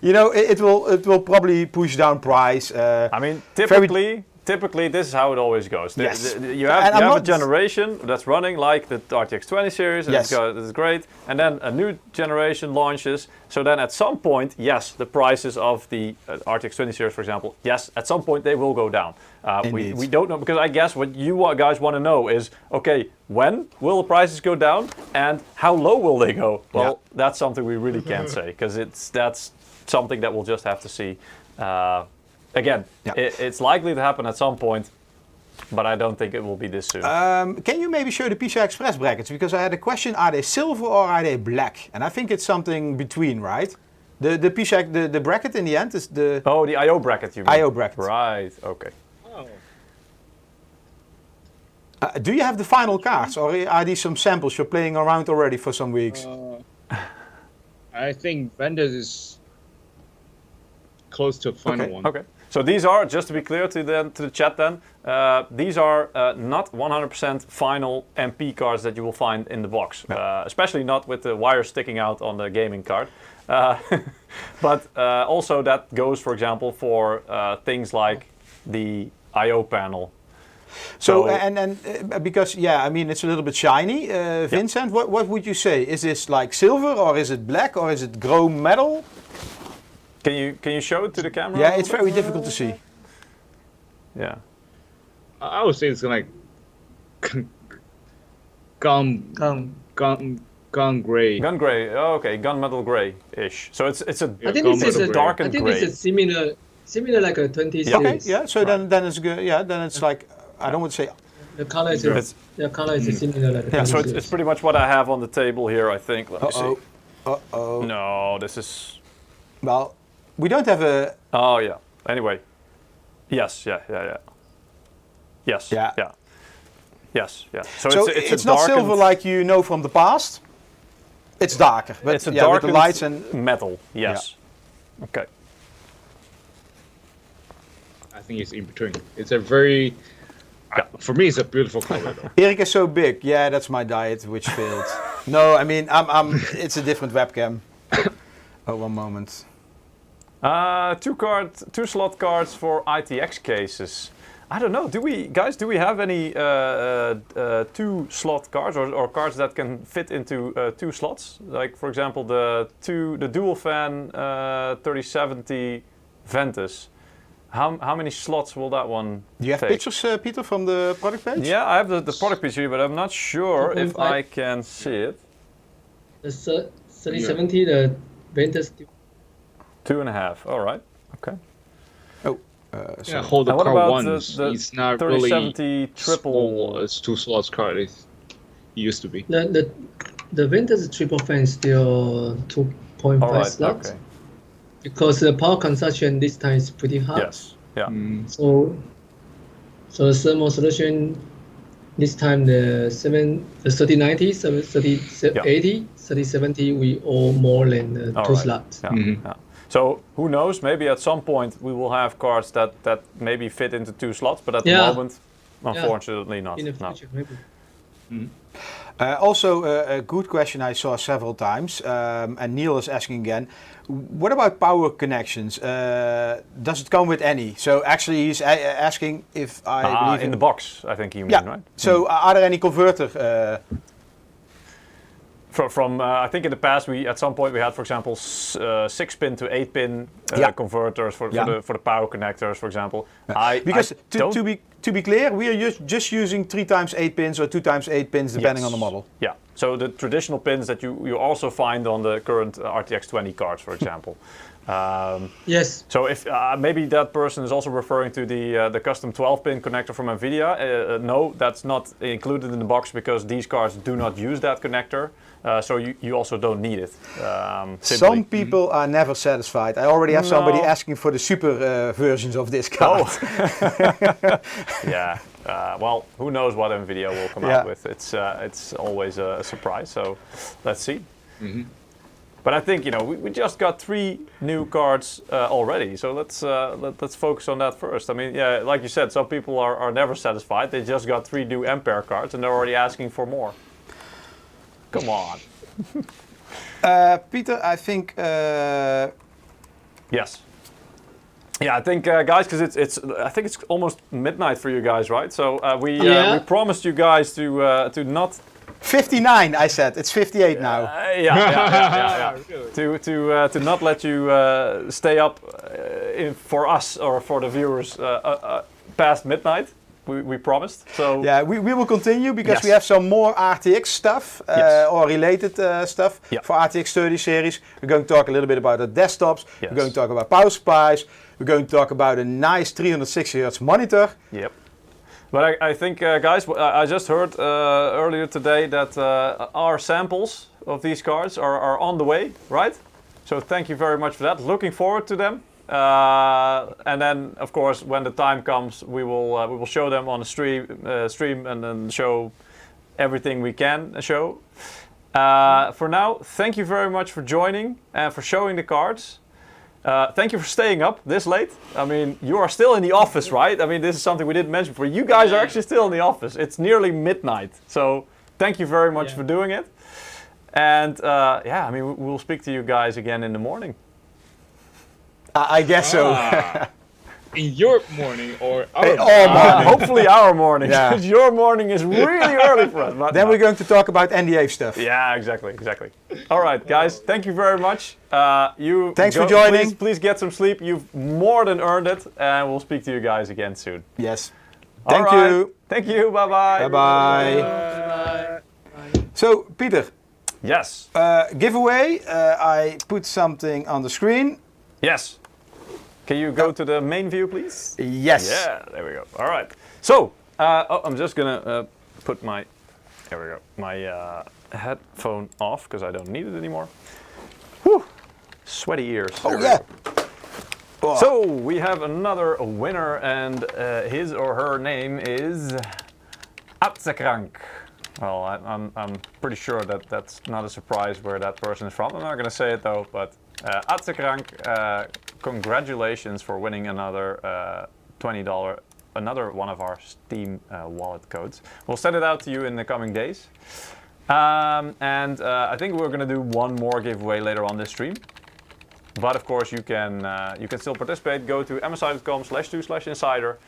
You know, it will probably push down price. I mean, typically this is how it always goes. Yes. You have a generation that's running like the RTX 20 series, and it's great. And then a new generation launches. So then at some point, yes, the prices of the RTX 20 series, for example, yes, at some point they will go down. We don't know, because I guess what you guys want to know is, okay, when will the prices go down and how low will they go? Well, that's something we really can't say, because that's something that we'll just have to see. Again, it's likely to happen at some point, but I don't think it will be this soon. Can you maybe show the PCI Express brackets? Because I had a question, are they silver or are they black? And I think it's something between, right? The PCI, the bracket in the end is the... Oh, the I.O. bracket, you mean? I.O. bracket. Right, okay. Oh. Do you have the final cards, or are these some samples you're playing around already for some weeks? I think ventus is close to a final one. Okay. So these are, just to be clear to the chat then, these are not 100% final MP cards that you will find in the box. Especially not with the wire sticking out on the gaming card. But also that goes, for example, for things like the I.O. panel. So because I mean it's a little bit shiny. Vincent, what would you say? Is this like silver, or is it black, or is it chrome metal? Can you show it to the camera? Yeah, it's very difficult to see. Yeah. I would say it's like gun gray. Gun gray. Oh, okay, gunmetal gray-ish. So it's a I think it's a darkened I think gray. it's a similar like a 20 series. Okay, yeah. So then it's good. Yeah, then it's like, I don't want to say. The color is similar like. Yeah, so it's pretty much what I have on the table here, I think. Let me see. Uh-oh. No, this is... Well, we don't have a... Oh, yeah. Anyway. Yes, yeah. Yes, Yeah. Yes. So it's a not darkened, silver like you know from the past. It's darker, but it's a with darkened the lights and... metal, yes. Yeah. Okay. I think it's in between. It's a very... for me, it's a beautiful color, though. Erik is so big. Yeah, that's my diet, which failed. No, I mean, it's a different webcam. Oh, one moment. 2 slot cards for ITX cases. I don't know. Do we have any 2 slot cards or cards that can fit into 2 slots? Like, for example, the dual fan 3070 Ventus. How many slots will that one Do you have take? pictures, Peter, from the product page? Yeah, I have the product picture, but I'm not sure if I can see it. The 3070, the Ventus. 2.5. All right. Okay. Oh. Yeah, hold the what card about once. the It's not 3070 really triple? small as 2 slots card. It used to be. The Ventus triple fan is still 2.5 All right. slots. Okay. Because the power consumption this time is pretty high. Yes. Yeah. So the thermal solution this time the 3090, 3080, 3070 we all more than two slots. Yeah. Yeah. So who knows? Maybe at some point we will have cards that maybe fit into 2 slots, but at the moment, unfortunately not. In the future, maybe. Also, a good question I saw several times, and Neil is asking again, what about power connections? Does it come with any? So actually he's asking if I believe in the box, I think you mean, right? So are there any converter? From I think in the past at some point we had, for example, 6-pin to 8-pin converters for the power connectors, for example. Because to be clear, we are just using 3x8 pins or 2x8 pins depending on the model. Yeah. So the traditional pins that you also find on the current RTX 20 cards, for example. Yes. So if maybe that person is also referring to the custom 12-pin connector from NVIDIA. No, that's not included in the box because these cards do not use that connector. So you also don't need it. Some people are never satisfied. I already have somebody asking for the super versions of this card. Yeah. Well, who knows what NVIDIA will come out with? It's always a surprise. So let's see. But I think we just got 3 new cards already. So let's focus on that first. I mean, yeah, like you said, some people are never satisfied. They just got 3 new Ampere cards and they're already asking for more. Come on. Peter, I think. Yes. Yeah, I think, guys, because I think it's almost midnight for you guys, right? So we promised you guys to not. 59, I said. It's 58 now. Yeah. To not let you stay up for us or for the viewers past midnight. We promised. So yeah, we will continue because we have some more RTX stuff or related stuff for RTX 30 series. We're going to talk a little bit about the desktops. We're going to talk about power supplies. We're going to talk about a nice 360 Hz monitor. Yep. But I think, guys, I just heard earlier today that our samples of these cards are on the way, right? So thank you very much for that. Looking forward to them. And then, of course, when the time comes, we will show them on the stream and then show everything we can show. For now, thank you very much for joining and for showing the cards. Thank you for staying up this late. I mean, you are still in the office, right? I mean, this is something we didn't mention before. You guys are actually still in the office. It's nearly midnight. So thank you very much for doing it. And I mean, we'll speak to you guys again in the morning. I guess so. In your morning or our morning. Hopefully our morning. Because your morning is really early for us. Then we're going to talk about NDA stuff. Yeah, exactly. All right, guys. Thank you very much. Thanks for joining. Please get some sleep. You've more than earned it. And we'll speak to you guys again soon. Yes. Thank you. Thank you. Bye-bye. Bye-bye. So, Peter. Yes. Giveaway. I put something on the screen. Yes. Can you go to the main view, please? Yes. Yeah, there we go. All right. So, I'm just gonna put my headphone off because I don't need it anymore. Whew. Sweaty ears. Oh yeah. Oh. So we have another winner, and his or her name is Atzekrank. Well, I'm pretty sure that that's not a surprise where that person is from. I'm not gonna say it though, but. Atzekrank, congratulations for winning another $20, another one of our Steam wallet codes. We'll send it out to you in the coming days. I think we're going to do one more giveaway later on this stream. But of course you can still participate. Go to msi.com/2/insider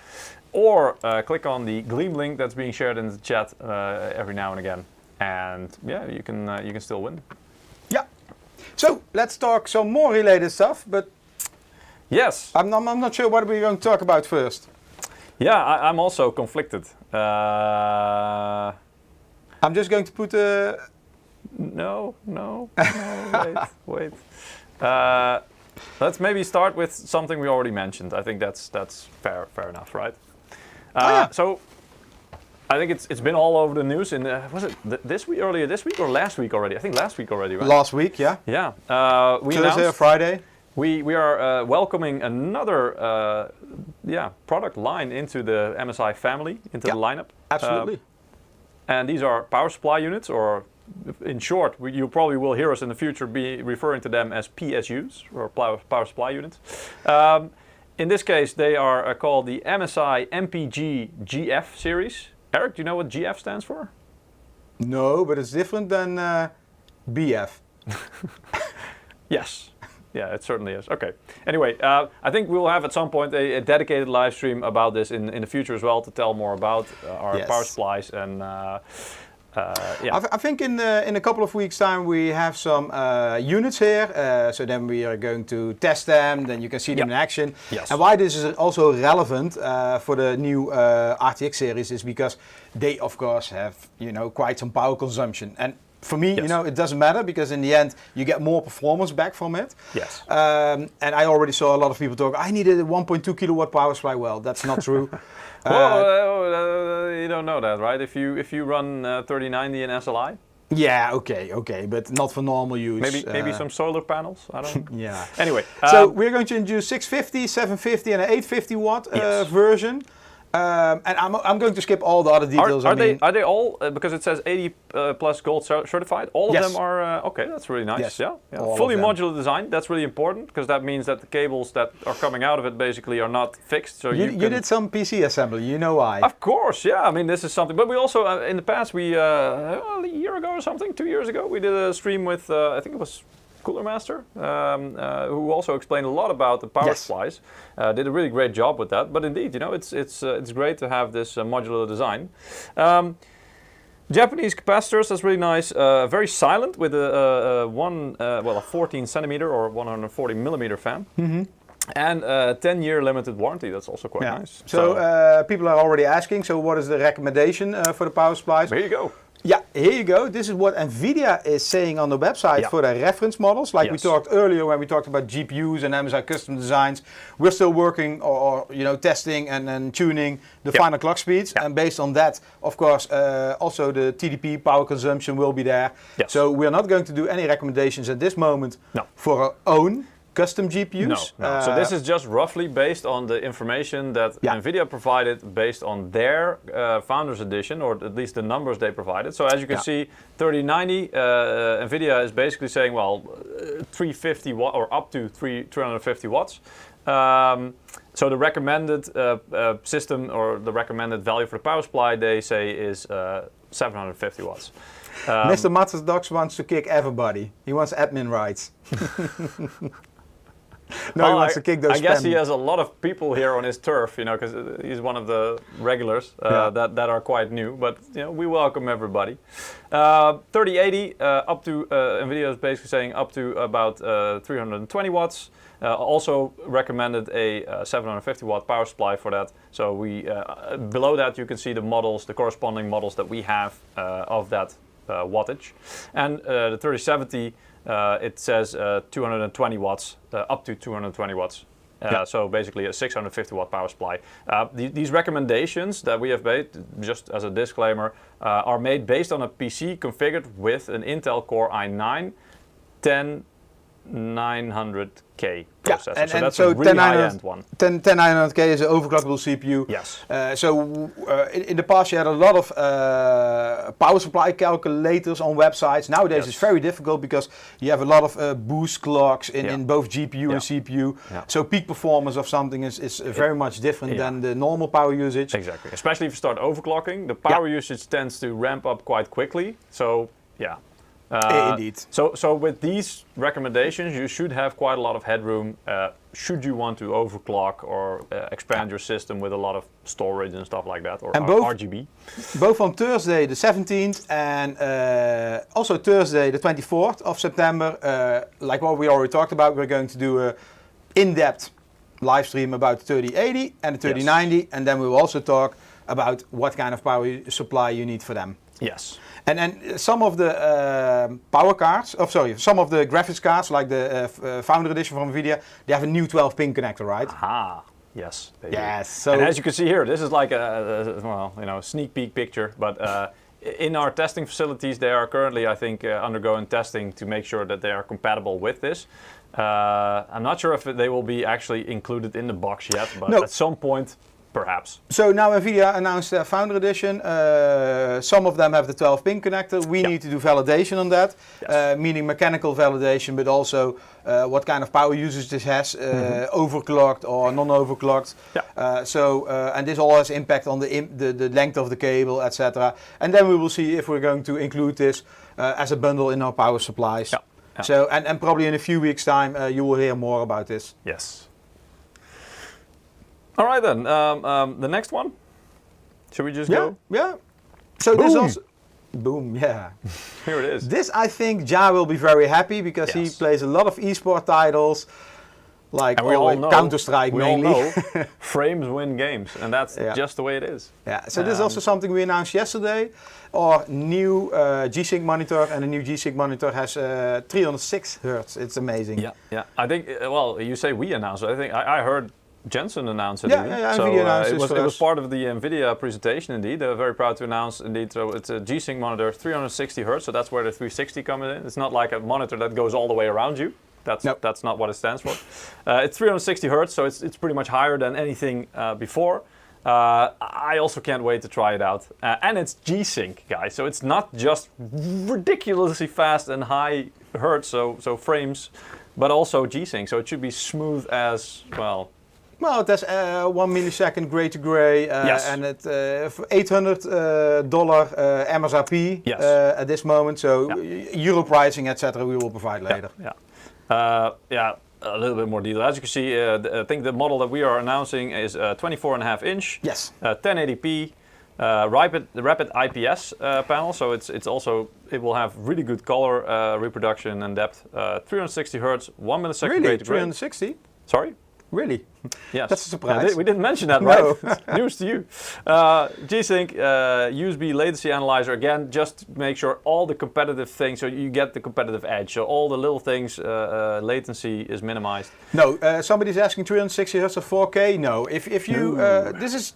or click on the Gleam link that's being shared in the chat every now and again. And yeah, you can still win. Yeah. So let's talk some more related stuff, but yes, I'm not sure what we're going to talk about first. Yeah, I'm also conflicted. I'm just going to put a... No, wait. Let's maybe start with something we already mentioned. I think that's fair enough, right? So I think it's been all over the news. Was it earlier this week or last week already? I think last week already, right? Last week, yeah. Yeah. We Thursday or Friday. We are welcoming another product line into the MSI family, into the lineup. Absolutely. And these are power supply units, or in short, you probably will hear us in the future be referring to them as PSUs, or power supply units. In this case, they are called the MSI MPG GF series. Eric, do you know what GF stands for? No, but it's different than BF. Yes. Yeah, it certainly is. Okay. Anyway, I think we'll have at some point a dedicated live stream about this in the future as well, to tell more about our power supplies and I think in a couple of weeks' time we have some units here. So then we are going to test them. Then you can see them in action. Yes. And why this is also relevant for the new RTX series is because they, of course, have quite some power consumption. And for me, it doesn't matter because in the end you get more performance back from it. Yes. And I already saw a lot of people talk, I needed a 1.2 kilowatt power supply. Well, that's not true. Well, you don't know that, right? If you run 3090 in SLI. Yeah, okay, but not for normal use. Maybe some solar panels. I don't know. Yeah. Anyway, so we're going to introduce 650, 750, and an 850 watt version. And I'm going to skip all the other details. Are they all, because it says 80 plus gold certified, all of them are, okay, that's really nice. Yes, yeah. Fully modular design, that's really important, because that means that the cables that are coming out of it basically are not fixed. So you did some PC assembly, you know why. Of course, yeah, I mean this is something, but we also, in the past, we, a year ago or something, 2 years ago, we did a stream with, I think it was Cooler Master, who also explained a lot about the power supplies. Did a really great job with that. But indeed, it's great to have this modular design. Japanese capacitors, that's really nice. Very silent with a 14 centimeter or 140 millimeter fan. Mm-hmm. And a 10-year limited warranty. That's also quite nice. So people are already asking. So what is the recommendation for the power supplies? There you go. Yeah, here you go. This is what NVIDIA is saying on the website for their reference models. Like we talked earlier when we talked about GPUs and MSI custom designs. We're still working or testing and tuning the final clock speeds. And based on that, of course, also the TDP power consumption will be there. Yes. So we're not going to do any recommendations at this moment for our own custom GPUs. No. So this is just roughly based on the information that NVIDIA provided based on their Founders Edition, or at least the numbers they provided. So as you can see, 3090, NVIDIA is basically saying, well, 350 watt or up to 350 watts. So the recommended system or the recommended value for the power supply, they say, is 750 watts. Mr. Matsudox wants to kick everybody. He wants admin rights. No, he wants to kick those. I guess he has a lot of people here on his turf, because he's one of the regulars that are quite new. But we welcome everybody. 3080 up to NVIDIA is basically saying up to about 320 watts. Also recommended a 750 watt power supply for that. So we below that you can see the models, the corresponding models that we have of that wattage, and the 3070. It says 220 watts, up to 220 watts. So basically a 650 watt power supply. These recommendations that we have made, just as a disclaimer, are made based on a PC configured with an Intel Core i9 10900K processor. So that's a really high-end one. 10900K is an overclockable CPU. Yes. In the past you had a lot of power supply calculators on websites. Nowadays it's very difficult because you have a lot of boost clocks in both GPU and CPU. Yeah. So peak performance of something is very much different than the normal power usage. Exactly. Especially if you start overclocking, the power usage tends to ramp up quite quickly. So indeed. So with these recommendations, you should have quite a lot of headroom should you want to overclock or expand your system with a lot of storage and stuff like that, or RGB. Both on Thursday the 17th and also Thursday the 24th of September, like what we already talked about, we're going to do an in-depth live stream about the 3080 and the 3090, and then we will also talk about what kind of power supply you need for them. Yes. And then some of the some of the graphics cards, like the Founder Edition from NVIDIA, they have a new 12-pin connector, right? Aha. Yes. They do. So and as you can see here, this is like a sneak peek picture, but in our testing facilities, they are currently, I think, undergoing testing to make sure that they are compatible with this. I'm not sure if they will be actually included in the box yet, but at some point, perhaps. So now NVIDIA announced their Founder Edition. Some of them have the 12-pin connector. We need to do validation on that, meaning mechanical validation, but also what kind of power usage this has, overclocked or non-overclocked. Yeah. And this all has impact on the length of the cable, etc. And then we will see if we're going to include this as a bundle in our power supplies. Yeah. Yeah. So, and probably in a few weeks' time, you will hear more about this. Yes. All right then, the next one. Should we just go? Yeah. So boom. This also, boom, yeah. Here it is. This I think Ja will be very happy because he plays a lot of esport titles, like Counter-Strike mainly. We all know frames win games, and that's just the way it is. Yeah. So this is also something we announced yesterday. Our new G-Sync monitor, and the new G-Sync monitor has 306 Hertz. It's amazing. Yeah. Yeah. I think. Well, you say we announced it. I think I heard Jensen announced it. Yeah, so NVIDIA announced it was part of the NVIDIA presentation indeed. They're very proud to announce indeed. So it's a G-Sync monitor, 360 Hertz. So that's where the 360 comes in. It's not like a monitor that goes all the way around you. That's not what it stands for. It's 360 Hertz, so it's pretty much higher than anything before. I also can't wait to try it out. And it's G-Sync, guys. So it's not just ridiculously fast and high hertz, so frames, but also G-Sync. So it should be smooth as well. Well, it has 1 millisecond gray to gray, and it $800 MSRP at this moment. So Euro pricing, etc. We will provide later. Yeah, a little bit more detail. As you can see, I think the model that we are announcing is 24.5 inch. Yes. 1080p. Rapid IPS panel, so it will have really good color reproduction and depth. 360 hertz, 1 millisecond. Really, 360? Sorry. Really? Yes. That's a surprise. Yeah, we didn't mention that, right? News to you. G-Sync USB latency analyzer, again, just to make sure all the competitive things, so you get the competitive edge. So all the little things, latency is minimized. No, somebody's asking 360 Hz or 4K. No, if you this is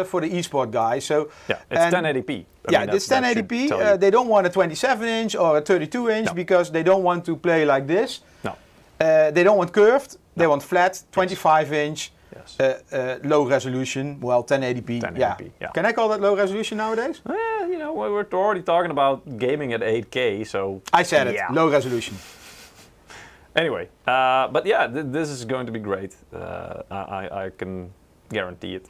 for the esport guys. So yeah, it's 1080p. It's 1080p. They don't want a 27-inch or a 32-inch because they don't want to play like this. No. They don't want curved. They want flat, 25-inch, low resolution. Well, 1080p. Yeah. Can I call that low resolution nowadays? You know, we're already talking about gaming at 8K, so... I said it, low resolution. Anyway, but yeah, this is going to be great. I can guarantee it.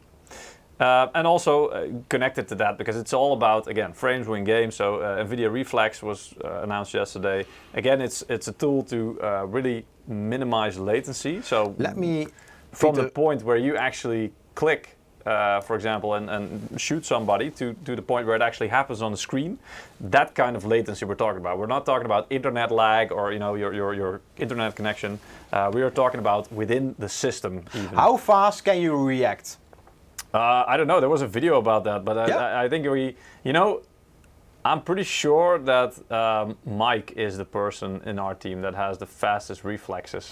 And also connected to that, because it's all about, again, frames win games. So NVIDIA Reflex was announced yesterday. Again, it's a tool to really minimize latency. So from the point where you actually click, for example, and shoot somebody to the point where it actually happens on the screen, that kind of latency we're talking about. We're not talking about internet lag or your internet connection. We are talking about within the system even. How fast can you react? I don't know. There was a video about that, but I think I'm pretty sure that Mike is the person in our team that has the fastest reflexes,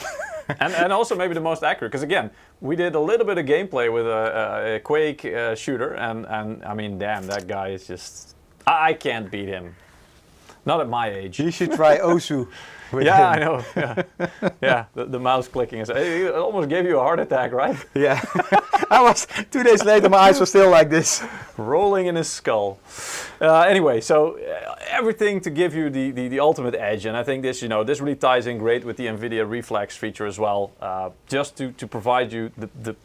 and also maybe the most accurate. Because again, we did a little bit of gameplay with a Quake shooter, and I mean, damn, that guy is just. I can't beat him. Not at my age. You should try Osu. I know. Yeah, the mouse clicking. It almost gave you a heart attack, right? Yeah. I was 2 days later. My eyes were still like this, rolling in his skull. Anyway, so everything to give you the ultimate edge, and I think this really ties in great with the NVIDIA Reflex feature as well, just to provide you the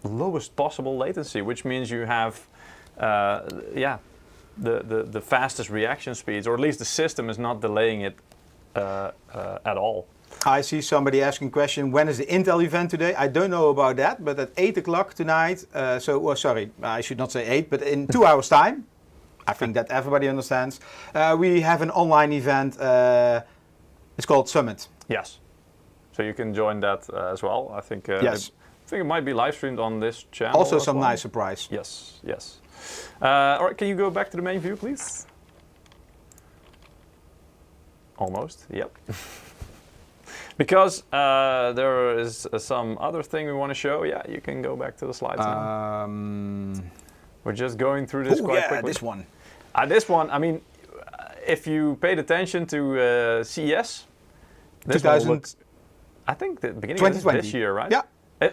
lowest possible latency, which means you have the fastest reaction speeds, or at least the system is not delaying it at all. I see somebody asking a question, when is the Intel event today? I don't know about that, but at 8 o'clock tonight, sorry, I should not say 8, but in 2 hours time, I think that everybody understands, we have an online event, it's called Summit. Yes, so you can join that as well. I think it might be live streamed on this channel. Also some nice surprise. Yes. All right, can you go back to the main view, please? Almost, yep. Because there is some other thing we want to show. Yeah, you can go back to the slides now. We're just going through this quite quickly. This one. This one, I mean, if you paid attention to CES, this one will look, I think the beginning of this year, right? Yeah.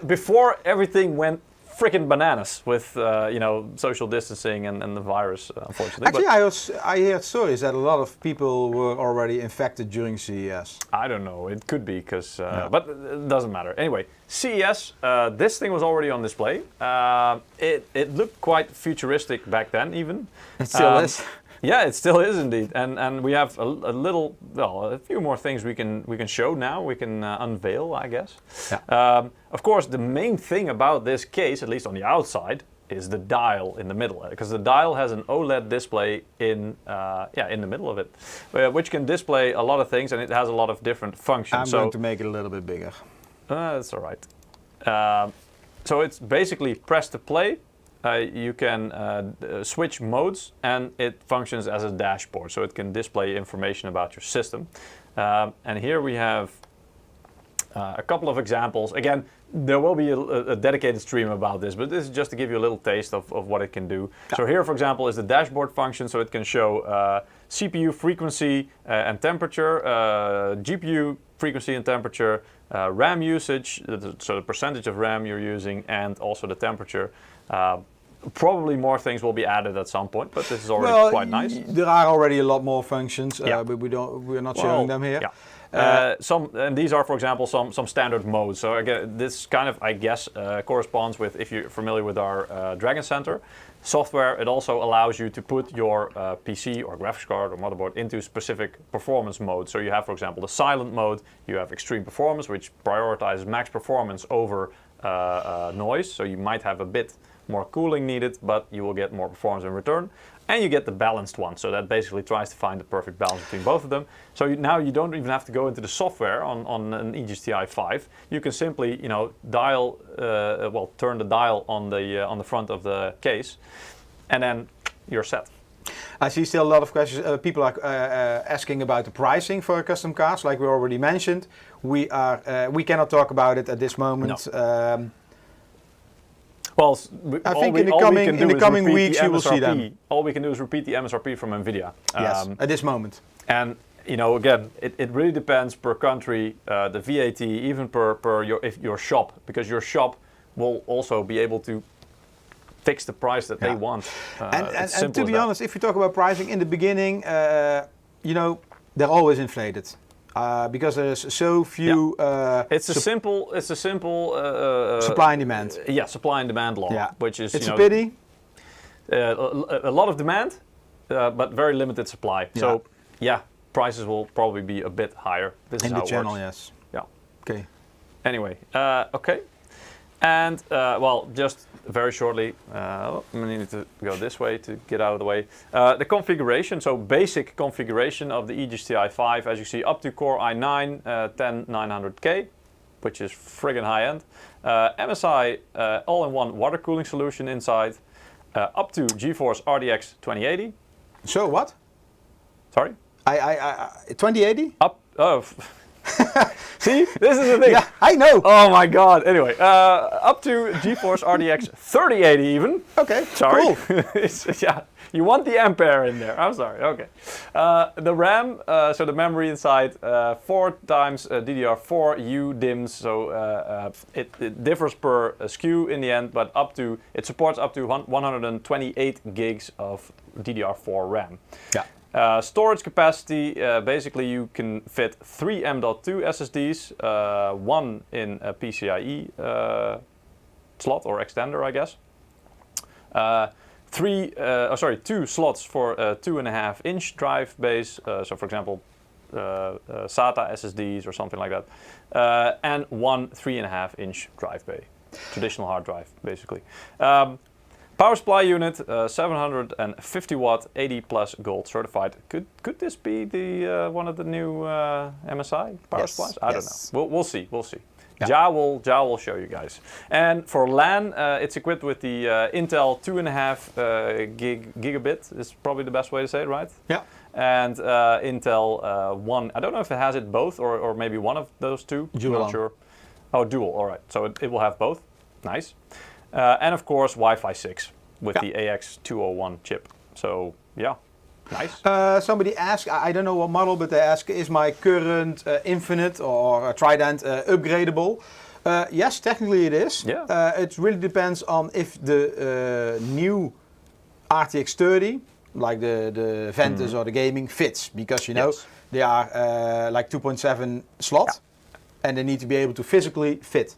Before everything went freaking bananas with you know, social distancing and the virus, unfortunately. Actually, I heard stories that a lot of people were already infected during CES. I don't know. It could be because, but it doesn't matter. Anyway, CES. This thing was already on display. It looked quite futuristic back then, even. It still is. Yeah, it still is indeed, and we have a few more things we can show now. We can unveil, I guess. Yeah. Of course, the main thing about this case, at least on the outside, is the dial in the middle, because the dial has an OLED display in the middle of it, which can display a lot of things, and it has a lot of different functions. I'm going to make it a little bit bigger. That's all right. So it's basically press to play. You can switch modes, and it functions as a dashboard, so it can display information about your system. And here we have a couple of examples. Again, there will be a dedicated stream about this, but this is just to give you a little taste of what it can do. So here, for example, is the dashboard function, so it can show CPU frequency and temperature, GPU frequency and temperature, RAM usage, so the percentage of RAM you're using, and also the temperature. Probably more things will be added at some point, but this is already quite nice. There are already a lot more functions, but we're not showing them here. Yeah. And these are, for example, some standard modes. So again, this kind of, I guess, corresponds with, if you're familiar with our Dragon Center software, it also allows you to put your PC or graphics card or motherboard into specific performance modes. So you have, for example, the silent mode. You have extreme performance, which prioritizes max performance over noise. So you might have a bit more cooling needed, but you will get more performance in return. And you get the balanced one, so that basically tries to find the perfect balance between both of them. So now you don't even have to go into the software on an eGTI 5. You can simply, you know, turn the dial on the front of the case, and then you're set. I see still a lot of questions. People are asking about the pricing for custom cars, like we already mentioned. We cannot talk about it at this moment. No. Well, I think in the coming weeks you will see them. All we can do is repeat the MSRP from NVIDIA. Yes, at this moment. And you know, again, it really depends per country, the VAT, even per your shop, because your shop will also be able to fix the price that they want. And to be honest, if you talk about pricing in the beginning, you know, they're always inflated. Because there's so few. It's a simple supply and demand. Yeah, supply and demand law, which is a pity. A lot of demand, but very limited supply. Yeah. So yeah, prices will probably be a bit higher. This is how it works. Yes. Yeah. Okay. Anyway, okay. And well, just very shortly, I need to go this way to get out of the way. The configuration, so basic configuration of the eGTI 5, as you see, up to Core i9 10900K, which is friggin' high-end. MSI all-in-one water cooling solution inside, up to GeForce RTX 2080. So what? Sorry? 2080? Up. See, this is the thing. Yeah, I know. Oh my God. Anyway, up to GeForce RTX 3080 even. Okay. Sorry. Cool. Yeah, you want the ampere in there. I'm sorry. Okay. The RAM, so the memory inside, 4 times DDR4 DIMMs. So it differs per SKU in the end, but it supports up to 128 gigs of DDR4 RAM. Yeah. Storage capacity, basically you can fit 3 M.2 SSDs, 1 in a PCIe slot or extender, I guess. 2 slots for a 2.5-inch drive base, so for example SATA SSDs or something like that, and 1 3.5-inch drive bay, traditional hard drive basically. Power supply unit, 750 watt, 80 plus gold certified. Could this be the one of the new MSI power supplies? I don't know. We'll see. We'll see. Yeah. Ja will show you guys. And for LAN, it's equipped with the Intel 2.5 gigabit. Is probably the best way to say it, right? Yeah. And Intel 1. I don't know if it has it both or maybe one of those two. Dual. Not sure. Oh, dual. All right. So it will have both. Nice. And of course, Wi-Fi 6 with the AX201 chip. So yeah, Nice. Somebody asked, I don't know what model, but they ask, is my current Infinite or Trident upgradable? Yes, technically it is. Yeah. It really depends on if the new RTX 30, like the Ventus or the gaming, fits. Because, you know, they are like 2.7 slot and they need to be able to physically fit.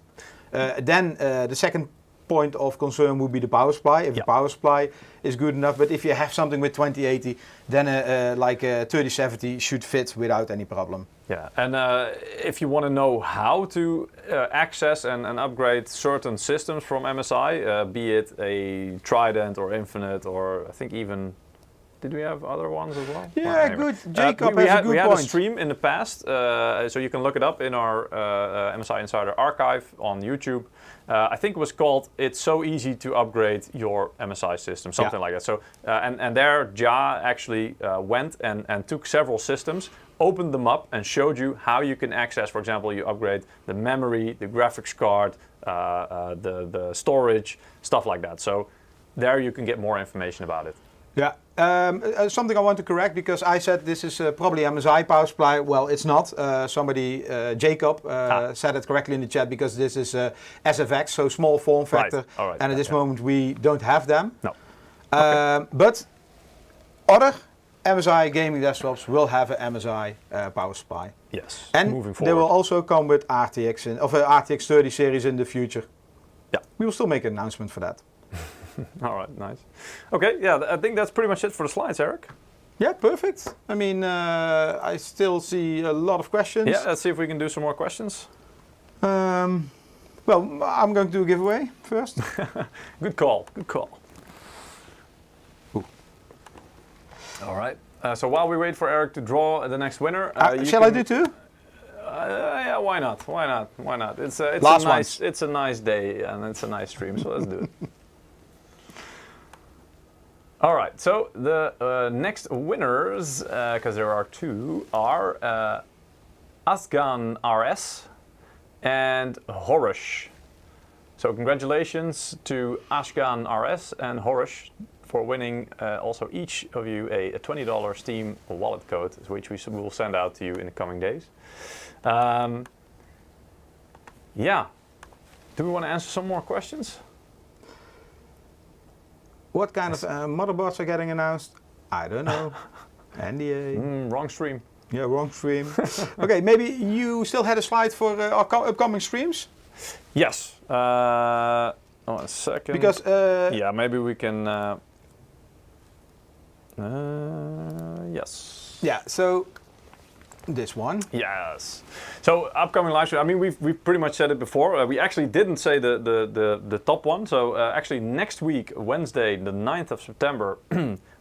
Then the second point of concern would be the power supply, if the power supply is good enough. But if you have something with 2080, then like a 3070 should fit without any problem. Yeah, and if you want to know how to access and upgrade certain systems from MSI, be it a Trident or Infinite, or I think even, did we have other ones as well? Yeah, well, anyway. good. Jacob we has had, a good we had point. a stream in the past, so you can look it up in our MSI Insider archive on YouTube. I think it was called "It's So Easy to Upgrade Your MSI System," something like that. So, and there, Ja actually went and took several systems, opened them up, and showed you how you can access. For example, you upgrade the memory, the graphics card, the storage, stuff like that. So, there you can get more information about it. Yeah, something I want to correct, because I said this is probably MSI power supply. Well, it's not. Somebody, Jacob, said it correctly in the chat, because this is SFX, so small form factor. Right. All right. And at this moment we don't have them. No. But other MSI gaming desktops will have an MSI power supply. Yes. And moving they will forward. also come with RTX of RTX 30 series in the future. Yeah. We will still make an announcement for that. All right, nice. Okay, yeah, I think that's pretty much it for the slides, Eric. Yeah, perfect. I mean, I still see a lot of questions. Yeah, let's see if we can do some more questions. Well, I'm going to do a giveaway first. Good call, good call. Ooh. All right, so while we wait for Eric to draw the next winner... shall I do two? Yeah, why not? Why not? Why not? It's a nice day and it's a nice stream, so let's do it. All right, so the next winners, because there are two, are Asgan RS and Horish. So congratulations to Ashgan RS and Horish for winning also each of you a $20 Steam wallet code, which we will send out to you in the coming days. Yeah, do we want to answer some more questions? What kind of motherboards are getting announced? I don't know. NDA. Wrong stream. Yeah, wrong stream. Okay, maybe you still had a slide for our upcoming streams? Yes. A second. Because yeah, maybe we can. Yes. Yeah. So this one. Yes. So upcoming live stream. I mean, we've pretty much said it before. We actually didn't say the top one. So actually next week, Wednesday, the 9th of September,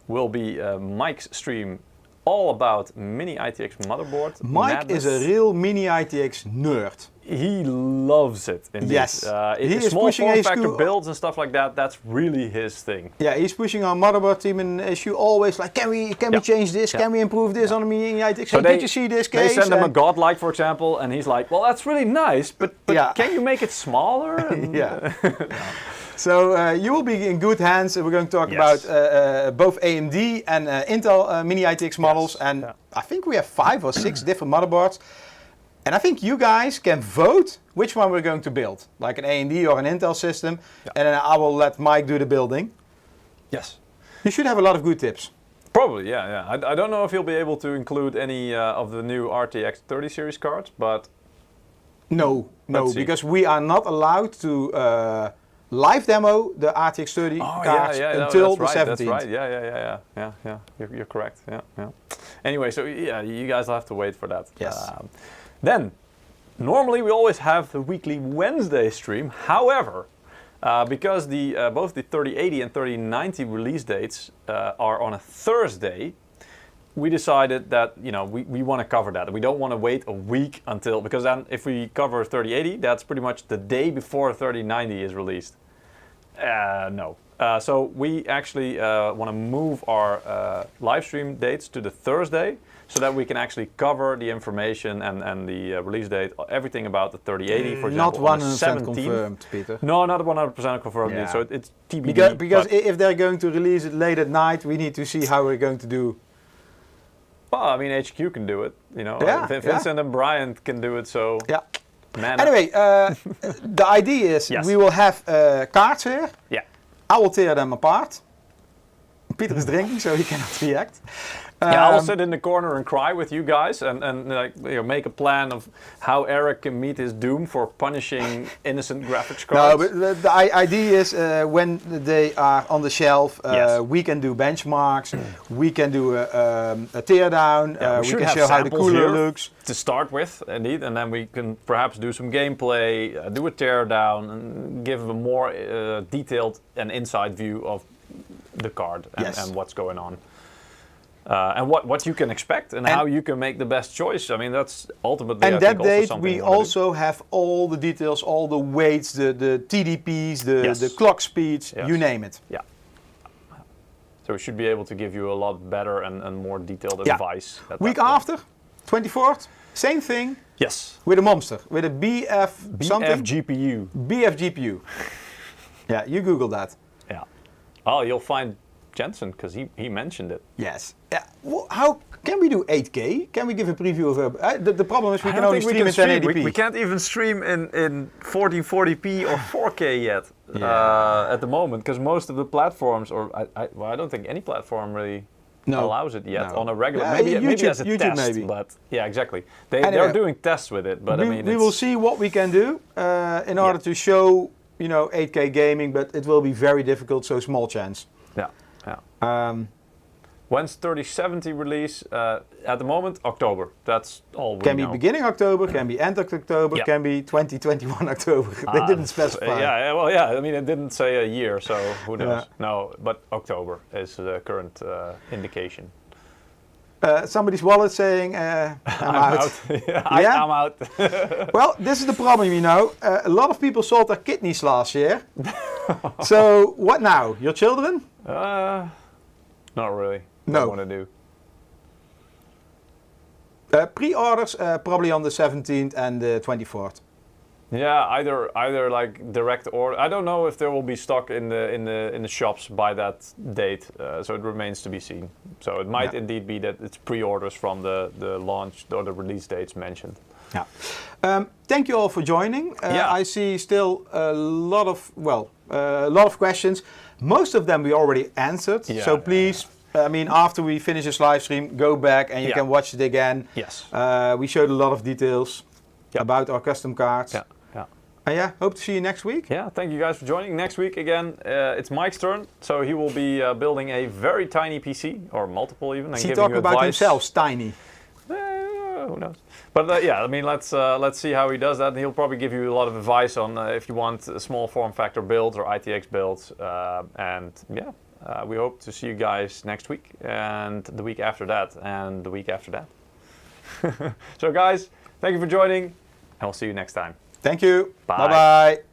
will be Mike's stream all about mini ITX motherboard. Mike is a real mini ITX nerd. He loves it. Indeed. Yes. He is small form factor builds and stuff like that. That's really his thing. Yeah, he's pushing our motherboard team in issue always like, can we change this? Can we improve this on a mini ITX? So did you see this case? They send him a godlike, for example, and he's like, well, that's really nice, but can you make it smaller? Yeah. So you will be in good hands. We're going to talk about both AMD and Intel mini ITX models, and I think we have 5 or 6 different motherboards. And I think you guys can vote which one we're going to build, like an AMD or an Intel system, and then I will let Mike do the building. Yes. You should have a lot of good tips. Probably, yeah. I don't know if he'll be able to include any of the new RTX 30 series cards, but... No, because we are not allowed to live demo the RTX 30 cards until the 17th. That's right, yeah. You're correct, yeah. Anyway, so yeah, you guys will have to wait for that. Yes. Then, normally we always have the weekly Wednesday stream. However, because both the 3080 and 3090 release dates are on a Thursday, we decided that we want to cover that. We don't want to wait a week until, because then if we cover 3080, that's pretty much the day before 3090 is released. No. So we actually want to move our live stream dates to the Thursday, so that we can actually cover the information and the release date, everything about the 3080, for example. Not 100% confirmed, Peter. No, not 100% confirmed. Yeah. So it's TBD. Because if they're going to release it late at night, we need to see how we're going to do Well, I mean, HQ can do it. You know, Yeah, Vincent and Brian can do it. So Yeah. man. Anyway, the idea is Yes. we will have cards here. Yeah. I will tear them apart. Peter is drinking, so he cannot react. Yeah, I will sit in the corner and cry with you guys, and like, you know, make a plan of how Eric can meet his doom for punishing innocent graphics No, cards. but the idea is when they are on the shelf, Yes. we can do benchmarks, we can do a teardown, Yeah, we should can have show how the samples cooler here looks. to start with, indeed, and then we can perhaps do some gameplay, do a teardown, and give a more detailed and inside view of the card and, Yes. and what's going on. And what you can expect and how you can make the best choice. I mean, that's ultimately, And I that think, also date something we wanna do. also have all the details, all the weights, the TDPs, Yes. the clock speeds, Yes. you name it. Yeah. So we should be able to give you a lot better and more detailed Yeah. advice. At Week that point. after, 24th, same thing Yes. with a monster, with a BF something. GPU. BF GPU. Yeah, you Google that. Yeah. Oh, you'll find Jensen because he mentioned it. Yes. Yeah. How can we do 8K? Can we give a preview of the problem is we I can don't only think stream in stream. 1080p. We can't even stream in 1440p or 4K yet at the moment because most of the platforms, or I don't think any platform really allows it yet on a regular. Yeah, maybe YouTube, as a YouTube test, maybe. but yeah, exactly. Anyway, they're doing tests with it, but I mean, we will see what we can do in order to show 8K gaming, but it will be very difficult. So small chance. Yeah. When's 3070 release? At the moment, October. That's all we Can know. be beginning October, can be end of October, Yeah. can be 2021 October. They didn't specify. Yeah, well, yeah. I mean, it didn't say a year, so who knows? Yeah. No, but October is the current indication. Somebody's wallet saying, I'm out. Yeah, I'm out. Well, this is the problem, a lot of people sold their kidneys last year. So what now? Your children? Not really. No. Don't want to do. Pre-orders probably on the 17th and the 24th. Yeah, either like direct order. I don't know if there will be stock in the shops by that date, so it remains to be seen. So it might indeed be that it's pre-orders from the launch or the release dates mentioned. Yeah. Thank you all for joining. I see still a lot of questions. Most of them we already answered. Yeah, so please, after we finish this live stream, go back and you can watch it again. Yes. We showed a lot of details about our custom cards. Yeah. Hope to see you next week. Yeah, thank you guys for joining. Next week again, it's Mike's turn, so he will be building a very tiny PC, or multiple even, and Is he giving talking you about advice. himself, tiny? Who knows? But let's see how he does that. And he'll probably give you a lot of advice on if you want small form factor builds or ITX builds. We hope to see you guys next week, and the week after that, and the week after that. So guys, thank you for joining, and we'll see you next time. Thank you. Bye. Bye-bye.